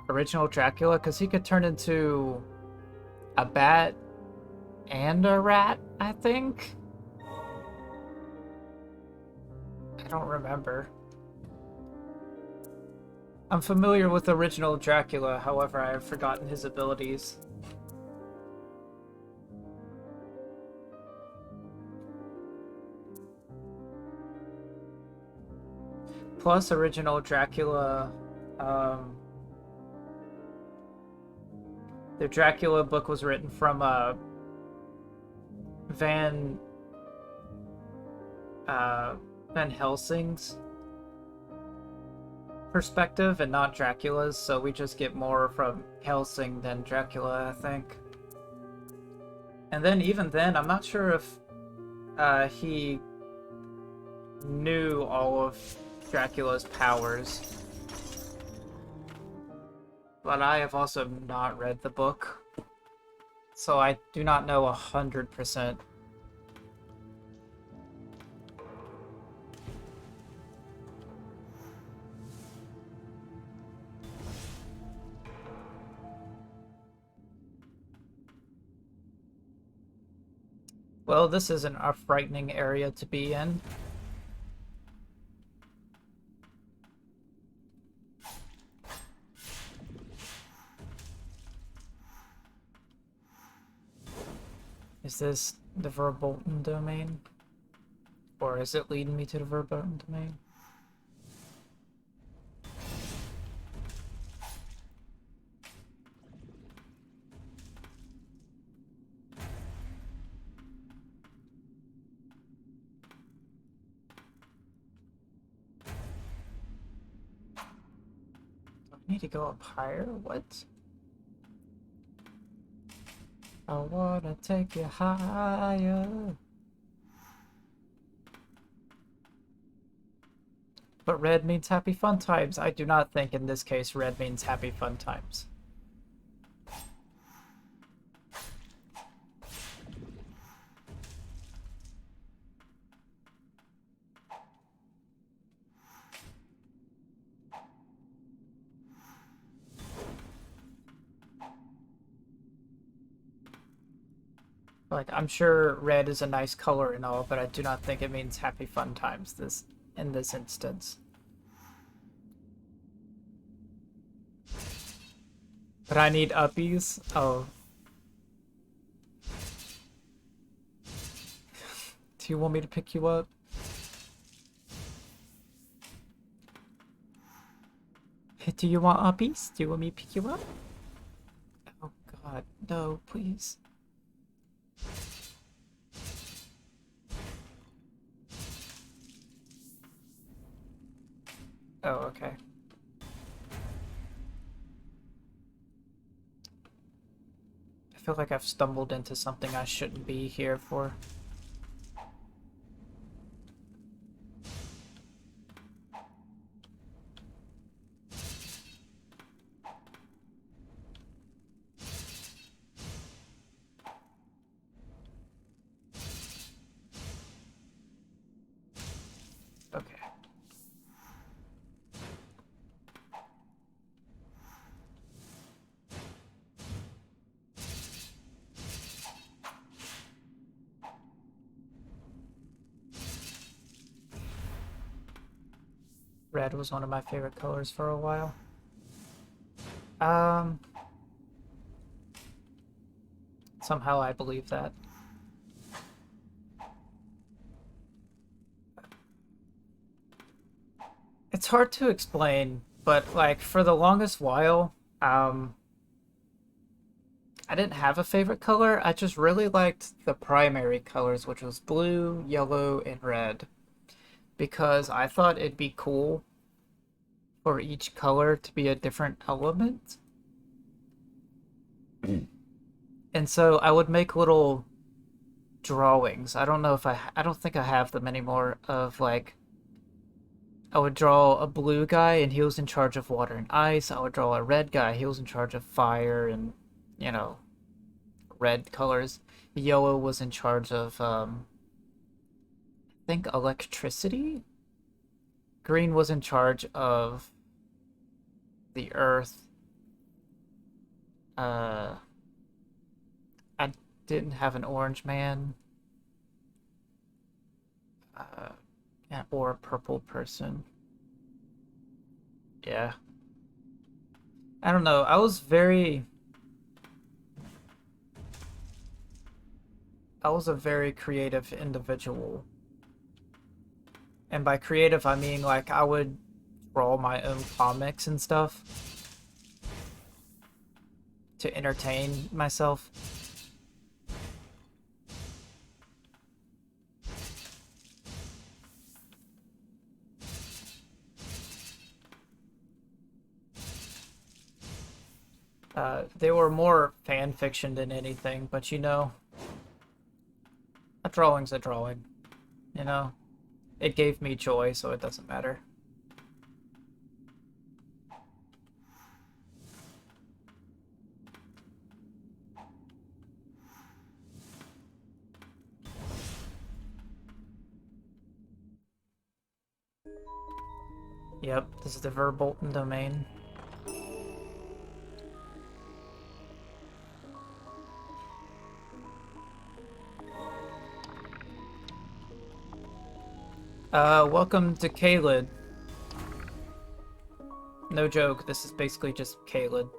original Dracula, because he could turn into a bat and a rat, I think. I don't remember. I'm familiar with original Dracula, however, I have forgotten his abilities. Plus, original Dracula, the Dracula book was written from Van Van Helsing's perspective and not Dracula's, so we just get more from Helsing than Dracula, I think. And then even then, I'm not sure if he knew all of Dracula's powers. But I have also not read the book, so I do not know 100%. Well, this isn't a frightening area to be in. Is this the verboten domain? Or is it leading me to the verboten domain? Do I need to go up higher? What? I wanna take you higher. But red means happy fun times. I do not think in this case red means happy fun times. Like, I'm sure red is a nice color and all, but I do not think it means happy fun times in this instance. But I need uppies? Oh. Do you want me to pick you up? Do you want uppies? Do you want me to pick you up? Oh god, no, please. Oh, okay. I feel like I've stumbled into something I shouldn't be here for. Okay. Red was one of my favorite colors for a while. Somehow I believe that. It's hard to explain, but like for the longest while, I didn't have a favorite color. I just really liked the primary colors, which was blue, yellow, and red. because I thought it'd be cool for each color to be a different element. And so I would make little drawings. I don't know if I don't think I have them anymore, of like I would draw a blue guy and he was in charge of water and ice. I would draw a red guy, he was in charge of fire and, you know, red colors. Yellow was in charge of I think electricity. Green was in charge of the earth. I didn't have an orange man. Or a purple person. Yeah. I don't know. I was a very creative individual. And by creative, I mean like I would draw my own comics and stuff to entertain myself. They were more fan fiction than anything, but you know, a drawing's a drawing, you know? It gave me joy, so it doesn't matter. Yep, this is the Verbolten domain. Welcome to Kaled. No joke, this is basically just Kaled.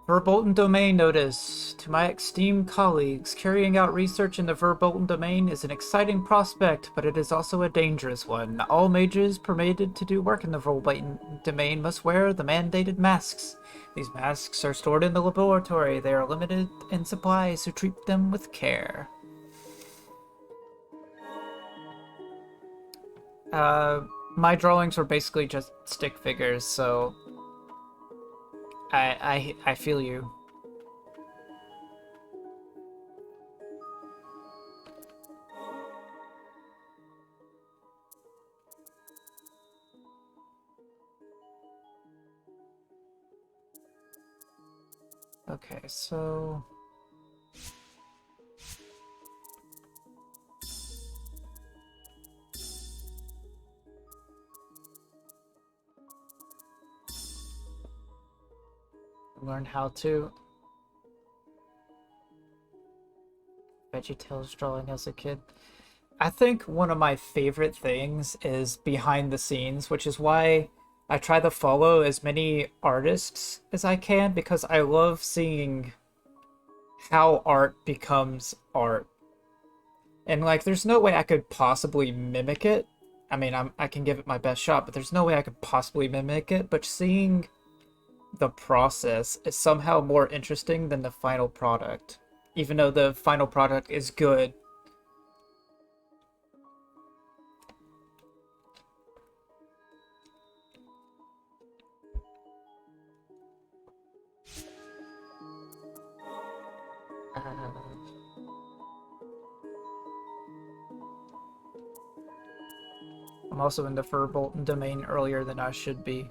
Verbolten domain notice. To my esteemed colleagues, carrying out research in the Verbolten domain is an exciting prospect, but it is also a dangerous one. All mages permitted to do work in the Verbolten domain must wear the mandated masks. These masks are stored in the laboratory. They are limited in supply, so treat them with care. My drawings were basically just stick figures, so I feel you. Okay, so learn how to. VeggieTales drawing as a kid. I think one of my favorite things is behind the scenes, which is why I try to follow as many artists as I can, because I love seeing how art becomes art. And like, there's no way I could possibly mimic it. I mean, I can give it my best shot, but there's no way I could possibly mimic it. But seeing the process is somehow more interesting than the final product, even though the final product is good. I'm also in the Verbolten domain earlier than I should be,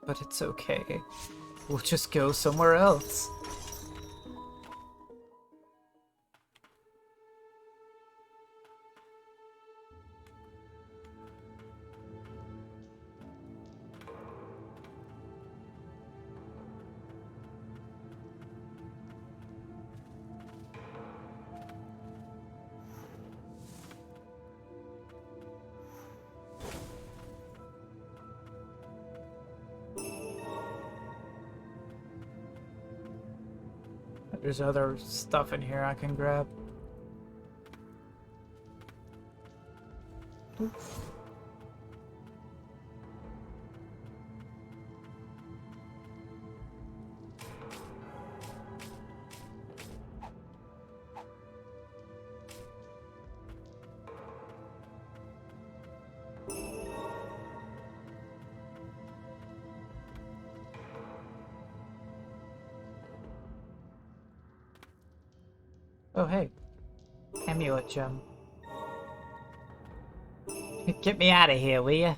but it's okay. We'll just go somewhere else. There's other stuff in here I can grab. Oops. Oh, hey. Amulet gem. Get me out of here, will ya?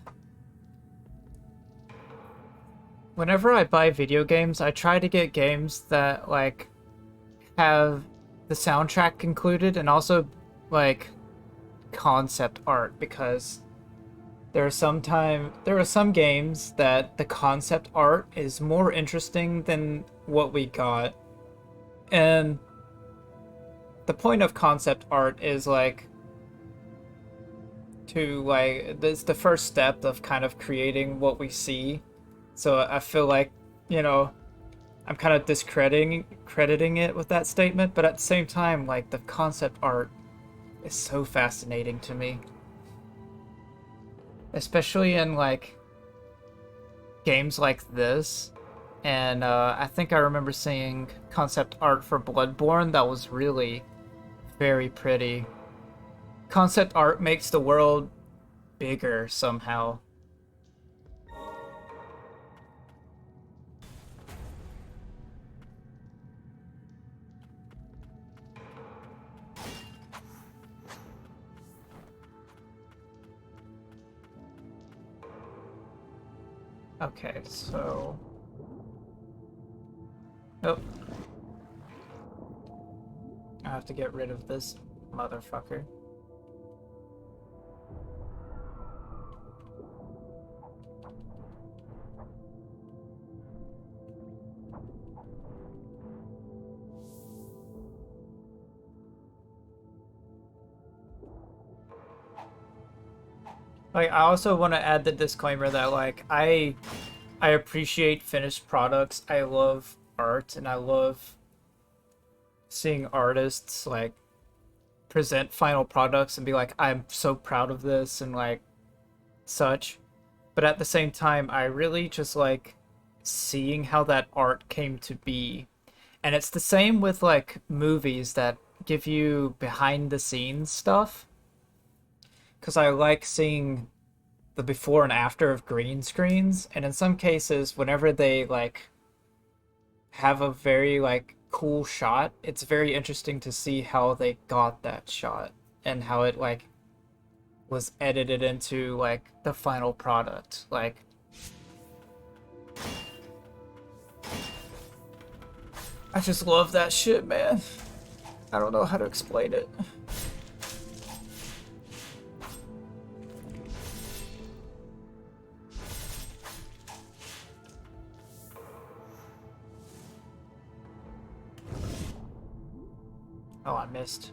Whenever I buy video games, I try to get games that, like, have the soundtrack included and also, like, concept art, because there are some games that the concept art is more interesting than what we got. And the point of concept art is like it's the first step of kind of creating what we see. So I feel like, you know, I'm kind of crediting it with that statement, but at the same time, like, the concept art is so fascinating to me. Especially in, like, games like this. And I think I remember seeing concept art for Bloodborne that was really very pretty. Concept art makes the world bigger somehow. Okay, so... Oh. I have to get rid of this motherfucker. Like, I also want to add the disclaimer that, like, I appreciate finished products. I love art, and I love seeing artists, like, present final products and be like, I'm so proud of this, and, like, such. But at the same time, I really just like seeing how that art came to be. And it's the same with, like, movies that give you behind the scenes stuff. Because I like seeing the before and after of green screens. And in some cases, whenever they, like, have a very, like, cool shot, it's very interesting to see how they got that shot and how it, like, was edited into, like, the final product. Like, I just love that shit, man. I don't know how to explain it. Oh, I missed.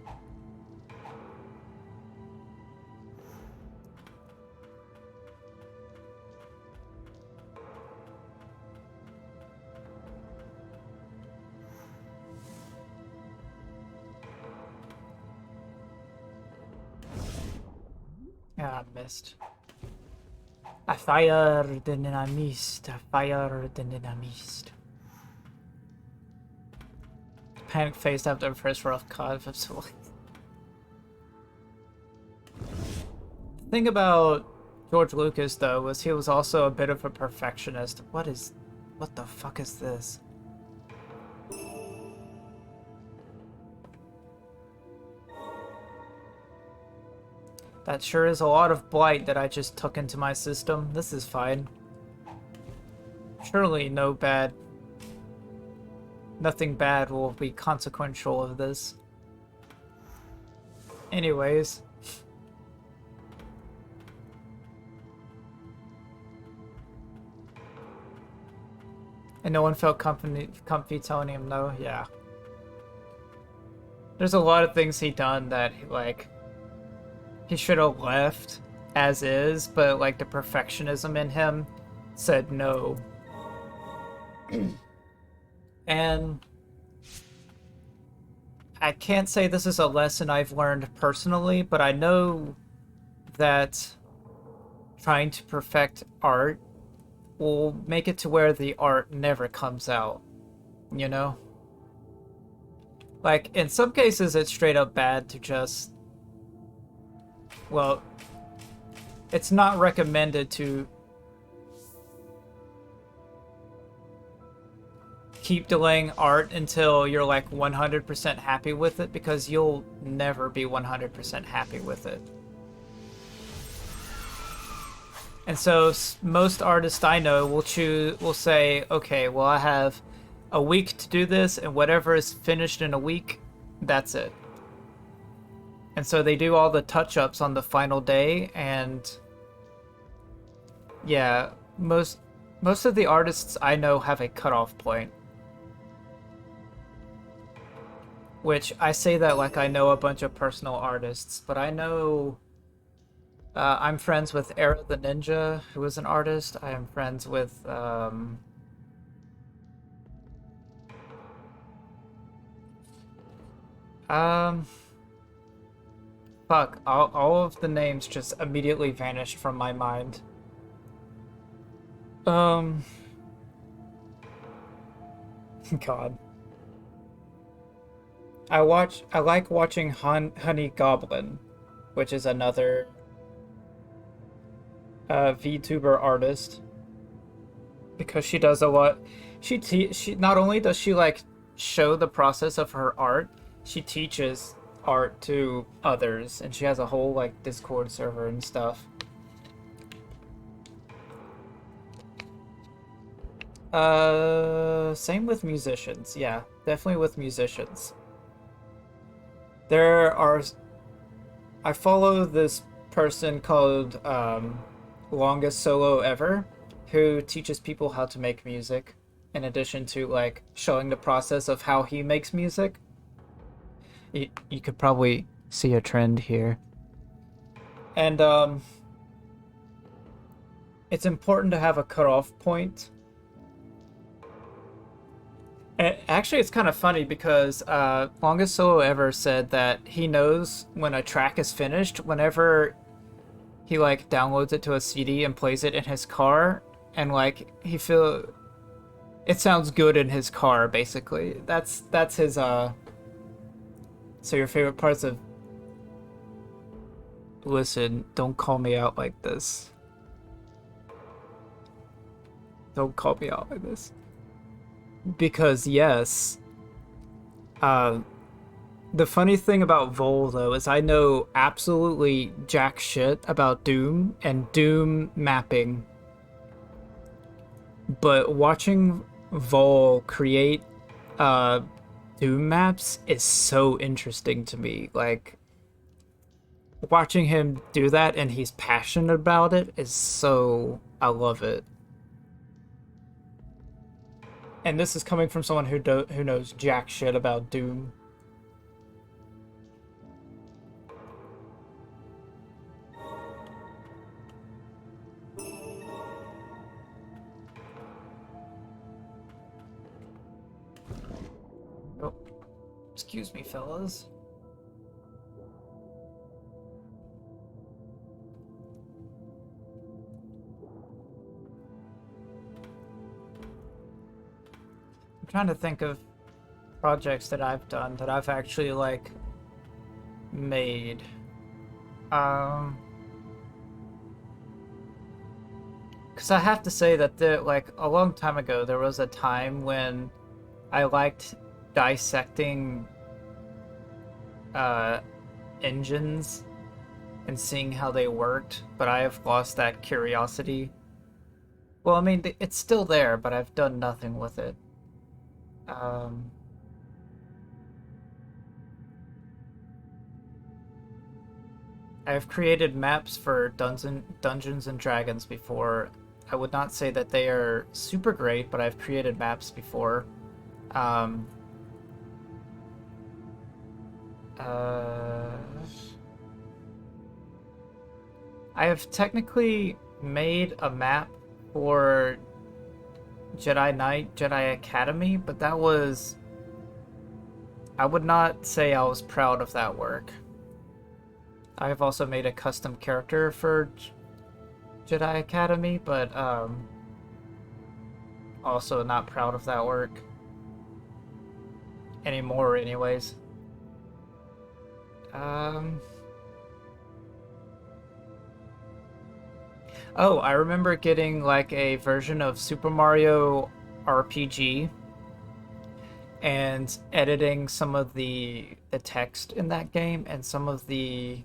Yeah, I missed. I fired and then I missed. I fired and then I missed. Panic faced after the first rough cut. Absolutely. The thing about George Lucas, though, was he was also a bit of a perfectionist. What the fuck is this? That sure is a lot of blight that I just took into my system. This is fine. Surely nothing bad will be consequential of this. Anyways. And no one felt comfy telling him no? Yeah. There's a lot of things he done that, like, he should have left as is, but, like, the perfectionism in him said no. And I can't say this is a lesson I've learned personally, but I know that trying to perfect art will make it to where the art never comes out, you know? Like, in some cases, it's straight up bad to just... Well, it's not recommended to keep delaying art until you're like 100% happy with it, because you'll never be 100% happy with it. And so most artists I know will say, okay, well, I have a week to do this, and whatever is finished in a week, that's it. And so they do all the touch-ups on the final day, and yeah, most of the artists I know have a cutoff point. Which I say that like I know a bunch of personal artists, but I know I'm friends with Era the Ninja, who is an artist. I am friends with um fuck, all of the names just immediately vanished from my mind. Um God. I like watching Honey Goblin, which is another VTuber artist, because she does a lot. She not only does she like show the process of her art, she teaches art to others, and she has a whole like Discord server and stuff. Same with musicians. Yeah, definitely with musicians. There are I follow this person called Longest Solo Ever, who teaches people how to make music, in addition to like showing the process of how he makes music. You could probably see a trend here. And it's important to have a cutoff point. And actually, it's kind of funny because Longest Solo Ever said that he knows when a track is finished whenever he like downloads it to a CD and plays it in his car, and like he feel it sounds good in his car. Basically, that's his So your favorite parts of? Listen, don't call me out like this. Don't call me out like this. Because yes, the funny thing about Vol though is I know absolutely jack shit about Doom and Doom mapping, but watching Vol create Doom maps is so interesting to me. Like watching him do that, and he's passionate about it, is so, I love it. And this is coming from someone who knows jack shit about Doom. Oh, excuse me, fellas. I'm trying to think of projects that I've done that I've actually like made. Because I have to say that like a long time ago there was a time when I liked dissecting engines and seeing how they worked, but I have lost that curiosity. Well, I mean, it's still there, but I've done nothing with it. Um, I have created maps for Dungeons and Dragons before. I would not say that they are super great, but I've created maps before. Um, uh, I have technically made a map for Jedi Knight, Jedi Academy, but that was... I would not say I was proud of that work. I have also made a custom character for Jedi Academy, but also not proud of that work. Anymore, anyways. Oh, I remember getting like a version of Super Mario RPG and editing some of the text in that game and some of the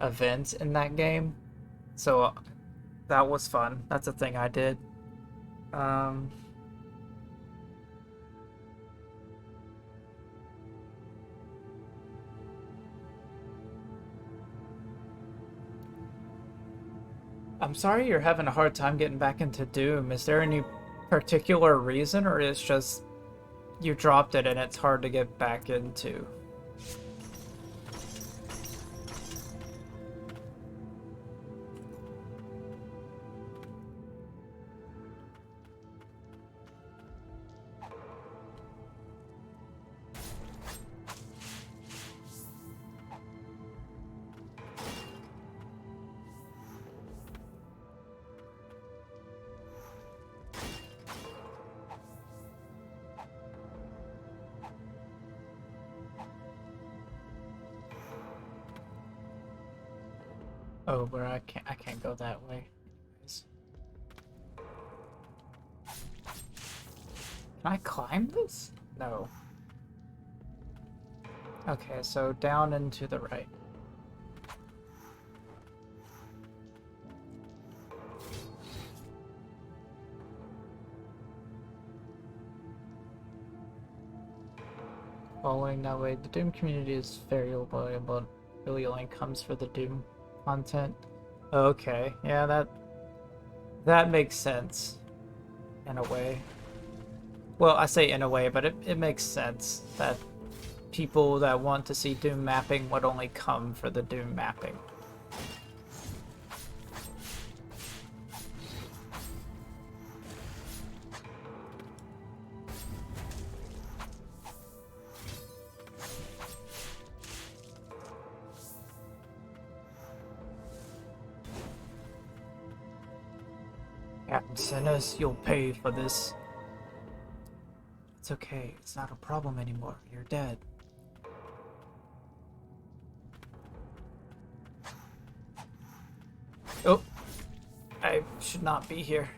events in that game. So that was fun. That's a thing I did. Um, I'm sorry you're having a hard time getting back into Doom. Is there any particular reason, or it's just you dropped it and it's hard to get back into? Oh, but I can't go that way. Can I climb this? No. Okay, so down and to the right. Following that way, the Doom community is very loyal, but really only comes for the Doom content. Okay, yeah, that makes sense in a way. Well, I say in a way, but it makes sense that people that want to see Doom mapping would only come for the Doom mapping. Captain Sinners, you'll pay for this. It's okay. It's not a problem anymore. You're dead. Oh, I should not be here.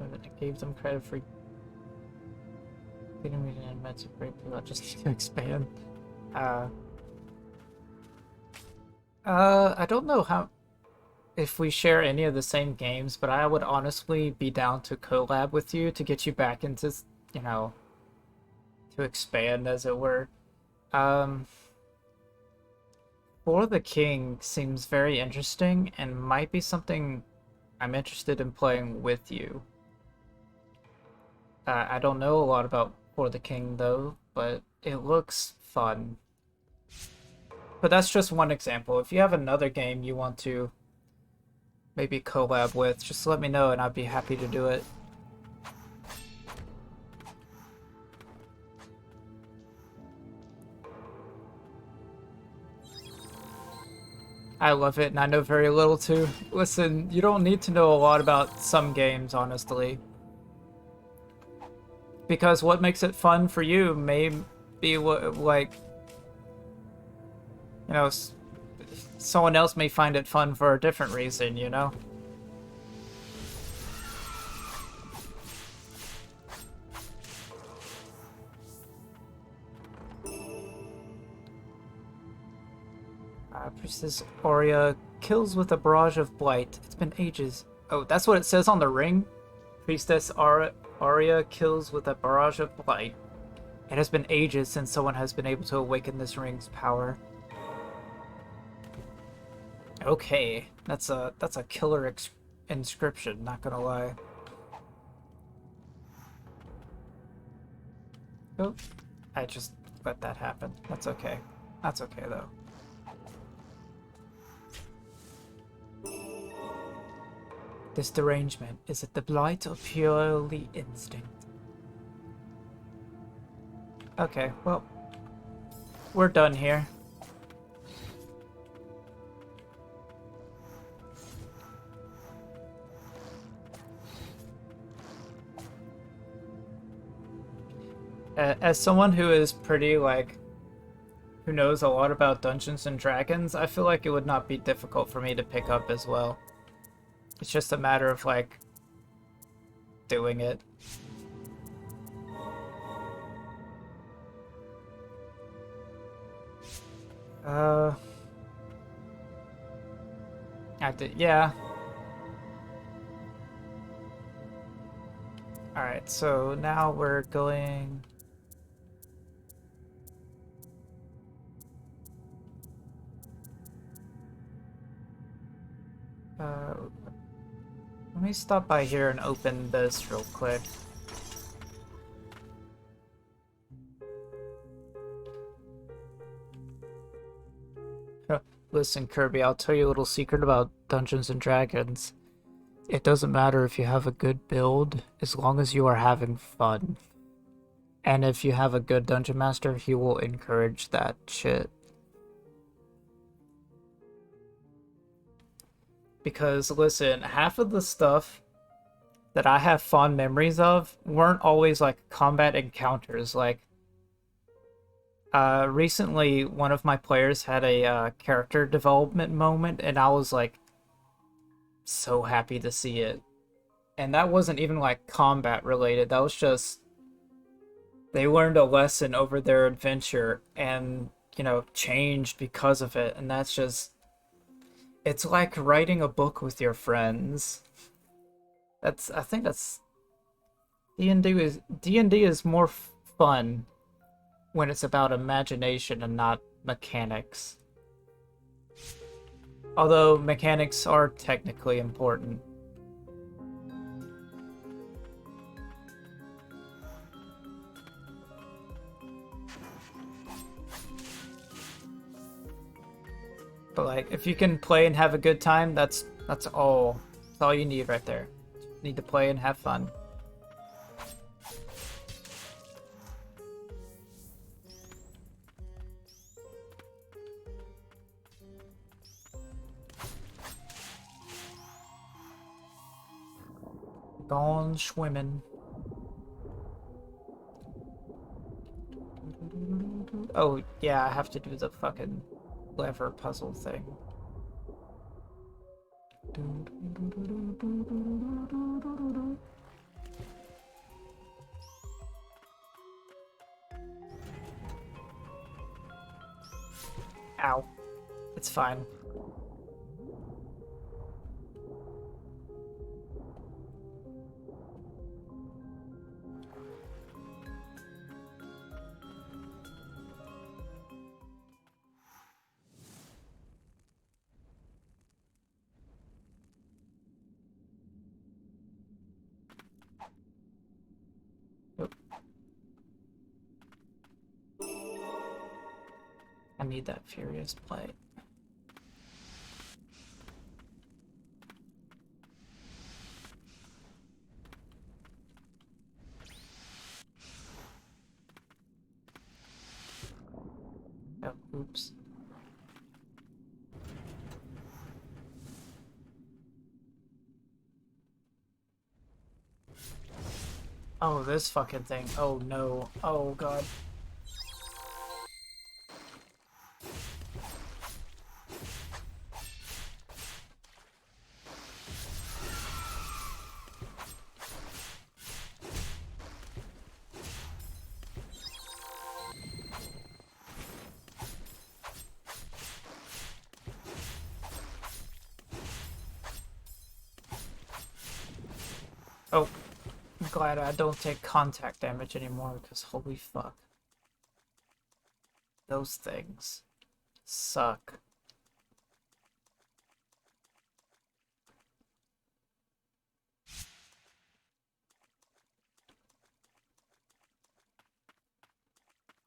I gave them credit for getting me an immense great people just to expand. I don't know how if we share any of the same games, but I would honestly be down to collab with you to get you back into, you know, to expand as it were. For the King seems very interesting and might be something I'm interested in playing with you. I don't know a lot about For the King though, but it looks fun. But that's just one example. If you have another game you want to maybe collab with, just let me know and I'd be happy to do it. I love it and I know very little too. Listen, you don't need to know a lot about some games, honestly. Because what makes it fun for you may be what, like, you know, someone else may find it fun for a different reason, you know? Priestess Aurea kills with a barrage of blight. It's been ages. Oh, that's what it says on the ring? Priestess Aurea kills with a barrage of blight. It has been ages since someone has been able to awaken this ring's power. Okay, that's a killer inscription, not gonna lie. Oh, I just let that happen. That's okay. That's okay though. This derangement, is it the blight or purely instinct? Okay, well, we're done here. As someone who is pretty like who knows a lot about Dungeons and Dragons, I feel like it would not be difficult for me to pick up as well. It's just a matter of like doing it. Uh, I did, yeah. All right, so now we're going. Let me stop by here and open this real quick. Listen, Kirby, I'll tell you a little secret about Dungeons and Dragons. It doesn't matter if you have a good build, as long as you are having fun. And if you have a good dungeon master, he will encourage that shit. Because, listen, half of the stuff that I have fond memories of weren't always like combat encounters. Like, recently, one of my players had a character development moment, and I was like so happy to see it. And that wasn't even like combat related, that was just they learned a lesson over their adventure and, you know, changed because of it. And that's just, it's like writing a book with your friends. I think that's D&D is more fun when it's about imagination and not mechanics. Although mechanics are technically important. But like, if you can play and have a good time, that's all. That's all you need right there. You need to play and have fun. Gone swimming. Oh, yeah, I have to do the fucking lever puzzle thing. Ow. It's fine. I need that furious play. Oh, oops. Oh, this fucking thing. Oh no. Oh god. Oh, I'm glad I don't take contact damage anymore, because holy fuck. Those things suck.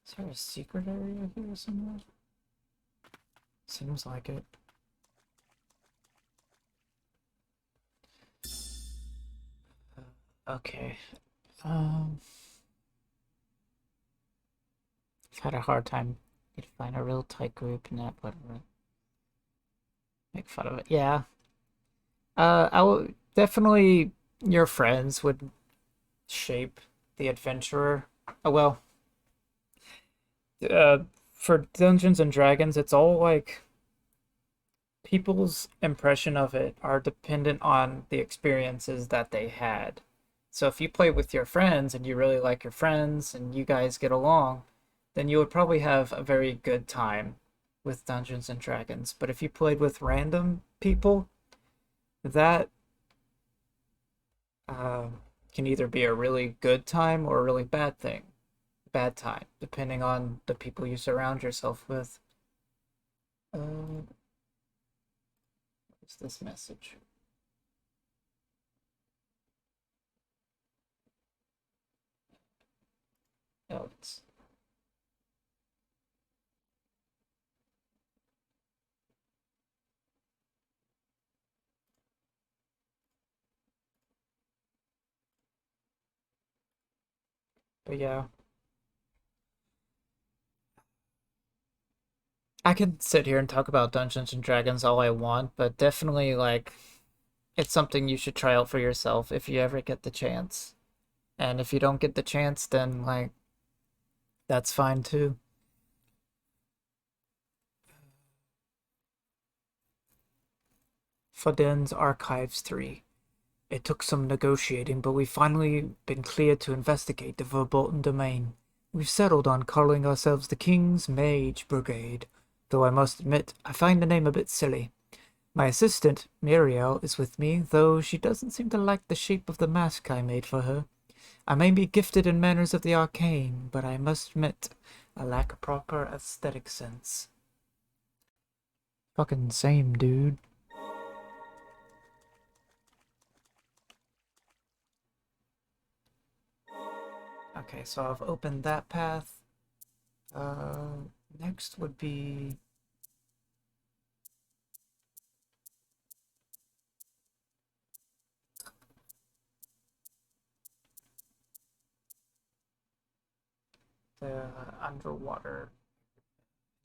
Is there a secret area here somewhere? Seems like it. Okay. I've had a hard time to find a real tight group and that, whatever. Make fun of it. Yeah. I will definitely, your friends would shape the adventurer. Oh well, For Dungeons and Dragons, it's all like people's impression of it are dependent on the experiences that they had. So if you play with your friends and you really like your friends and you guys get along, then you would probably have a very good time with Dungeons and Dragons. But if you played with random people, that uh, can either be a really good time or a really bad time, depending on the people you surround yourself with. What's this message? Oh, but yeah, I could sit here and talk about Dungeons and Dragons all I want, but definitely like it's something you should try out for yourself if you ever get the chance. And if you don't get the chance, then like that's fine too. Faden's Archives 3. It took some negotiating, but we've finally been cleared to investigate the verboten domain. We've settled on calling ourselves the King's Mage Brigade, though I must admit I find the name a bit silly. My assistant, Muriel, is with me, though she doesn't seem to like the shape of the mask I made for her. I may be gifted in manners of the arcane, but I must admit I lack a proper aesthetic sense. Fucking same, dude. Okay, so I've opened that path. Next would be the underwater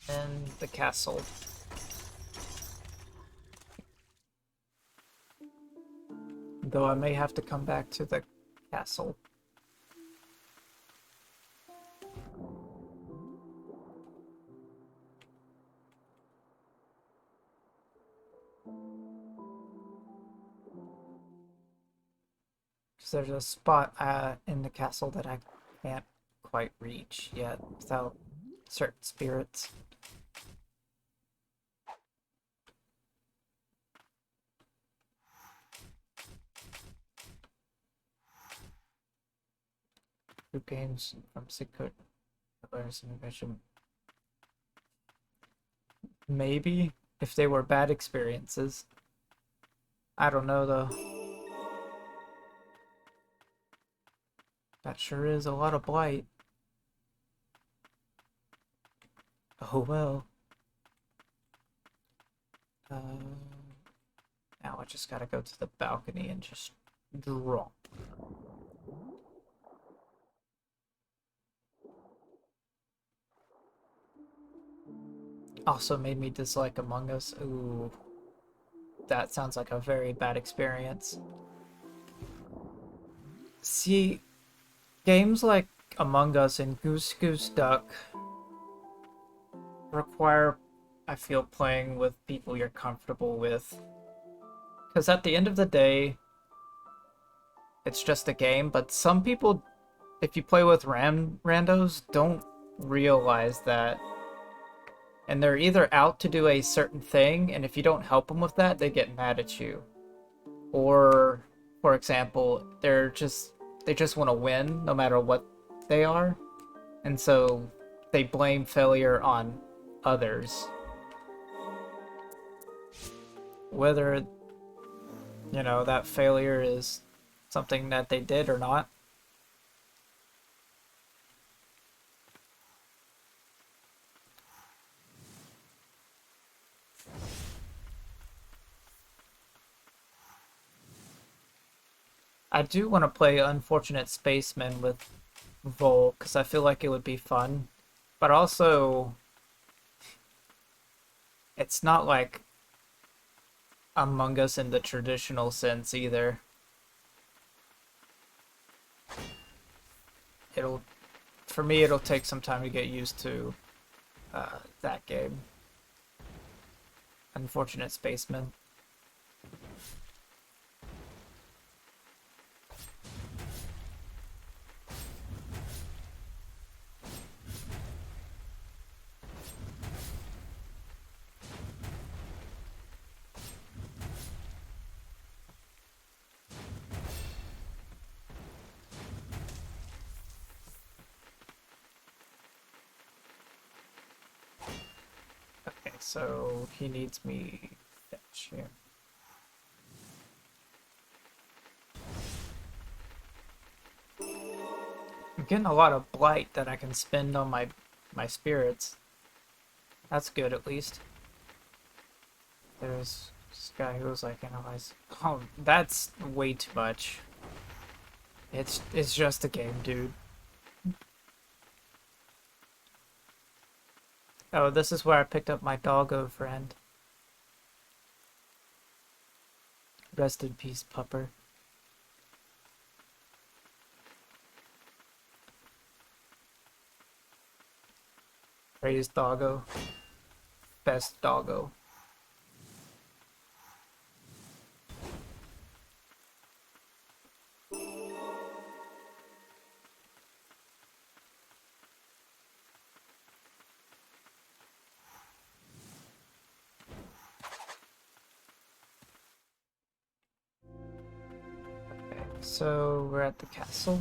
and the castle. Though I may have to come back to the castle. Because there's a spot in the castle that I can't quite reach yet without certain spirits. Who gains from secret awareness and vision. Maybe if they were bad experiences. I don't know though. That sure is a lot of blight. Oh well. Now I just gotta go to the balcony and just drop. Also made me dislike Among Us. Ooh. That sounds like a very bad experience. See, games like Among Us and Goose Goose Duck require, I feel, playing with people you're comfortable with. Because at the end of the day, it's just a game, but some people, if you play with randos, don't realize that. And they're either out to do a certain thing, and if you don't help them with that, they get mad at you. Or, for example, they just want to win no matter what they are. And so they blame failure on others. Whether, that failure is something that they did or not. I do want to play Unfortunate Spaceman with Vol, because I feel like it would be fun. But also, it's not like Among Us in the traditional sense either. It'll, for me, it'll take some time to get used to that game. Unfortunate Spaceman. Okay, so he needs me fetch here. I'm getting a lot of blight that I can spend on my spirits. That's good, at least. There's this guy who was like, analyze. Oh, that's way too much. It's just a game, dude. Oh, this is where I picked up my doggo friend. Rest in peace, pupper. Praise doggo. Best doggo. Okay, so we're at the castle.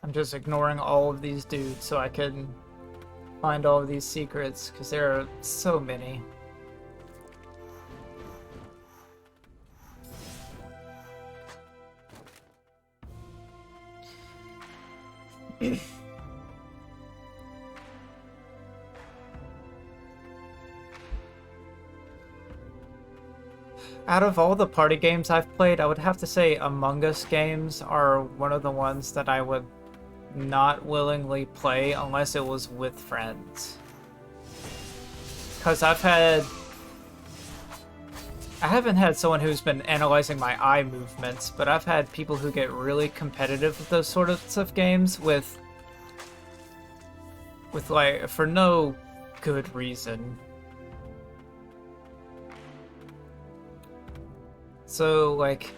I'm just ignoring all of these dudes so I can find all of these secrets, because there are so many. Out of all the party games I've played, I would have to say Among Us games are one of the ones that I would not willingly play unless it was with friends. Because I haven't had someone who's been analyzing my eye movements, but I've had people who get really competitive with those sorts of games with like, for no good reason. So, like,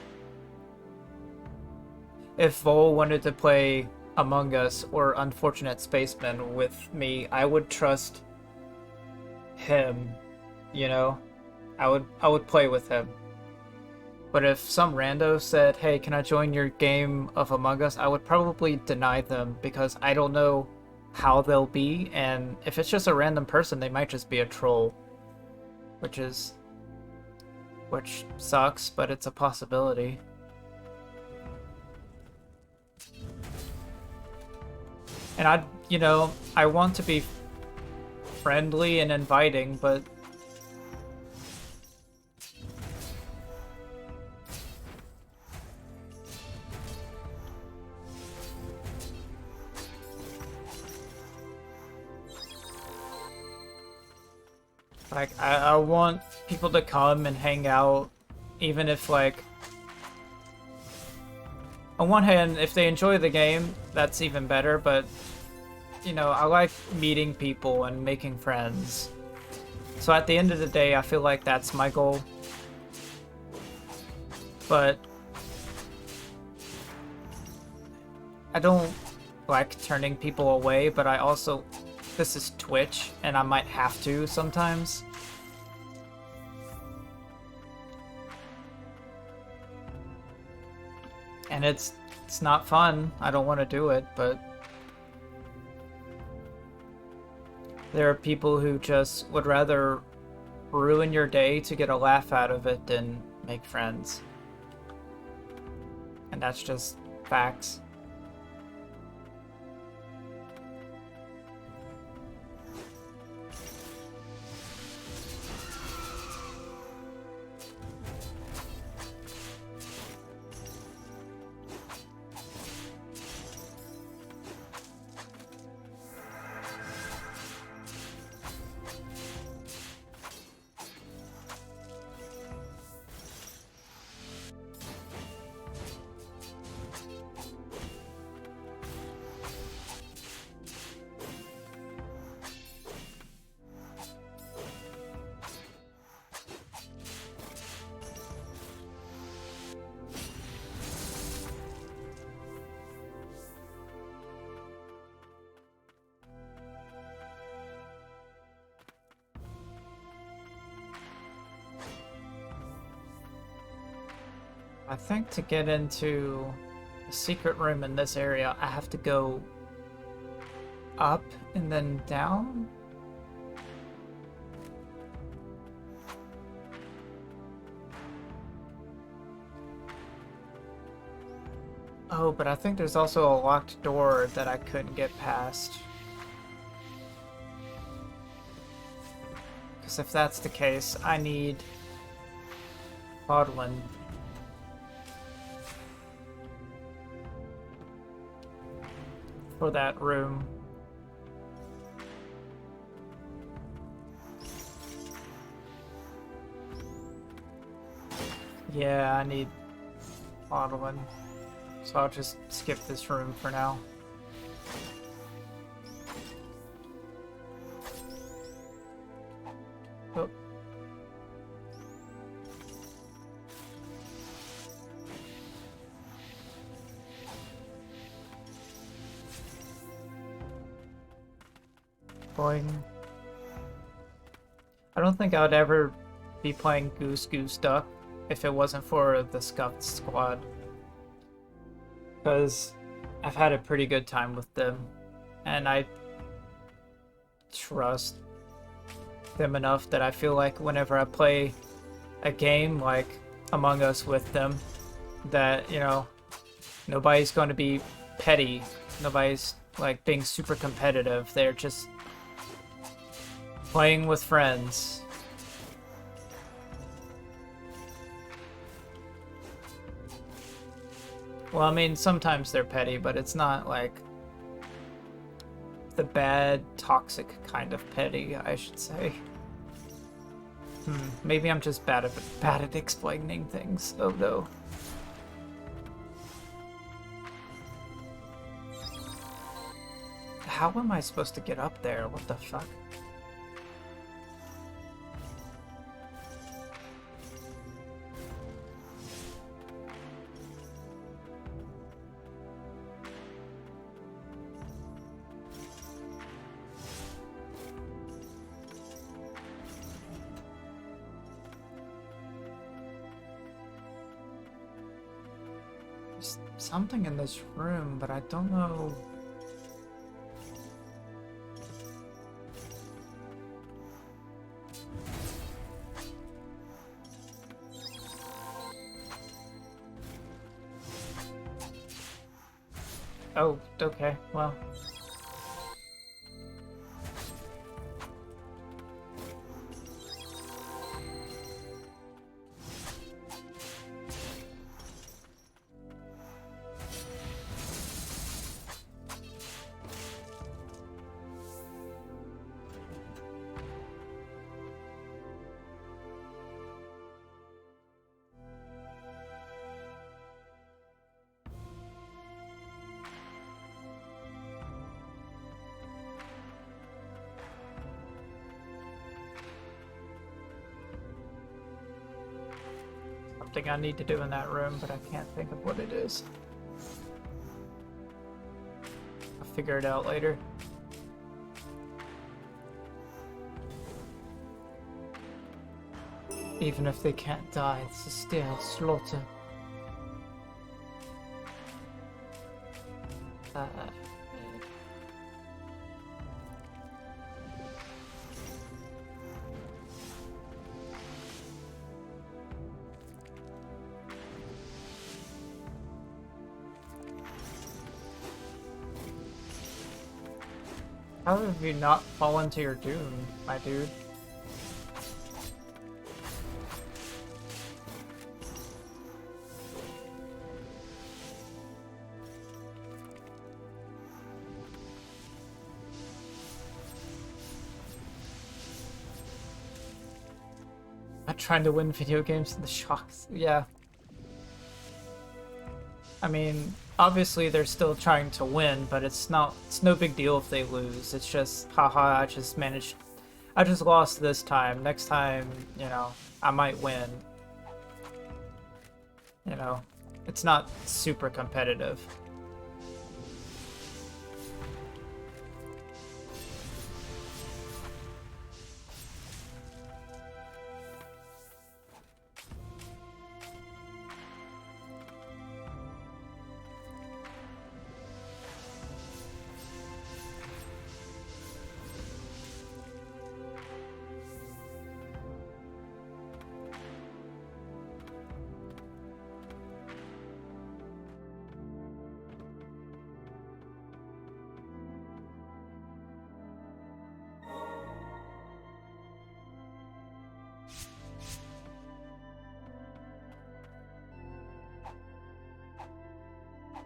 if Vol wanted to play Among Us or Unfortunate Spaceman with me, I would trust him, you know? I would play with him. But if some rando said, "Hey, can I join your game of Among Us?" I would probably deny them because I don't know how they'll be, and if it's just a random person, they might just be a troll, which sucks, but it's a possibility. And I want to be friendly and inviting, but like, I want people to come and hang out, even if, like, on one hand, if they enjoy the game, that's even better, but, I like meeting people and making friends. So at the end of the day, I feel like that's my goal. But I don't like turning people away, but I also... This is Twitch, and I might have to sometimes. And it's not fun. I don't want to do it, but there are people who just would rather ruin your day to get a laugh out of it than make friends. And that's just facts. I think to get into the secret room in this area, I have to go up and then down. Oh, but I think there's also a locked door that I couldn't get past. Because if that's the case, I need Podlin. For that room. Yeah, I need Podlin. So I'll just skip this room for now. Oh. Boing. I don't think I would ever be playing Goose Goose Duck if it wasn't for the Scuffed Squad. Because I've had a pretty good time with them, and I trust them enough that I feel like whenever I play a game like Among Us with them, that, you know, nobody's going to be petty, nobody's like being super competitive, they're just playing with friends. Well, I mean, sometimes they're petty, but it's not like the bad, toxic kind of petty, I should say. Maybe I'm just bad at explaining things. Oh no. How am I supposed to get up there? What the fuck? Something in this room, but I don't know. Oh, okay, well. Something I need to do in that room, but I can't think of what it is. I'll figure it out later. Even if they can't die, it's still slaughter. How have you not fallen to your doom, my dude? Not trying to win video games in the shocks. Yeah. I mean, obviously they're still trying to win, but it's no big deal if they lose. It's just, haha, I just lost this time. Next time, you know, I might win. You know, it's not super competitive.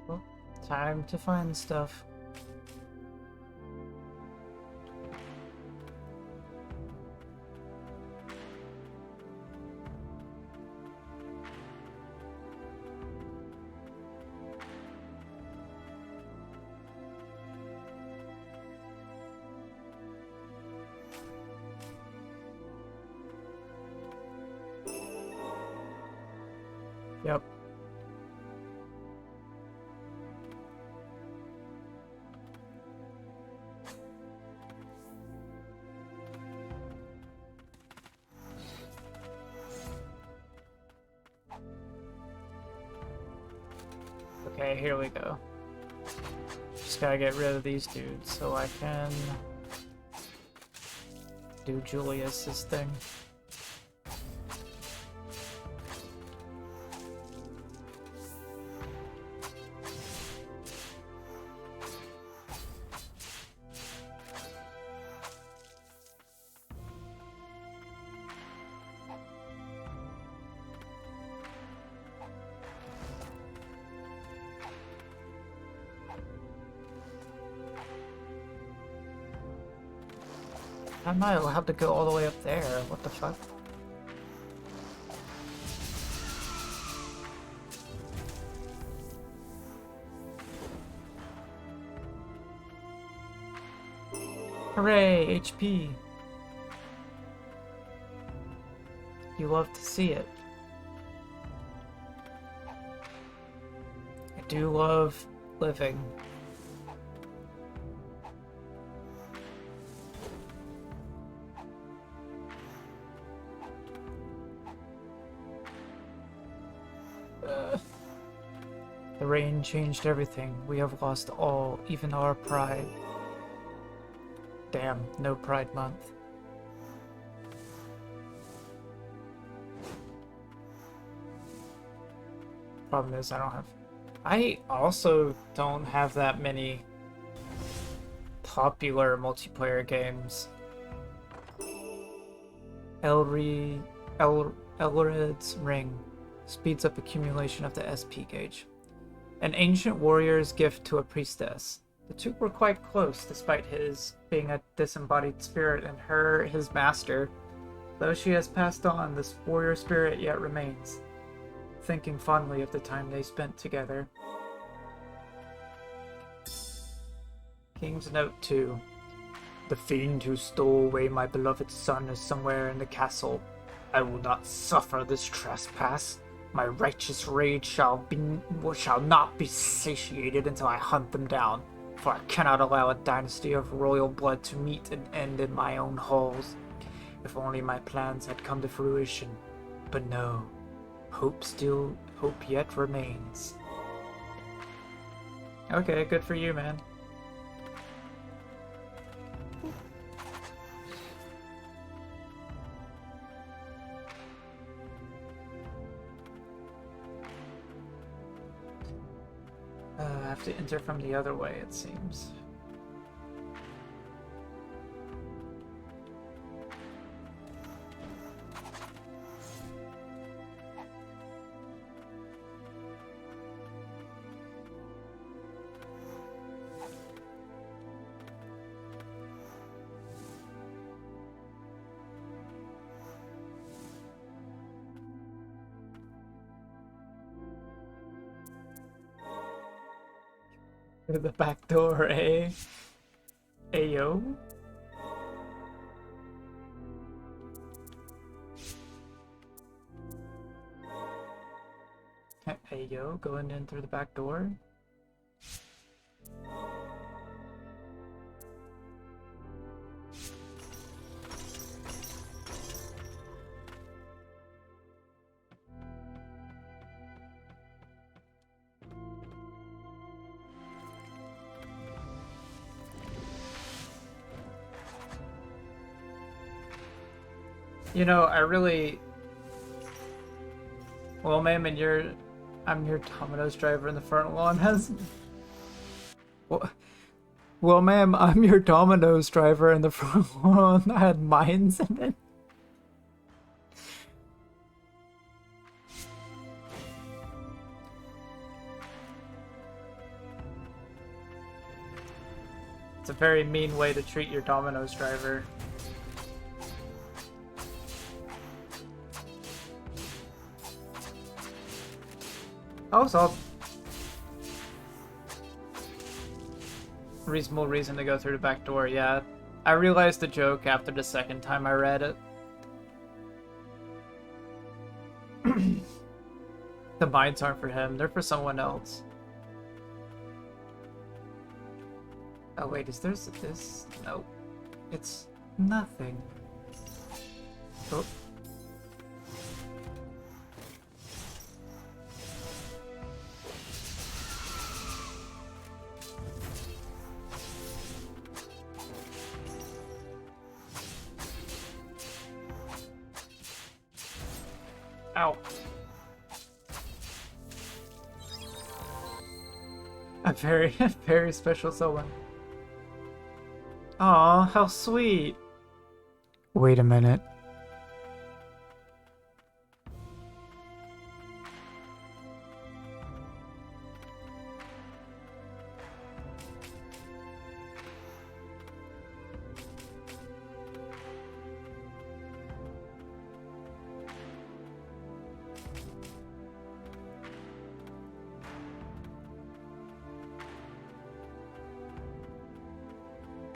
Well, time to find stuff. Yep. Okay, here we go. Just gotta get rid of these dudes so I can do Julius's thing. I'm not allowed to go all the way up there. What the fuck? Hooray, HP! You love to see it. I do love living. The rain changed everything. We have lost all, even our pride. Damn, no Pride Month. Problem is, I also don't have that many popular multiplayer games. Elred's Ring speeds up accumulation of the SP gauge. An ancient warrior's gift to a priestess. The two were quite close, despite his being a disembodied spirit and her his master. Though she has passed on, this warrior spirit yet remains, thinking fondly of the time they spent together. King's Note 2. The fiend who stole away my beloved son is somewhere in the castle. I will not suffer this trespass. My righteous rage shall not be satiated until I hunt them down, for I cannot allow a dynasty of royal blood to meet an end in my own halls. If only my plans had come to fruition. But no. Hope yet remains. Okay, good for you, man. I have to enter from the other way, it seems. Through the back door, eh? Ayo? Ayo, going in through the back door? You know, well, ma'am, I'm your Domino's driver in the front lawn has... Well, ma'am, I'm your Domino's driver in the front lawn that had mines in it. It's a very mean way to treat your Domino's driver. Also, reasonable reason to go through the back door, yeah. I realized the joke after the second time I read it. The mines aren't for him, they're for someone else. Oh wait, is there this? No. It's nothing. Oh. Ow. A very, very special someone. Aw, how sweet. Wait a minute.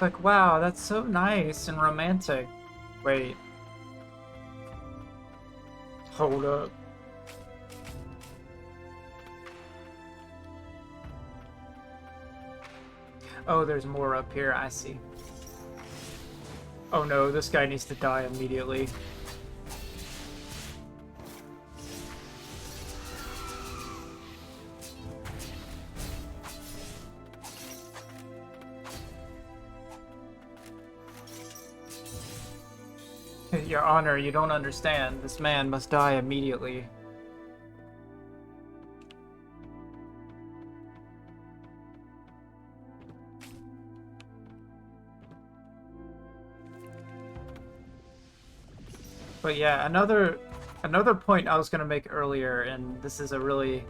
Like, wow, that's so nice and romantic. Wait. Hold up. Oh, there's more up here, I see. Oh no, this guy needs to die immediately. Your Honor, you don't understand. This man must die immediately. But yeah, another point I was gonna make earlier, and this is a really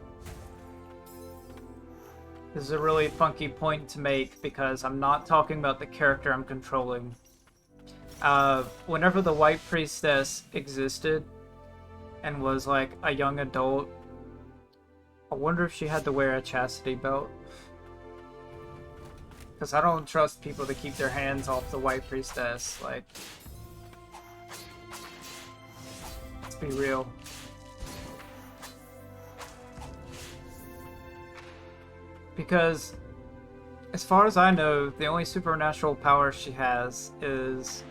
funky point to make because I'm not talking about the character I'm controlling. Whenever the White Priestess existed and was like a young adult, I wonder if she had to wear a chastity belt. Because I don't trust people to keep their hands off the White Priestess, like... Let's be real. Because, as far as I know, the only supernatural power she has is...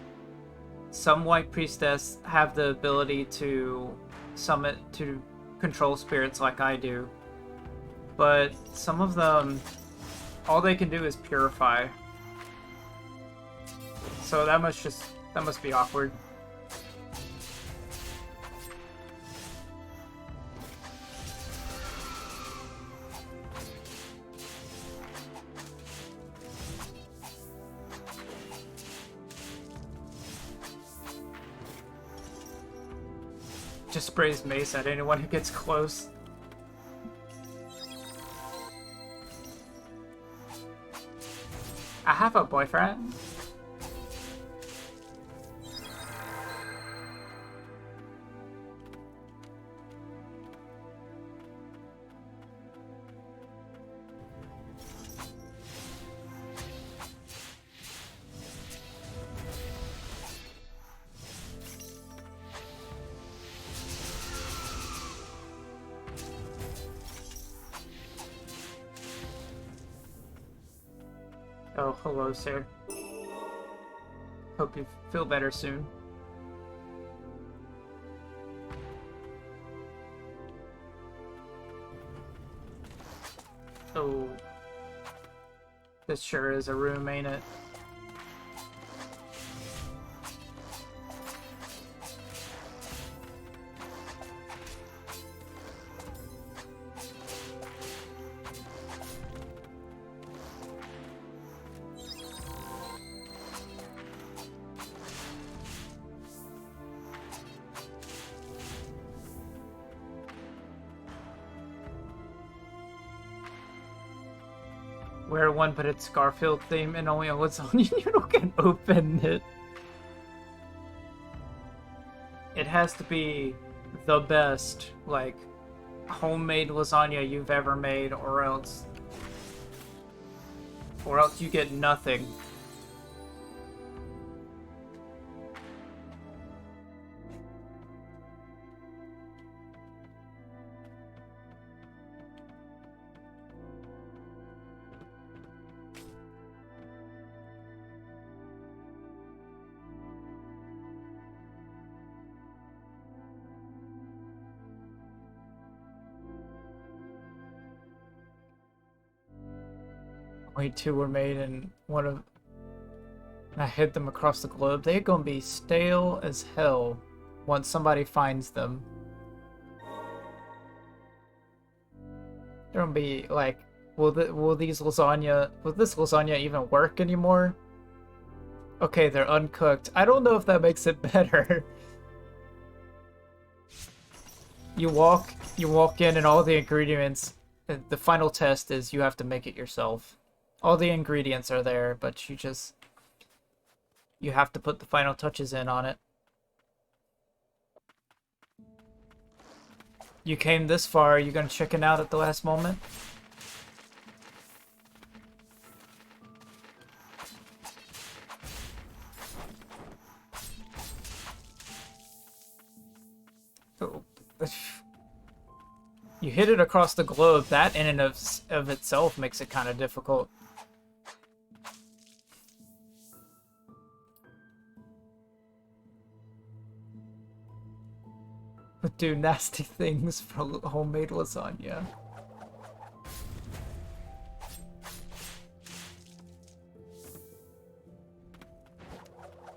Some White Priestess have the ability to to control spirits like I do. But some of them, all they can do is purify. So that must be awkward. Just sprays mace at anyone who gets close. I have a boyfriend. Oh, hello, sir. Hope you feel better soon. Oh. This sure is a room, ain't it? wear one, but it's Garfield theme and only a lasagna noodle can open it. It has to be the best, like, homemade lasagna you've ever made, or else you get nothing. Only two were made, and I hid them across the globe. They're gonna be stale as hell once somebody finds them. They're gonna be like, will this lasagna even work anymore? Okay, they're uncooked. I don't know if that makes it better. You walk in, and all the ingredients. The final test is you have to make it yourself. All the ingredients are there, but you have to put the final touches in on it. You came this far, are you gonna chicken out at the last moment? Oh. You hit it across the globe. That in and of itself makes it kind of difficult. But do nasty things for homemade lasagna.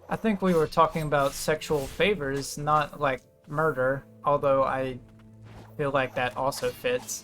I think we were talking about sexual favors, not like murder, although I feel like that also fits.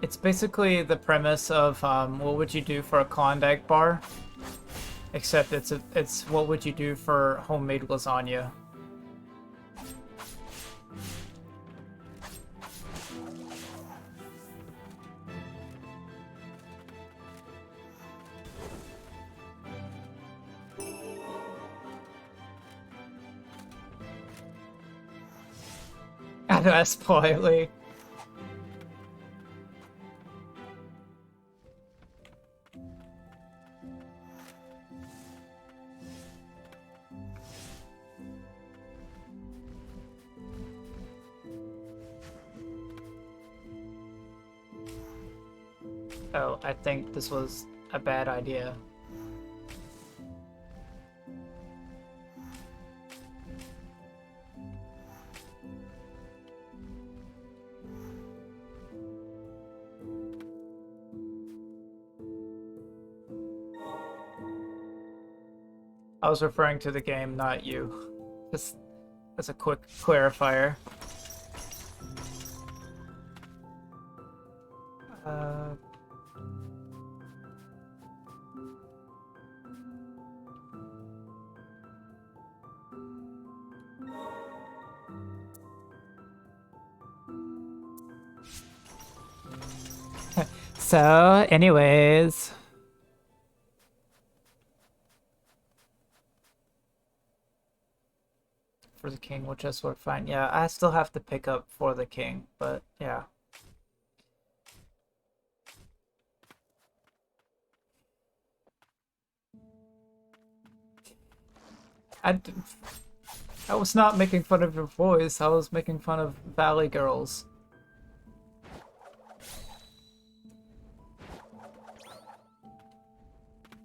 It's basically the premise of what would you do for a Klondike bar, except it's what would you do for homemade lasagna. I know that's politely. Oh, I think this was a bad idea. I was referring to the game, not you. Just as a quick clarifier. So, anyways. For the king, we'll just work fine. Yeah, I still have to pick up for the king, but yeah. I was not making fun of your voice, I was making fun of Valley Girls.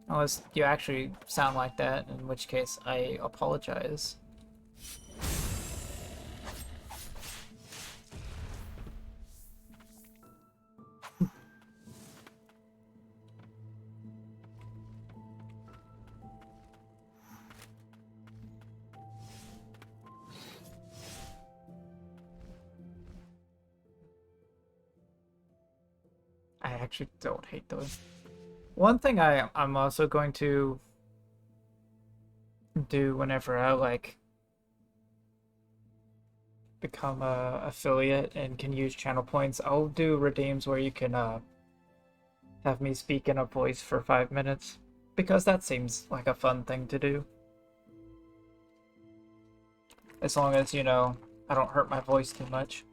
Unless you actually sound like that, in which case I apologize. I actually don't hate those. One thing I'm also going to do whenever I like become a affiliate and can use channel points, I'll do redeems where you can have me speak in a voice for 5 minutes, because that seems like a fun thing to do. As long as, you know, I don't hurt my voice too much.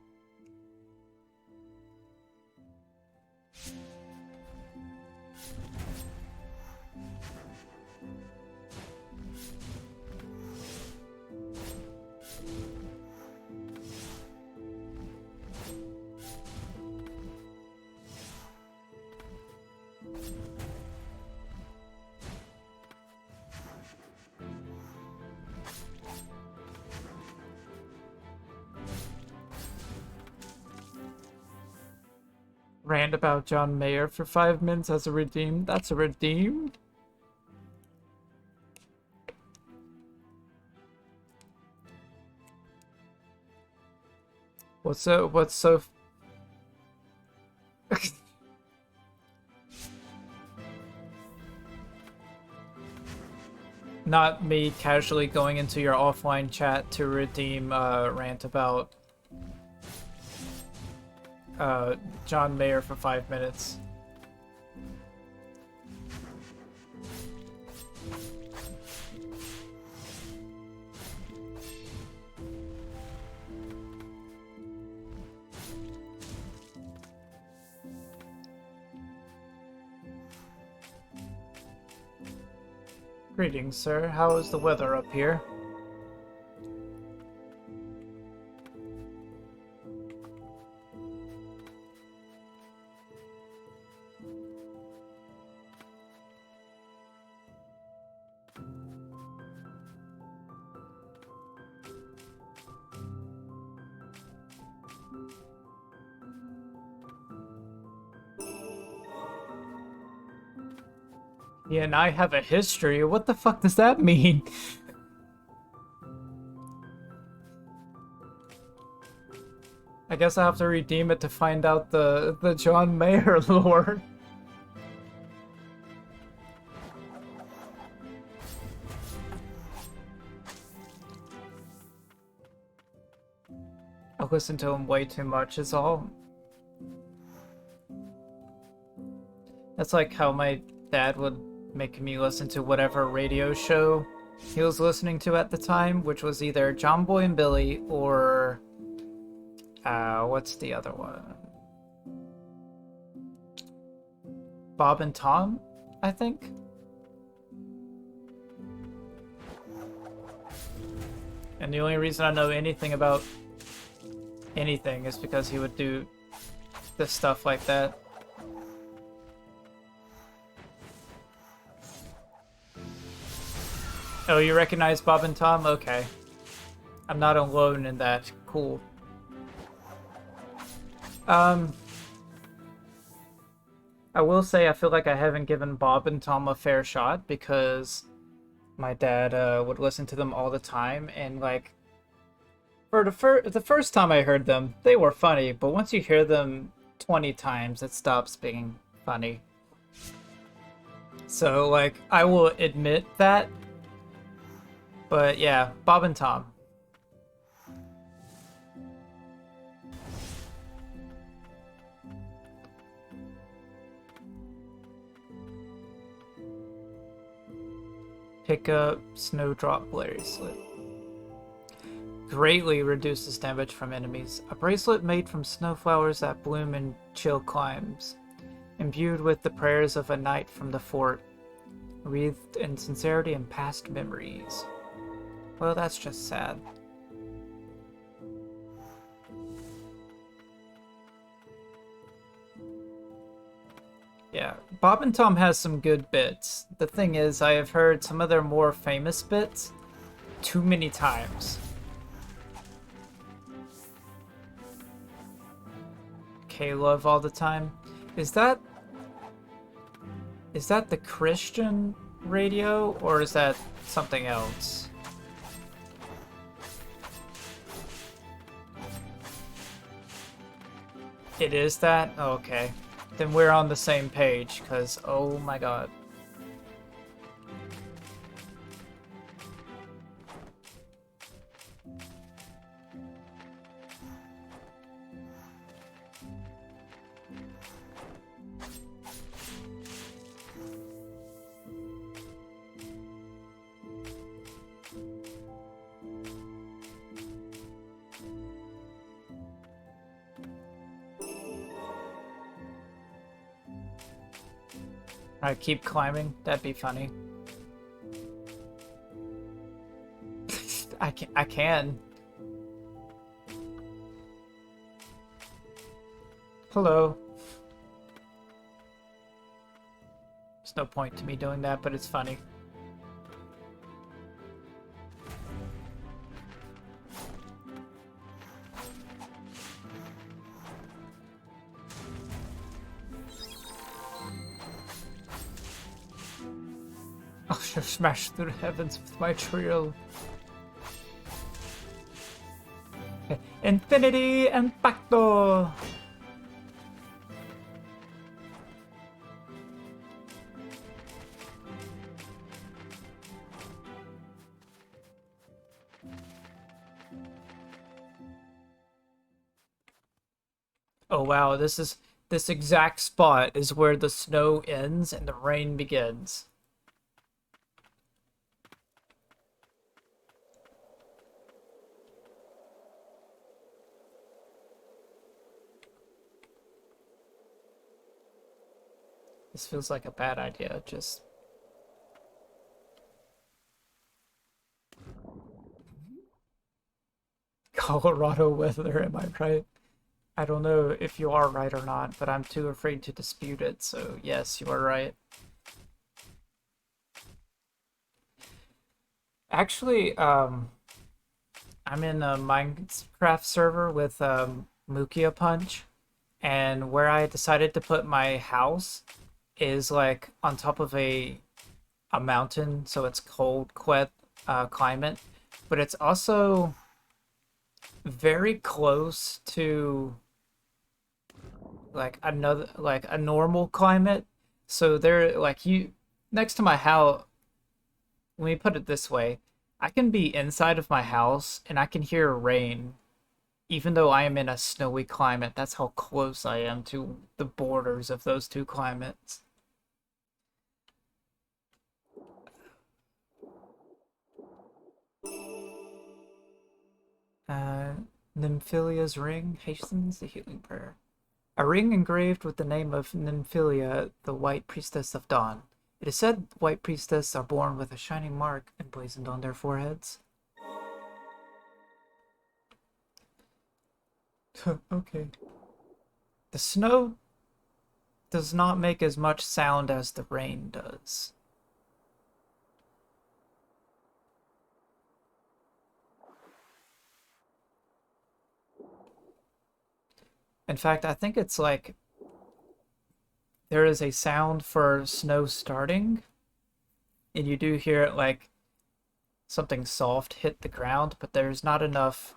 Rant about John Mayer for 5 minutes as a redeem. That's a redeem? What's so not me casually going into your offline chat to redeem rant about John Mayer for 5 minutes. Greetings, sir. How is the weather up here? Yeah, and I have a history. What the fuck does that mean? I guess I have to redeem it to find out the John Mayer lore. I listen to him way too much is all. That's like how my dad would make me listen to whatever radio show he was listening to at the time, which was either John Boy and Billy or what's the other one? Bob and Tom, I think. And the only reason I know anything about anything is because he would do this stuff like that. Oh, you recognize Bob and Tom? Okay. I'm not alone in that. Cool. I will say I feel like I haven't given Bob and Tom a fair shot because my dad would listen to them all the time, and like for the first time I heard them, they were funny, but once you hear them 20 times, it stops being funny. So like I will admit that. But yeah, Bob and Tom. Pick up Snowdrop Bracelet. Greatly reduces damage from enemies. A bracelet made from snowflowers that bloom in chill climes. Imbued with the prayers of a knight from the fort. Wreathed in sincerity and past memories. Well, that's just sad. Yeah, Bob and Tom has some good bits. The thing is, I have heard some of their more famous bits too many times. K-Love all the time. Is that is that the Christian radio or is that something else? It is that? Oh, okay. Then we're on the same page, because oh my god. I keep climbing. That'd be funny. I can. Hello. There's no point to me doing that, but it's funny. I shall smash through the heavens with my trio. Infinity Impacto! Oh wow, this exact spot is where the snow ends and the rain begins. This feels like a bad idea, just... Colorado weather, am I right? I don't know if you are right or not, but I'm too afraid to dispute it, so yes, you are right. Actually, I'm in a Minecraft server with Mukia Punch, and where I decided to put my house is like on top of a mountain, so it's cold climate, but it's also very close to like another like a normal climate. So there, like you next to my house. Let me put it this way: I can be inside of my house and I can hear rain, even though I am in a snowy climate. That's how close I am to the borders of those two climates. Uh, Nymphilea's ring hastens the healing prayer. A ring engraved with the name of Nymphilia, the White Priestess of Dawn. It is said White Priestesses are born with a shining mark emblazoned on their foreheads. Okay. The snow does not make as much sound as the rain does. In fact, I think it's like there is a sound for snow starting, and you do hear it like something soft hit the ground, but there's not enough.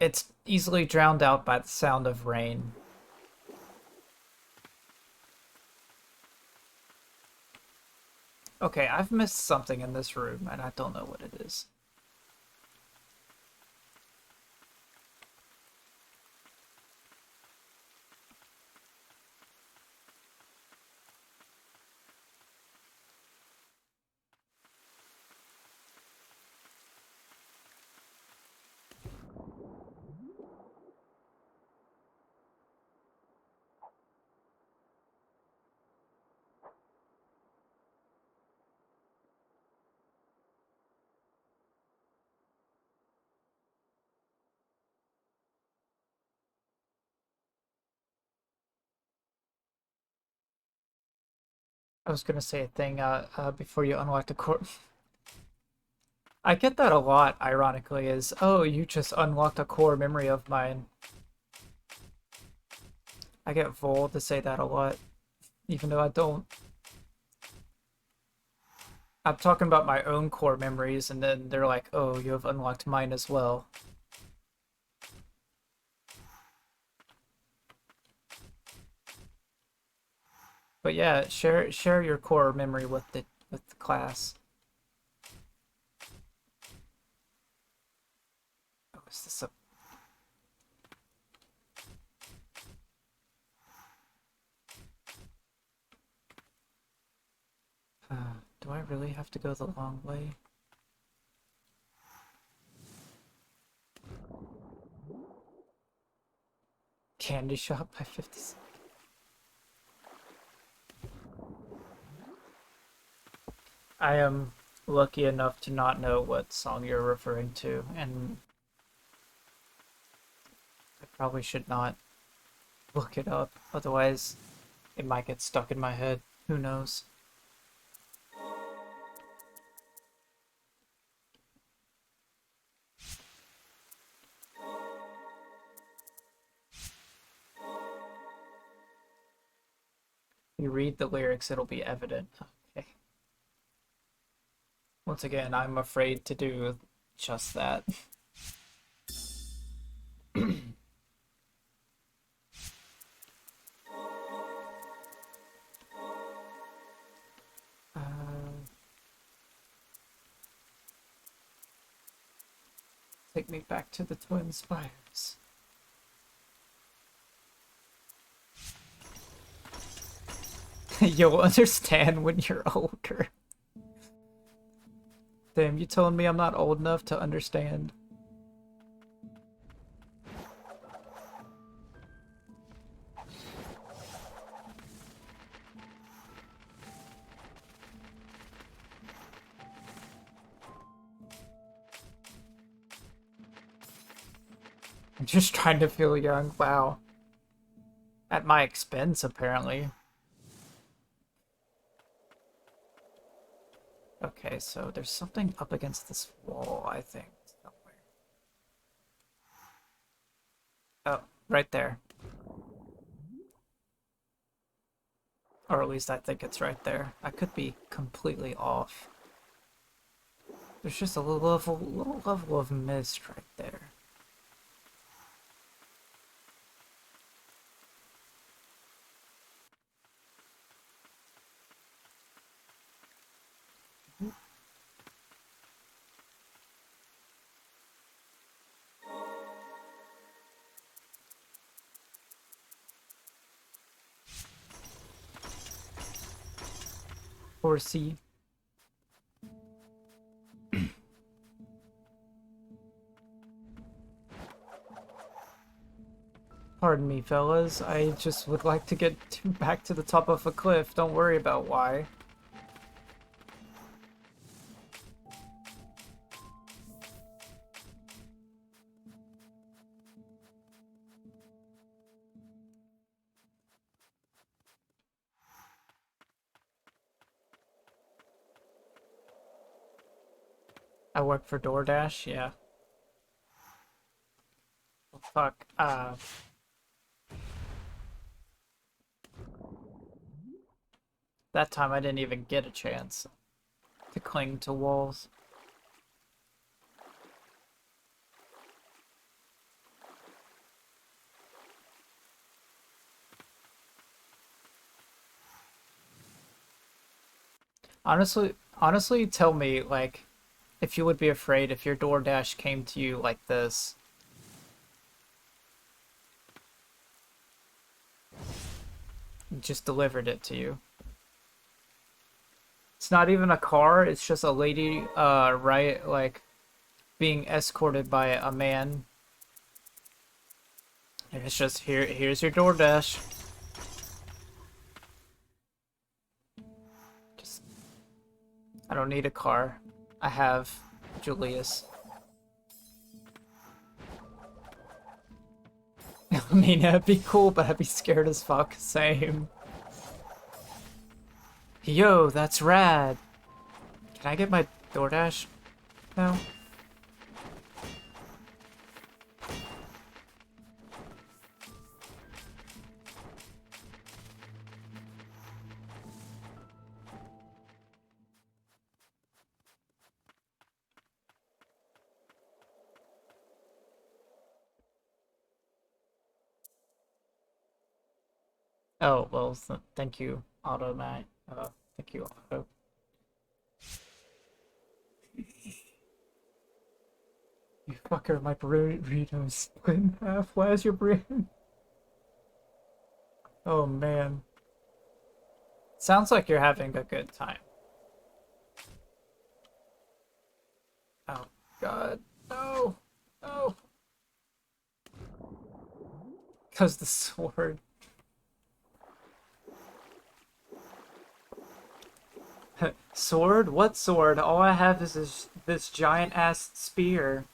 It's easily drowned out by the sound of rain. Okay, I've missed something in this room, and I don't know what it is. I was gonna say a thing before you unlock the core. I get that a lot, ironically, is, oh, you just unlocked a core memory of mine. I get Vol to say that a lot, even though I don't. I'm talking about my own core memories, and then they're like, oh, you have unlocked mine as well. But yeah, share your core memory with the class. Oh, is this a... do I really have to go the long way? Candy shop by 50 cents. I am lucky enough to not know what song you're referring to, and I probably should not look it up, otherwise it might get stuck in my head. Who knows? You read the lyrics, it'll be evident. Okay. Once again, I'm afraid to do just that. Take me back to the Twin Spires. You'll understand when you're older. Damn, you telling me I'm not old enough to understand? I'm just trying to feel young. Wow. At my expense, apparently. Okay, so there's something up against this wall, I think. Somewhere. Oh, right there. Or at least I think it's right there. I could be completely off. There's just a little level of mist right there. Horsey. Pardon me, fellas. I just would like to get back to the top of a cliff. Don't worry about why. I work for DoorDash, yeah. Well, fuck, that time I didn't even get a chance to cling to walls. Honestly, tell me, like, if you would be afraid if your DoorDash came to you like this. Just delivered it to you. It's not even a car, it's just a lady, right, like, being escorted by a man. And it's just, here's your DoorDash. Just, I don't need a car. I have Julius. I mean, it'd be cool, but I'd be scared as fuck. Same. Yo, that's rad. Can I get my DoorDash now? Oh, well, thank you, Auto, Matt. Thank you, Auto. You fucker, my burrito's split in half. Why is your brain? Oh, man. Sounds like you're having a good time. Oh, God. No. No. Because the sword. Sword? What sword? All I have is this giant-ass spear.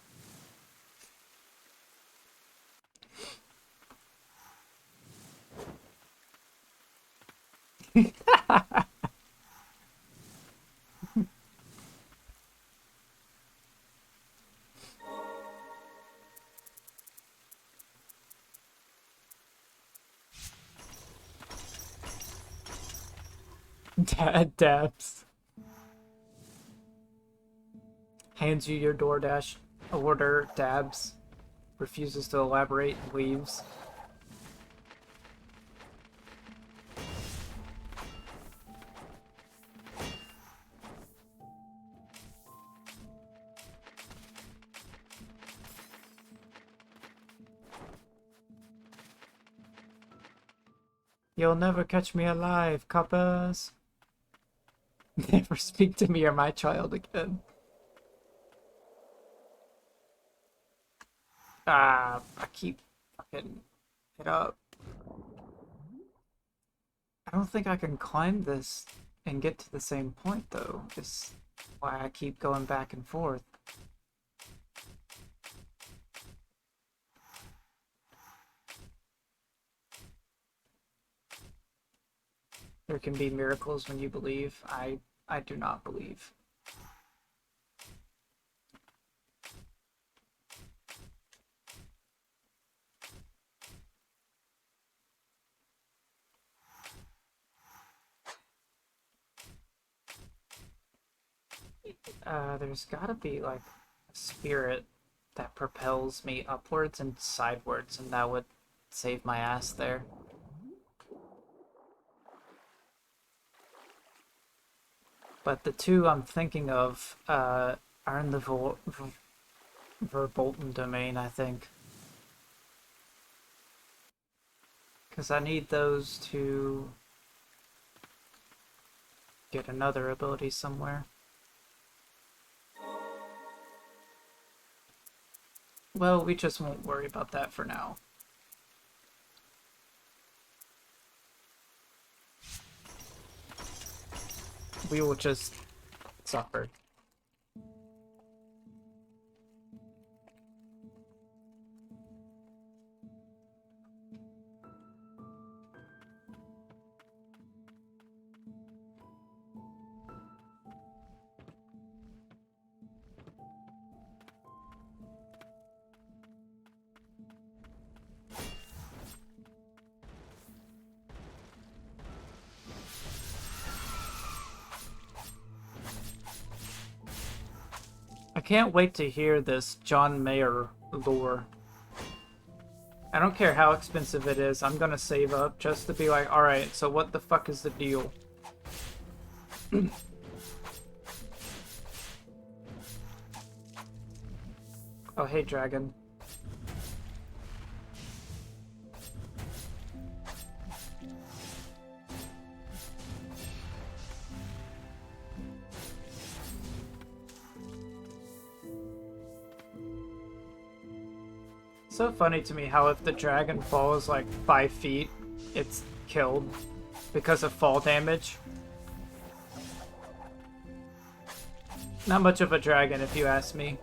Dad dabs. Hands you your DoorDash order, dabs. Refuses to elaborate and leaves. You'll never catch me alive, coppers. Never speak to me or my child again. I keep fucking it up. I don't think I can climb this and get to the same point, though. Is why I keep going back and forth. There can be miracles when you believe. I do not believe. There's gotta be like a spirit that propels me upwards and sidewards, and that would save my ass there. But the two I'm thinking of are in the Verbolten domain, I think. Because I need those to get another ability somewhere. Well, we just won't worry about that for now. We will just suffer. I can't wait to hear this John Mayer lore. I don't care how expensive it is, I'm gonna save up just to be like, alright, so what the fuck is the deal? Oh, hey, dragon. So funny to me how if the dragon falls like 5 feet, it's killed because of fall damage. Not much of a dragon, if you ask me.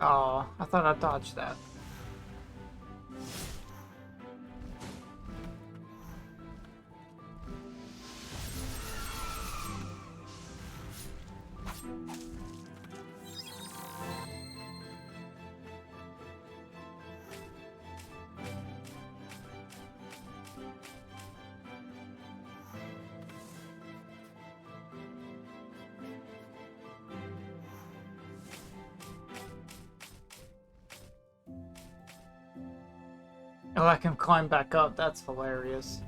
Oh, I thought I dodged that. Oh, I can climb back up. That's hilarious.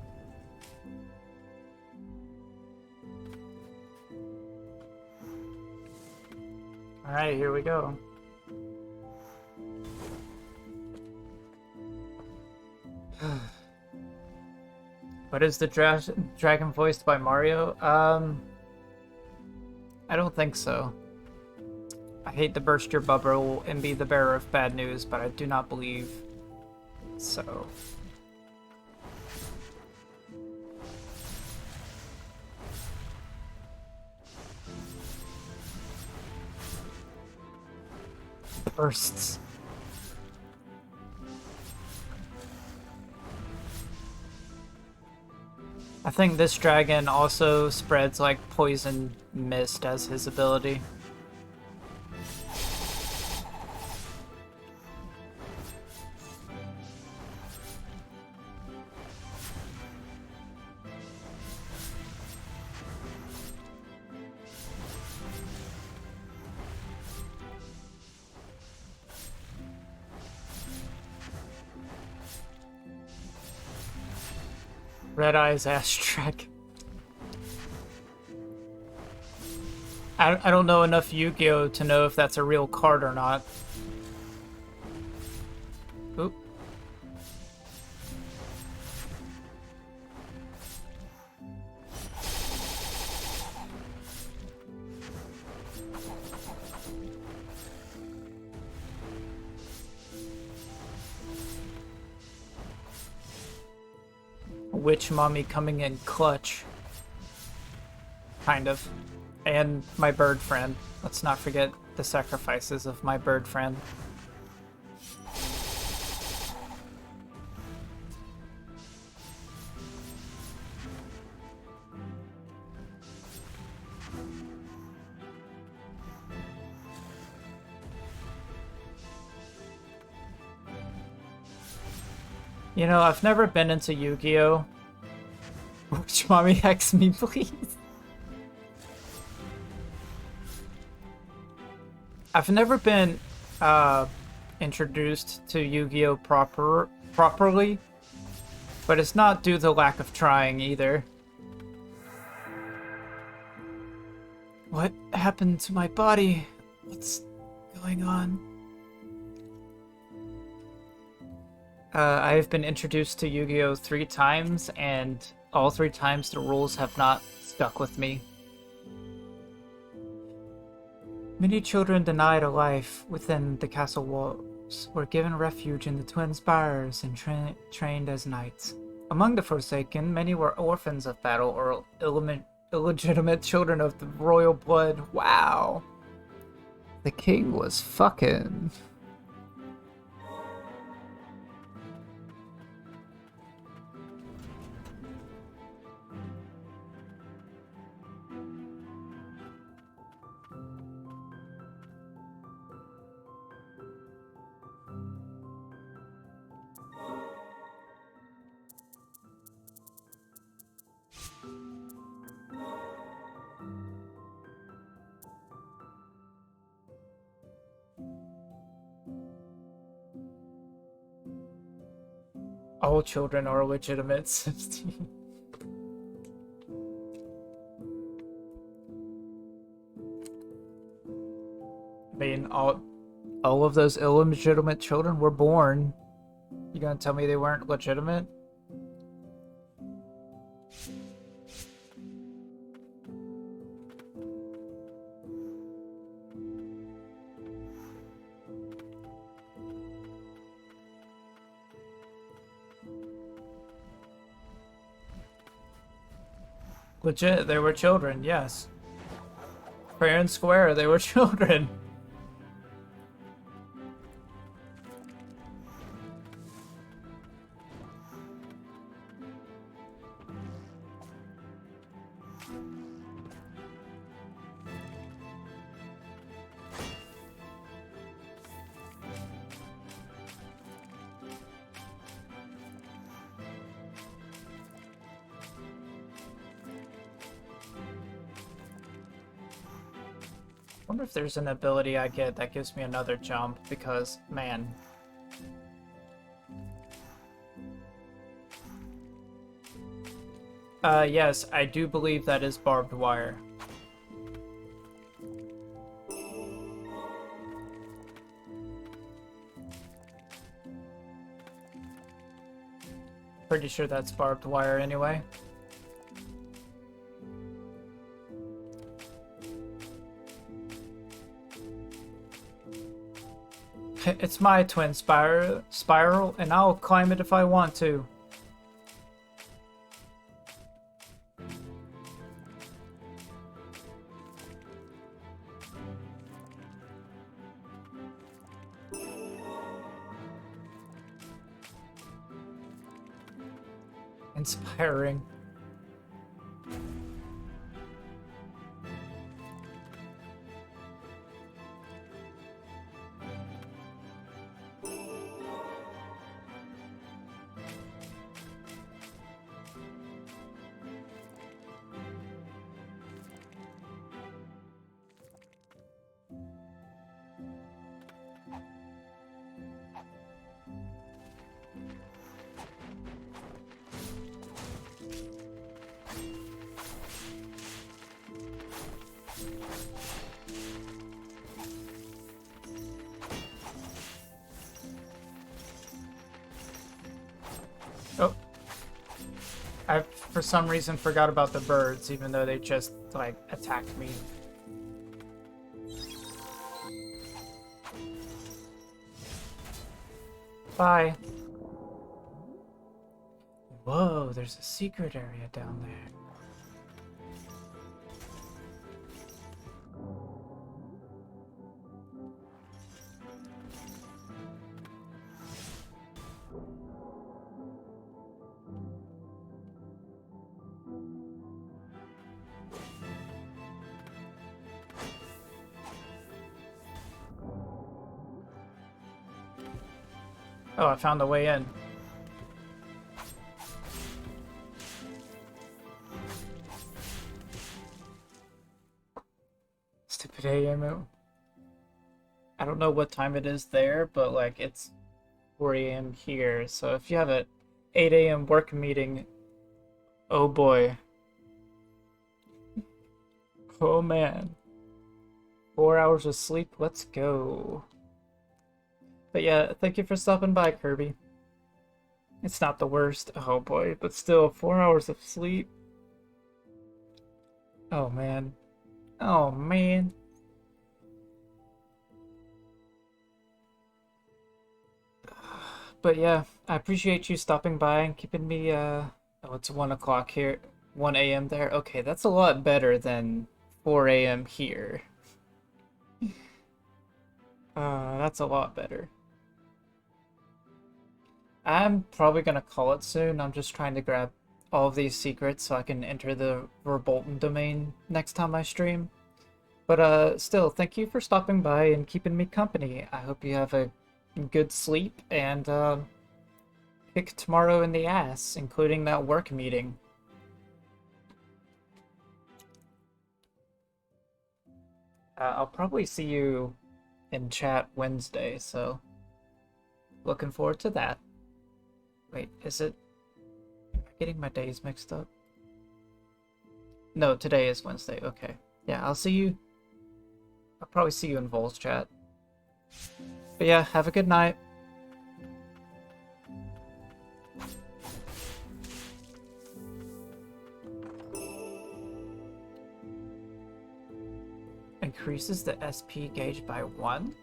Alright, here we go. But is the dragon voiced by Mario? I don't think so. I hate to burst your bubble and be the bearer of bad news, but I do not believe so. Bursts. I think this dragon also spreads like poison mist as his ability. Red Eyes Ash-Track. I don't know enough Yu-Gi-Oh! To know if that's a real card or not. Oop. Witch Mommy coming in clutch. Kind of. And my bird friend. Let's not forget the sacrifices of my bird friend. You know, I've never been into Yu-Gi-Oh! Witch Mommy hex me, please. I've never been introduced to Yu-Gi-Oh! Properly, but it's not due to lack of trying either. What happened to my body? What's going on? I've been introduced to Yu-Gi-Oh! 3 times, and all 3 times the rules have not stuck with me. Many children denied a life within the castle walls were given refuge in the Twin Spires and trained as knights. Among the Forsaken, many were orphans of battle or illegitimate children of the royal blood. Wow. The king was fucking... All children are legitimate. 16. I mean, all of those illegitimate children were born. You gonna tell me they weren't legitimate? Legit, they were children, yes. Fair and square, they were children. I wonder if there's an ability I get that gives me another jump, because, man. Yes, I do believe that is barbed wire. Pretty sure that's barbed wire anyway. It's my twin spiral, and I'll climb it if I want to. Inspiring. Oh. I, for some reason, forgot about the birds, even though they just, like, attacked me. Bye. Whoa, there's a secret area down there. Oh, I found the way in. Stupid AM. I don't know what time it is there, but like it's 4 a.m. here. So if you have an 8 a.m. work meeting, oh boy. Oh man. 4 hours of sleep, let's go. But yeah, thank you for stopping by, Kirby. It's not the worst, oh boy, but still, 4 hours of sleep. Oh man. Oh man. But yeah, I appreciate you stopping by and keeping me, oh, it's 1 o'clock here. 1 a.m. there? Okay, that's a lot better than 4 a.m. here. That's a lot better. I'm probably gonna call it soon. I'm just trying to grab all of these secrets so I can enter the Verbolten domain next time I stream. But still, thank you for stopping by and keeping me company. I hope you have a good sleep and kick tomorrow in the ass, including that work meeting. I'll probably see you in chat Wednesday, so looking forward to that. Wait, is it... Am I getting my days mixed up? No, today is Wednesday, okay. Yeah, I'll see you... I'll probably see you in Vol's chat. But yeah, have a good night. Increases the SP gauge by 1?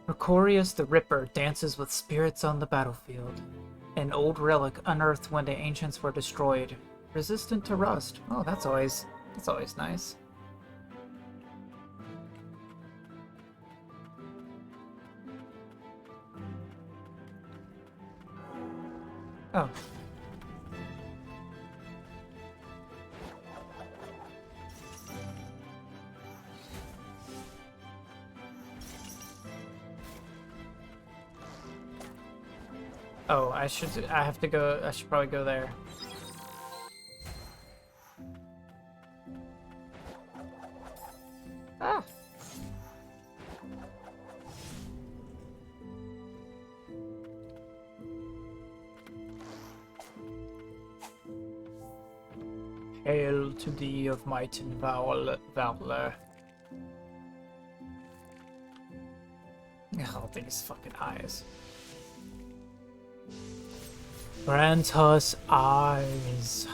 Recorius the Ripper dances with spirits on the battlefield. An old relic unearthed when the ancients were destroyed. Resistant to rust. Oh, that's always nice. Oh. Oh, I have to go, I should probably go there. Ah! Hail to thee of might and valor. Oh, these fucking eyes. Grant us eyes.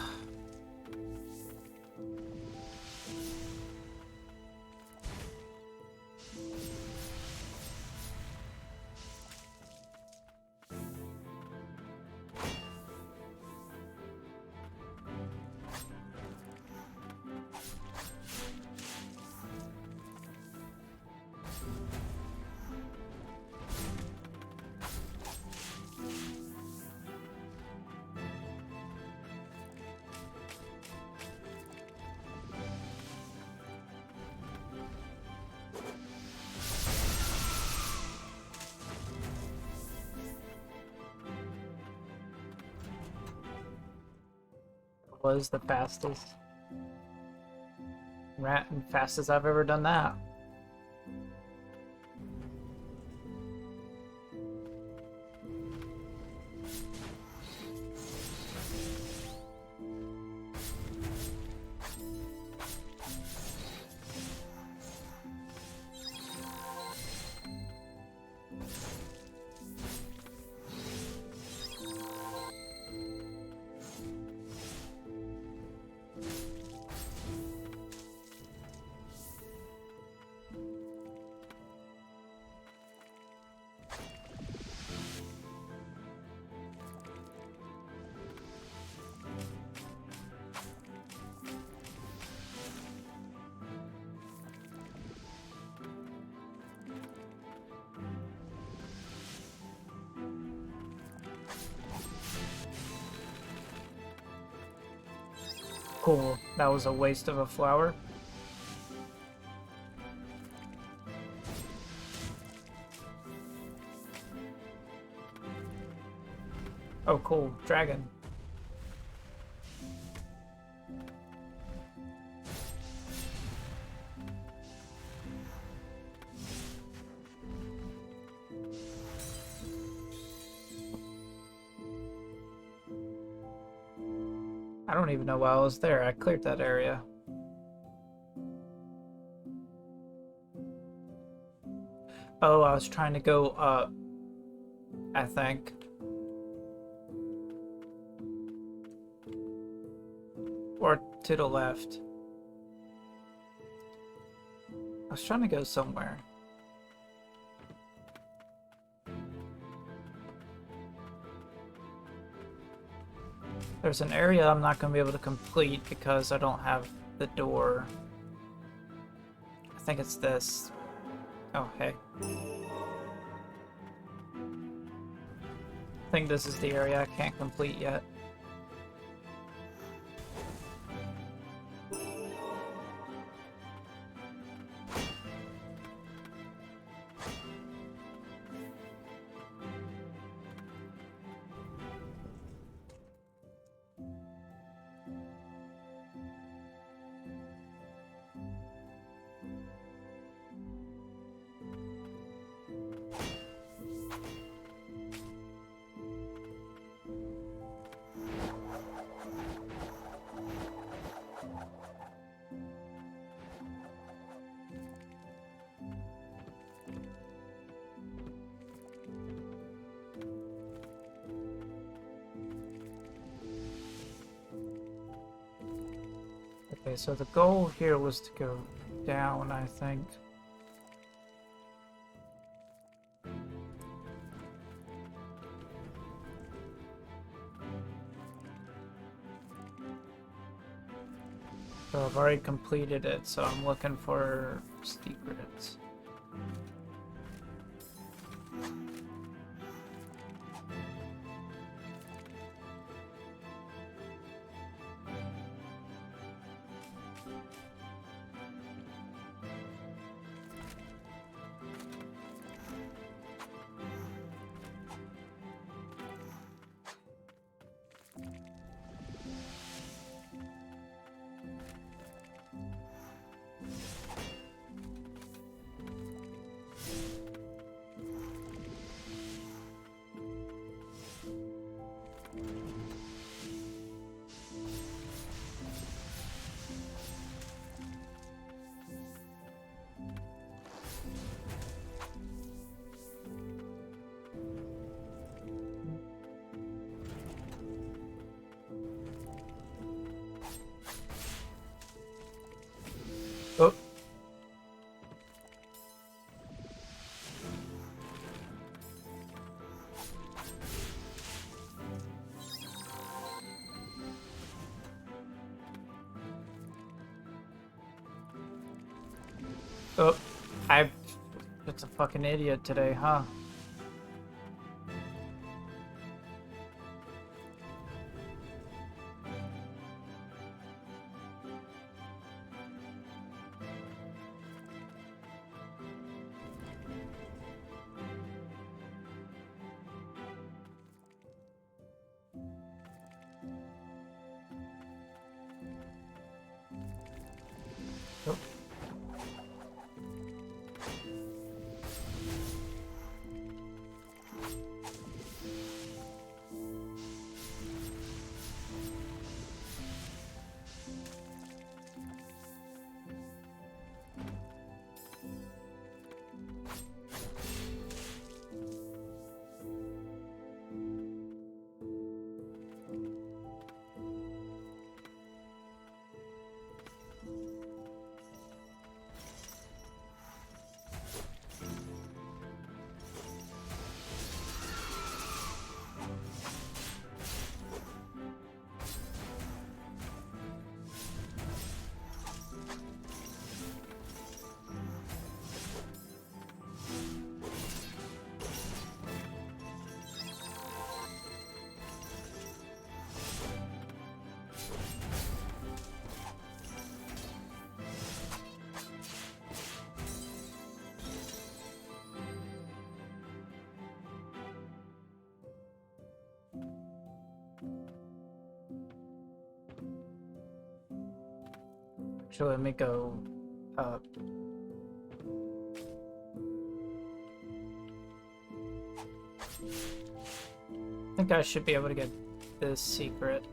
Was the fastest rat and fastest I've ever done that. Cool. That was a waste of a flower. Oh, cool. Dragon. I don't even know why I was there. I cleared that area. Oh, I was trying to go up, I think. Or to the left. I was trying to go somewhere. There's an area I'm not going to be able to complete because I don't have the door. I think it's this. Oh, hey. I think this is the area I can't complete yet. Okay, so the goal here was to go down, I think. So I've already completed it, so I'm looking for secrets. I'm just a fucking idiot today, huh? Oh. Actually, let me go up. I think I should be able to get this secret.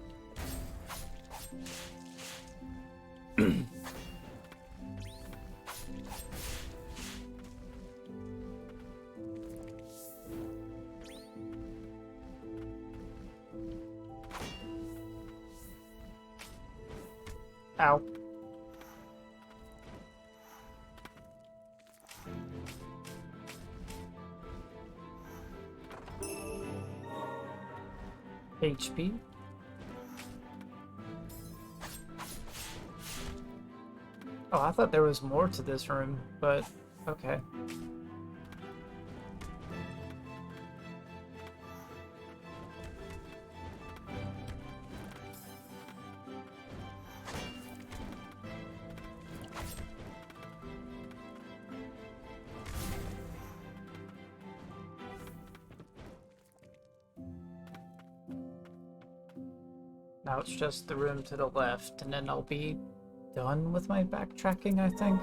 Ow. HP. Oh, I thought there was more to this room, but okay. Now it's just the room to the left, and then I'll be done with my backtracking, I think.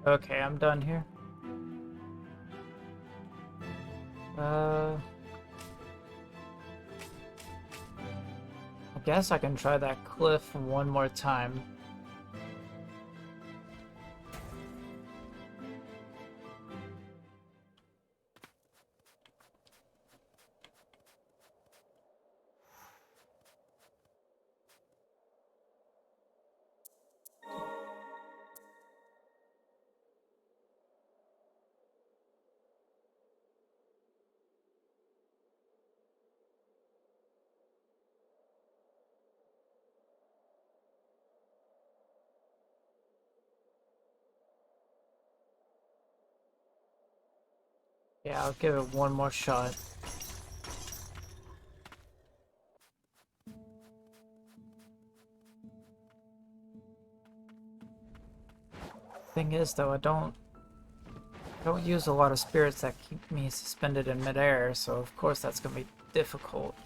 Okay, I'm done here. Guess I can try that cliff one more time. Yeah, I'll give it one more shot. Thing is, though, I don't use a lot of spirits that keep me suspended in midair, so of course that's gonna be difficult.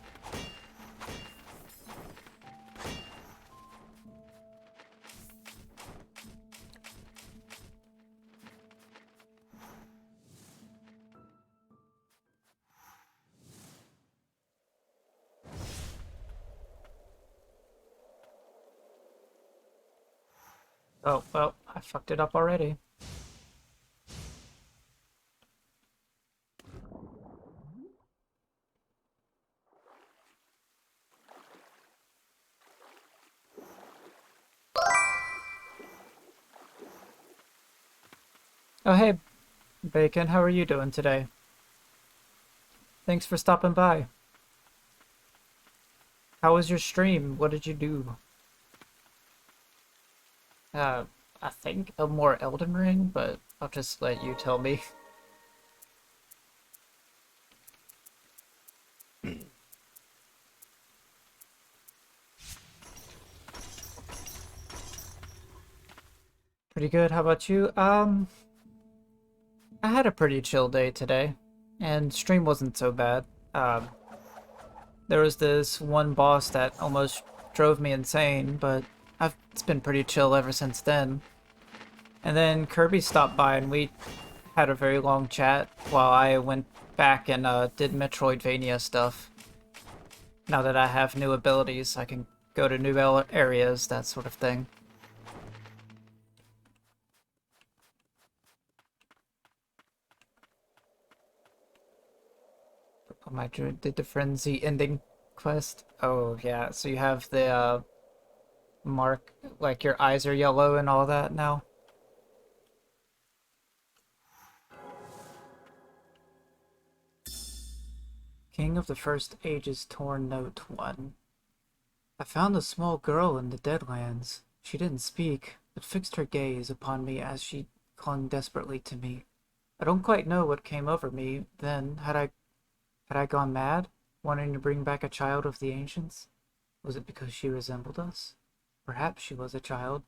Oh, well, I fucked it up already. Oh, hey, Bacon, how are you doing today? Thanks for stopping by. How was your stream? What did you do? Uh, I think a more Elden Ring, but I'll just let you tell me. Pretty good. How about you? I had a pretty chill day today, and stream wasn't so bad. Um, there was this one boss that almost drove me insane, but it's been pretty chill ever since then. And then Kirby stopped by, and we had a very long chat while I went back and did Metroidvania stuff. Now that I have new abilities, I can go to new areas, that sort of thing. Oh my, did the Frenzy ending quest? Oh yeah, so you have the mark, like your eyes are yellow and all that now? King of the First Ages Torn Note 1. I found a small girl in the Deadlands. She didn't speak, but fixed her gaze upon me as she clung desperately to me. I don't quite know what came over me then. Had I gone mad, wanting to bring back a child of the ancients? Was it because she resembled us? Perhaps she was a child,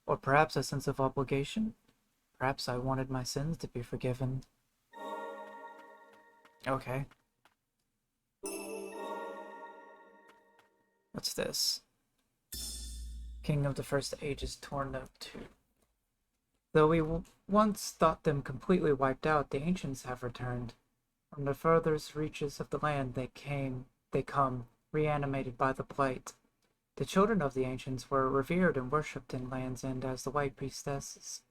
or perhaps a sense of obligation. Perhaps I wanted my sins to be forgiven. Okay. What's this? King of the First Ages Torn Note 2. Though we once thought them completely wiped out, the ancients have returned. From the furthest reaches of the land they come, reanimated by the blight. The children of the ancients were revered and worshipped in Land's End as the White Priestesses.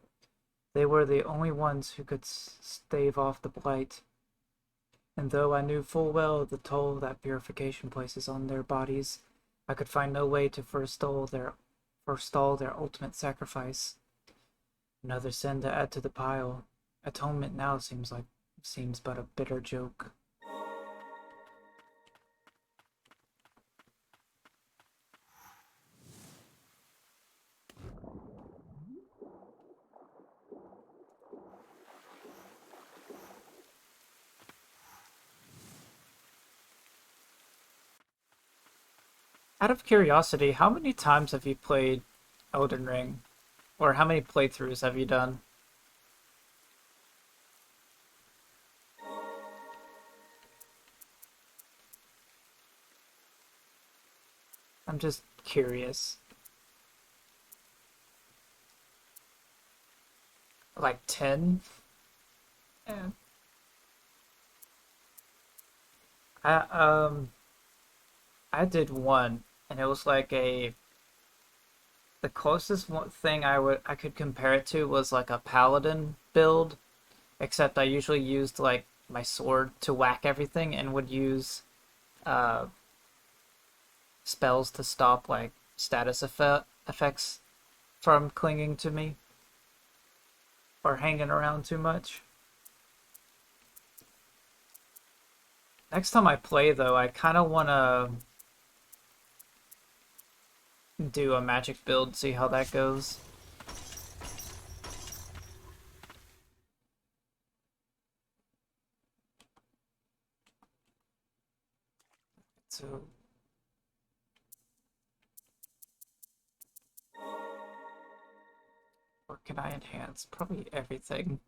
They were the only ones who could stave off the blight. And though I knew full well the toll that purification places on their bodies, I could find no way to forestall their ultimate sacrifice. Another sin to add to the pile. Atonement now seems but a bitter joke. Out of curiosity, how many times have you played Elden Ring? Or how many playthroughs have you done? I'm just curious. Like 10? Yeah. I I did one, and it was like the closest thing I could compare it to was like a paladin build, except I usually used like my sword to whack everything and would use uh, spells to stop like effects from clinging to me or hanging around too much. Next time I play, though, I kind of want to do a magic build, see how that goes. So, what can I enhance? Probably everything.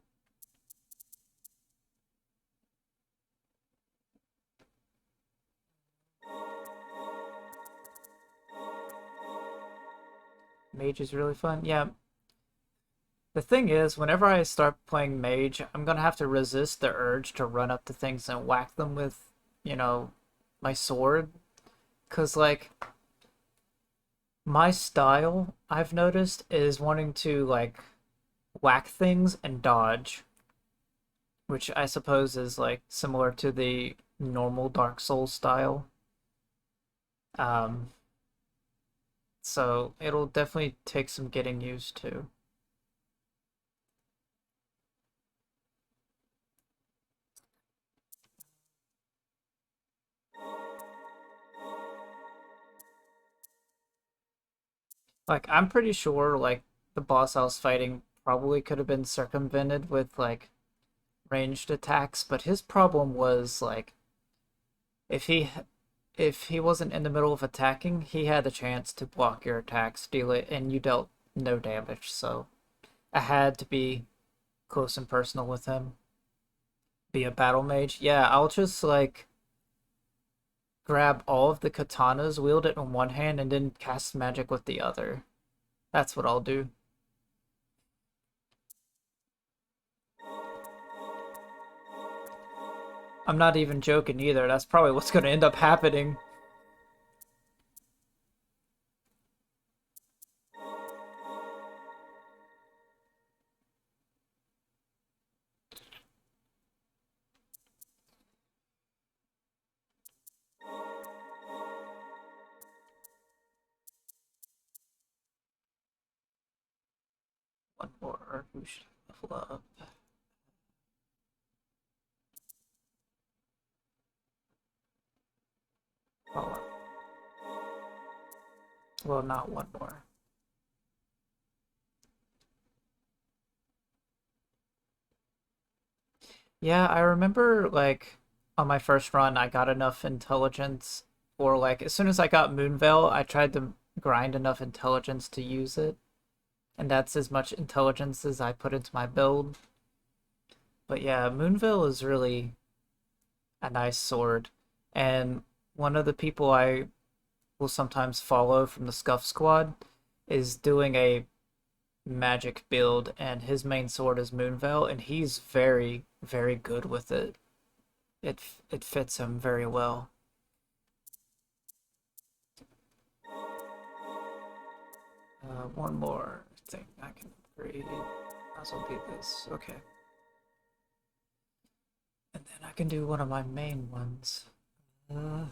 Mage is really fun. Yeah. The thing is, whenever I start playing mage, I'm gonna have to resist the urge to run up to things and whack them with, you know, my sword. Cause like my style, I've noticed, is wanting to like whack things and dodge, which I suppose is like similar to the normal Dark Souls style. Um, so it'll definitely take some getting used to. Like I'm pretty sure like the boss I was fighting probably could have been circumvented with like ranged attacks, but his problem was like if he if he wasn't in the middle of attacking, he had a chance to block your attack, steal it, and you dealt no damage. So I had to be close and personal with him. Be a battle mage. Yeah, I'll just like grab all of the katanas, wield it in one hand, and then cast magic with the other. That's what I'll do. I'm not even joking either. That's probably what's going to end up happening. One more. Who should level up? Oh, well, not one more. Yeah, I remember like on my first run, I got enough intelligence, or like as soon as I got Moonveil, I tried to grind enough intelligence to use it, and that's as much intelligence as I put into my build. But yeah, Moonveil is really a nice sword, and one of the people I will sometimes follow from the Scuff Squad is doing a magic build, and his main sword is Moonveil, and he's very, very good with it. It fits him very well. One more thing I can upgrade. Might as well do this. Okay. And then I can do one of my main ones. Uh,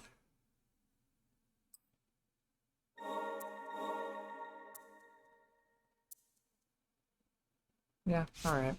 yeah, alright.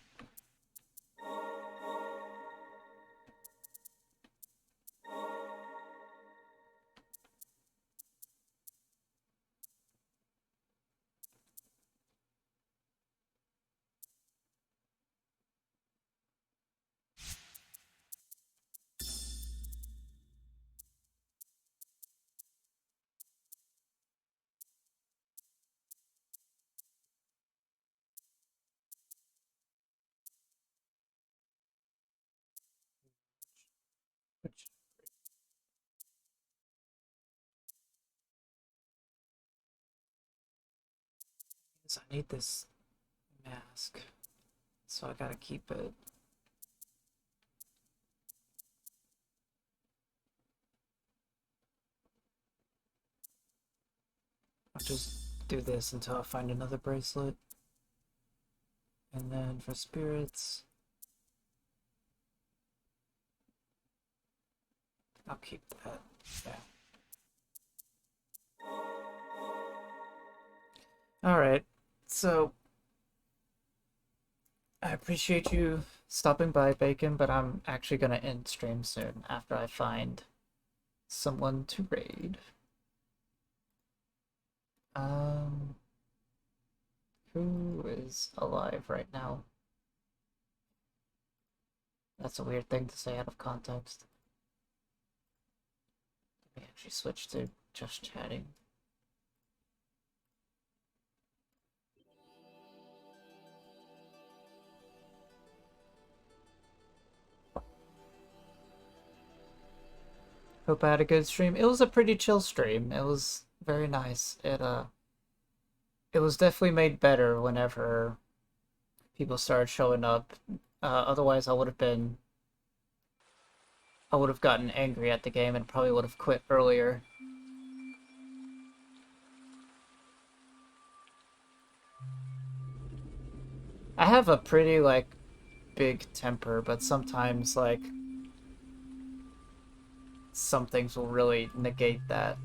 Which is I need this mask, so I gotta keep it. I'll just do this until I find another bracelet. And then for spirits, I'll keep that. Yeah. Alright, so I appreciate you stopping by, Bacon, but I'm actually gonna end stream soon after I find someone to raid. Who is alive right now? That's a weird thing to say out of context. Let me actually switch to just chatting. Hope I had a good stream. It was a pretty chill stream. It was very nice. It was definitely made better whenever people started showing up. Otherwise, I would have gotten angry at the game and probably would have quit earlier. I have a pretty, like, big temper, but sometimes, like, some things will really negate that.